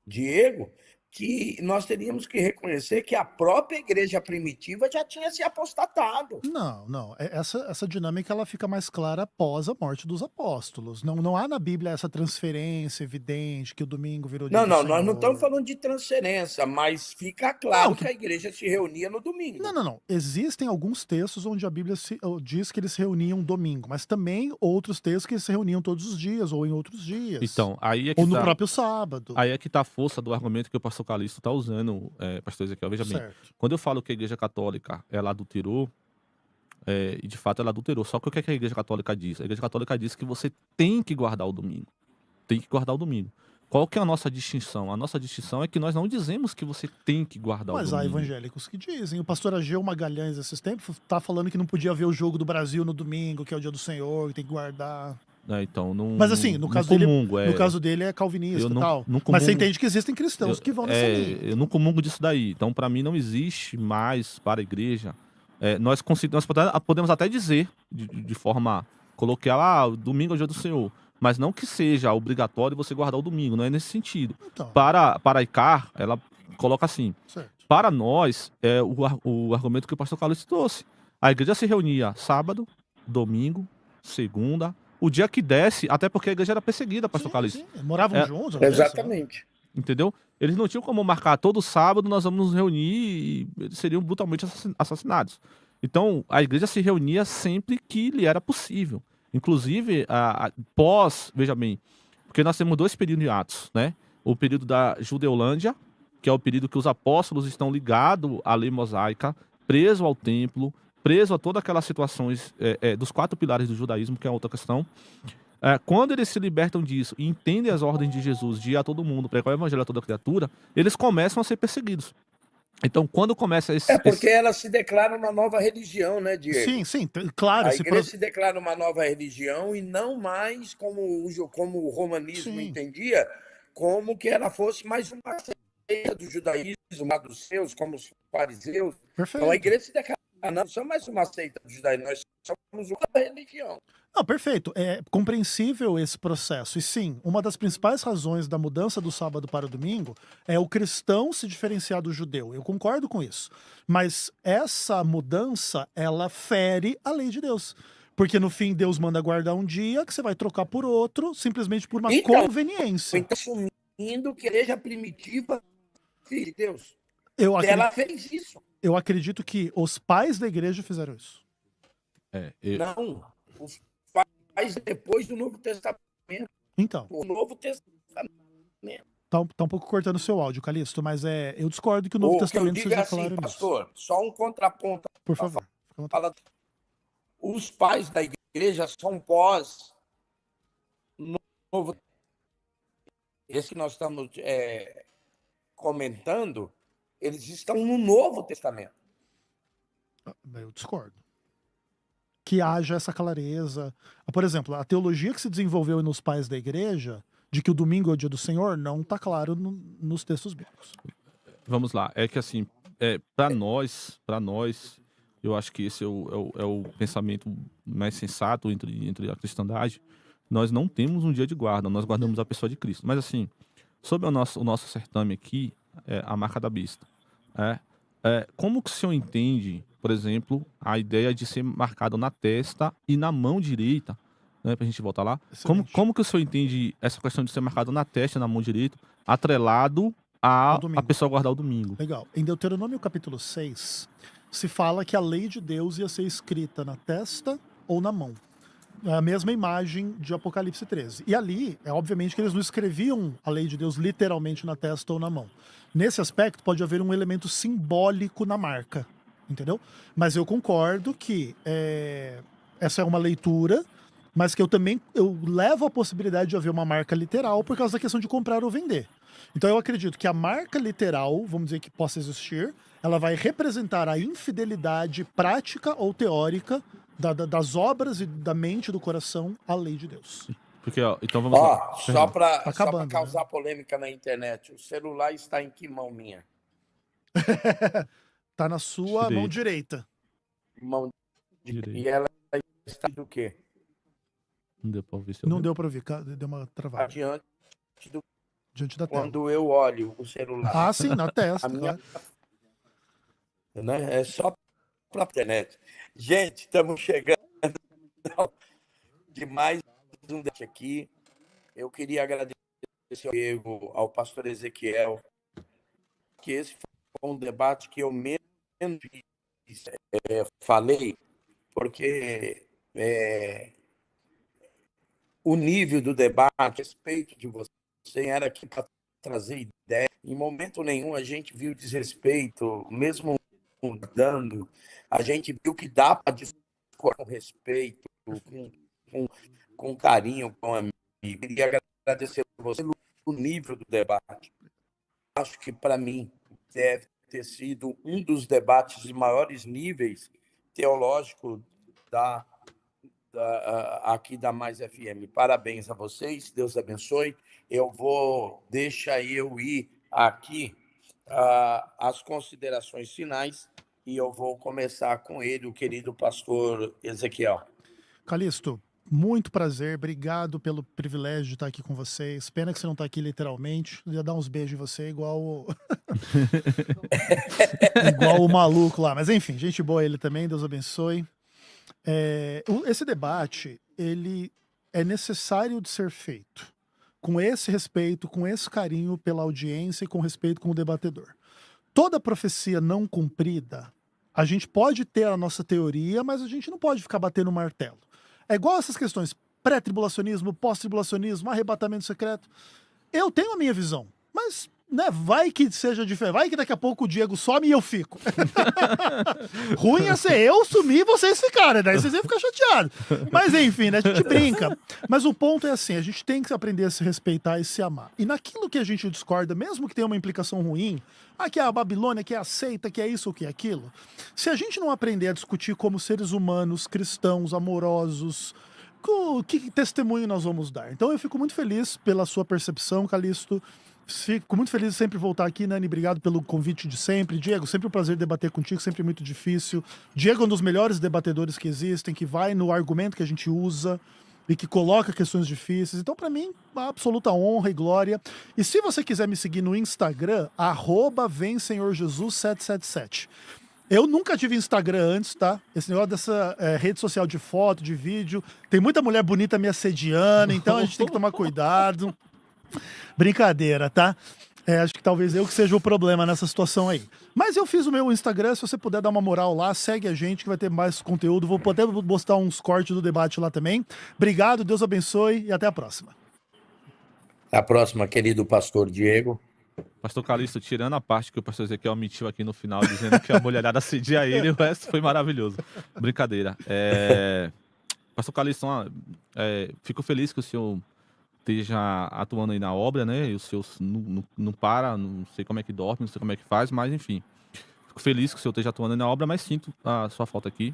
Diego, que nós teríamos que reconhecer que a própria igreja primitiva já tinha se apostatado. Não. Essa dinâmica ela fica mais clara após a morte dos apóstolos. Não há na Bíblia essa transferência evidente que o domingo virou dia Não, do não, nós não estamos Senhor. falando de transferência, mas fica Não, claro que que a igreja se reunia no domingo. Não. Existem alguns textos onde a Bíblia diz que eles se reuniam domingo, mas também outros textos que eles se reuniam todos os dias ou em outros dias. Então, aí é Ou que no tá. próprio sábado. Aí é que tá a força do argumento que o pastor Calixto tá usando, pastor Ezequiel. Veja bem, Certo. quando eu falo que a igreja católica, ela adulterou, e de fato ela adulterou, só que o que é que a igreja católica diz? A igreja católica diz que você tem que guardar o domingo. Tem que guardar o domingo. Qual que é a nossa distinção? A nossa distinção é que nós não dizemos que você tem que guardar Mas o há domingo. evangélicos que dizem. O pastor Ageu Magalhães, esses tempos, tá falando que não podia ver o jogo do Brasil no domingo, que é o dia do Senhor, que tem que guardar. Então, Mas assim, no não caso comungo. dele é calvinista Eu e não, tal. não Mas você comungo, entende que existem cristãos que vão nessa linha. eu não comungo disso daí. Então, para mim, não existe mais para a igreja. Nós podemos até dizer, de forma coloquial, o domingo é o dia do Senhor. Mas não que seja obrigatório você guardar o domingo, não é nesse sentido. Então, Para a ICAR, ela coloca assim: certo. para nós, é o argumento que o pastor Carlos trouxe. A igreja se reunia sábado, domingo, segunda, o dia que desce, até porque a igreja era perseguida, pastor Carlos. Sim. Moravam É, juntos. às vezes, Exatamente. Entendeu? Eles não tinham como marcar todo sábado nós vamos nos reunir e eles seriam brutalmente assassinados. Então, a igreja se reunia sempre que lhe era possível. Inclusive, veja bem, porque nós temos dois períodos de Atos, né? O período da Judeolândia, que é o período que os apóstolos estão ligados à lei mosaica, preso ao templo, preso a todas aquelas situações dos 4 pilares do judaísmo, que é outra questão. Quando eles se libertam disso e entendem as ordens de Jesus de ir a todo mundo, pregar o evangelho a toda criatura, eles começam a ser perseguidos. Então, quando começa Porque ela se declara uma nova religião, né, Diego? Sim, claro. A igreja se declara uma nova religião e não mais como o romanismo Sim. entendia, como que ela fosse mais uma seita do judaísmo, lá dos seus, como os fariseus. Perfeito. Então a igreja se declara, não somos mais uma seita do judaísmo, nós somos uma religião. Não, perfeito. É compreensível esse processo. E sim, uma das principais razões da mudança do sábado para o domingo é o cristão se diferenciar do judeu. Eu concordo com isso. Mas essa mudança, ela fere a lei de Deus. Porque no fim Deus manda guardar um dia que você vai trocar por outro, simplesmente por uma conveniência. Então, assumindo que a igreja primitiva, filho de Deus, Eu ela fez isso. Eu acredito que os pais da igreja fizeram isso. Não, os pais depois do Novo Testamento. Então, O Novo Testamento. tá um pouco cortando o seu áudio, Calixto, mas eu discordo que o Novo O que eu Testamento digo seja assim, claro nisso. pastor, só um contraponto. Por favor. fica à vontade. Fala, os pais da igreja são pós Novo. Esse que nós estamos comentando, eles estão no Novo Testamento. Eu discordo. Que haja essa clareza. Por exemplo, a teologia que se desenvolveu nos pais da igreja, de que o domingo é o dia do Senhor, não está claro nos textos bíblicos. Vamos lá, é que assim, para nós, eu acho que esse é o pensamento mais sensato entre a cristandade. Nós não temos um dia de guarda, nós guardamos a pessoa de Cristo. Mas assim, sobre o nosso certame aqui, a marca da besta. Como que o senhor entende, por exemplo, a ideia de ser marcado na testa e na mão direita, né, pra gente voltar lá? Como que o senhor entende essa questão de ser marcado na testa e na mão direita, atrelado a pessoa guardar o domingo? Legal. Em Deuteronômio capítulo 6, se fala que a lei de Deus ia ser escrita na testa ou na mão. É a mesma imagem de Apocalipse 13. E ali, obviamente que eles não escreviam a lei de Deus literalmente na testa ou na mão. Nesse aspecto, pode haver um elemento simbólico na marca, entendeu? Mas eu concordo que essa é uma leitura, mas que eu levo a possibilidade de haver uma marca literal por causa da questão de comprar ou vender. Então eu acredito que a marca literal, vamos dizer que possa existir, ela vai representar a infidelidade prática ou teórica das obras e da mente e do coração à lei de Deus. Porque, então vamos lá. Só para acabando, causar polêmica na internet, o celular está em que mão minha? Tá na sua mão direita. Mão Direita. E ela está do quê? Não deu pra ouvir seu Não meu? deu pra ouvir, deu uma travada. Adiante Diante da tela. quando eu olho o celular. Ah, sim, na testa, A minha, claro. né, é só para a internet. Gente, estamos chegando de mais um debate aqui. Eu queria agradecer ao pastor Ezequiel, que esse foi um debate que eu menos falei, porque o nível do debate, a respeito de você, era aqui para trazer ideia. Em momento nenhum a gente viu desrespeito, mesmo dando, a gente viu que dá para discutir com respeito, com carinho, com amigo. Queria agradecer a você pelo nível do debate. Acho que, para mim, deve ter sido um dos debates de maiores níveis teológicos aqui da Mais FM. Parabéns a vocês, Deus abençoe. Deixa eu ir aqui as considerações finais e eu vou começar com ele, o querido pastor Ezequiel. Calixto, muito prazer, obrigado pelo privilégio de estar aqui com vocês. Pena que você não está aqui literalmente. Eu ia dar uns beijos em você, igual igual o maluco lá. Mas enfim, gente boa ele também, Deus abençoe. Esse debate, ele é necessário de ser feito com esse respeito, com esse carinho pela audiência e com respeito com o debatedor. Toda profecia não cumprida, a gente pode ter a nossa teoria, mas a gente não pode ficar batendo martelo. É igual essas questões pré-tribulacionismo, pós-tribulacionismo, arrebatamento secreto. Eu tenho a minha visão, mas né, vai que seja diferente. Vai que daqui a pouco o Diego some e eu fico. Ruim ia ser eu sumir e vocês ficarem, daí vocês iam ficar chateados. Mas enfim, né, a gente brinca. Mas o ponto é assim, a gente tem que aprender a se respeitar e se amar. E naquilo que a gente discorda, mesmo que tenha uma implicação ruim, que é a Babilônia, que é a seita, que é isso ou que é aquilo, se a gente não aprender a discutir como seres humanos, cristãos, amorosos, que testemunho nós vamos dar? Então eu fico muito feliz pela sua percepção, Calixto. Fico muito feliz de sempre voltar aqui, Nani. Obrigado pelo convite de sempre. Diego, sempre um prazer debater contigo, sempre muito difícil. Diego é um dos melhores debatedores que existem, que vai no argumento que a gente usa e que coloca questões difíceis. Então, para mim, uma absoluta honra e glória. E se você quiser me seguir no Instagram, @VemSenhorJesus777. Eu nunca tive Instagram antes, tá? Esse negócio dessa rede social de foto, de vídeo. Tem muita mulher bonita me assediando, então a gente tem que tomar cuidado. Brincadeira, tá? Acho que talvez eu que seja o problema nessa situação aí. Mas eu fiz o meu Instagram, se você puder dar uma moral lá, segue a gente que vai ter mais conteúdo. Vou poder postar uns cortes do debate lá também. Obrigado, Deus abençoe e até a próxima. A próxima, querido pastor Diego. Pastor Calixto, tirando a parte que o pastor Ezequiel omitiu aqui no final, dizendo que a mulherada assedia ele, o resto foi maravilhoso. Brincadeira. Pastor Calixto, fico feliz que o senhor esteja atuando aí na obra, né? E o senhor não para, não sei como é que dorme, não sei como é que faz, mas enfim. Fico feliz que o senhor esteja atuando aí na obra, mas sinto a sua falta aqui.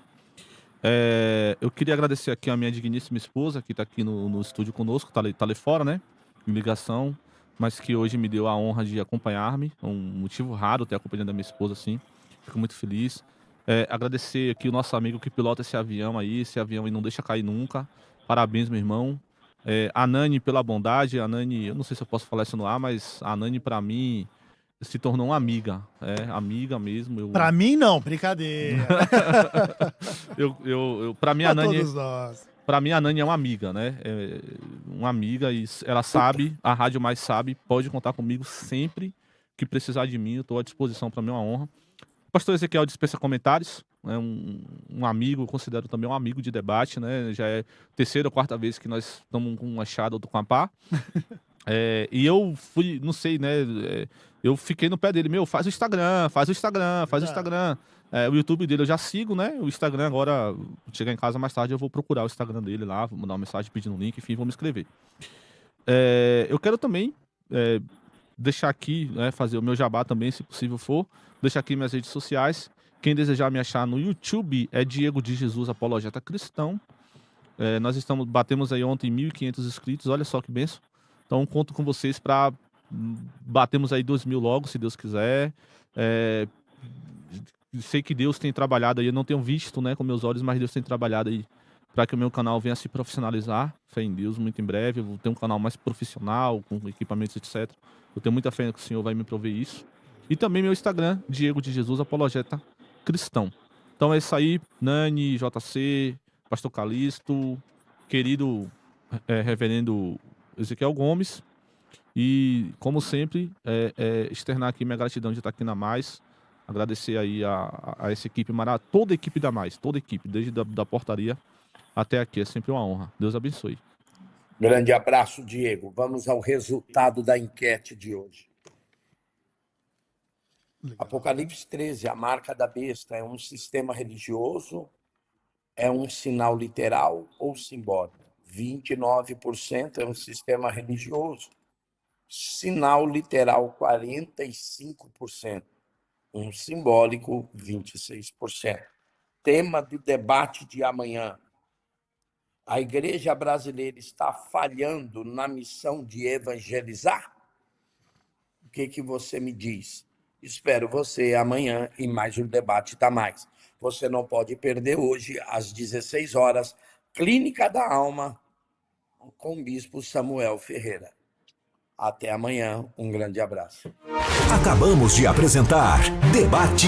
Eu queria agradecer aqui a minha digníssima esposa, que está aqui no estúdio conosco, tá ali fora, né? Em ligação, mas que hoje me deu a honra de acompanhar-me. É um motivo raro ter acompanhado a minha esposa assim. Fico muito feliz. Agradecer aqui o nosso amigo que pilota esse avião aí não deixa cair nunca. Parabéns, meu irmão. A Nani pela bondade, a Nani, eu não sei se eu posso falar isso no ar, mas a Nani pra mim se tornou uma amiga, amiga mesmo. Pra mim não, brincadeira. Pra mim a Nani, todos nós. Pra mim a Nani é uma amiga, né? Uma amiga e ela sabe, a Rádio Mais sabe, pode contar comigo sempre que precisar de mim, eu tô à disposição, pra mim é uma honra. O pastor Ezequiel dispensa comentários, né? Um amigo, eu considero também um amigo de debate, né? Já é terceira ou quarta vez que nós estamos com uma chada, outro com a pá. E eu fui, não sei, né? Eu fiquei no pé dele, faz o Instagram. O YouTube dele eu já sigo, né? O Instagram agora, chegar em casa mais tarde, eu vou procurar o Instagram dele lá, vou mandar uma mensagem pedindo um link, enfim, vou me inscrever. Eu quero também deixar aqui, né, fazer o meu jabá também, se possível for. Deixar aqui minhas redes sociais. Quem desejar me achar no YouTube é Diego de Jesus Apologeta Cristão. Nós batemos aí ontem 1.500 inscritos, olha só que benção. Então conto com vocês para batermos aí 2.000 logo, se Deus quiser. Sei que Deus tem trabalhado aí, eu não tenho visto, né, com meus olhos, mas Deus tem trabalhado aí para que o meu canal venha a se profissionalizar. Fé em Deus, muito em breve. Eu vou ter um canal mais profissional, com equipamentos, etc. Eu tenho muita fé que o Senhor vai me prover isso. E também meu Instagram, Diego de Jesus Apologeta Cristão. Então é isso aí, Nani, JC, Pastor Calixto, querido reverendo Ezequiel Gomes. E, como sempre, externar aqui minha gratidão de estar aqui na Mais. Agradecer aí a essa equipe maravilhosa, toda a equipe da Mais, toda a equipe, desde da portaria até aqui. É sempre uma honra. Deus abençoe. Grande abraço, Diego. Vamos ao resultado da enquete de hoje. Apocalipse 13, a marca da besta, é um sistema religioso, é um sinal literal ou simbólico? 29% é um sistema religioso. Sinal literal, 45%. Um simbólico, 26%. Tema do debate de amanhã. A igreja brasileira está falhando na missão de evangelizar? O que você me diz? Espero você amanhã em mais um Debate da Mais. Você não pode perder hoje, às 16 horas, Clínica da Alma, com o Bispo Samuel Ferreira. Até amanhã, um grande abraço. Acabamos de apresentar Debate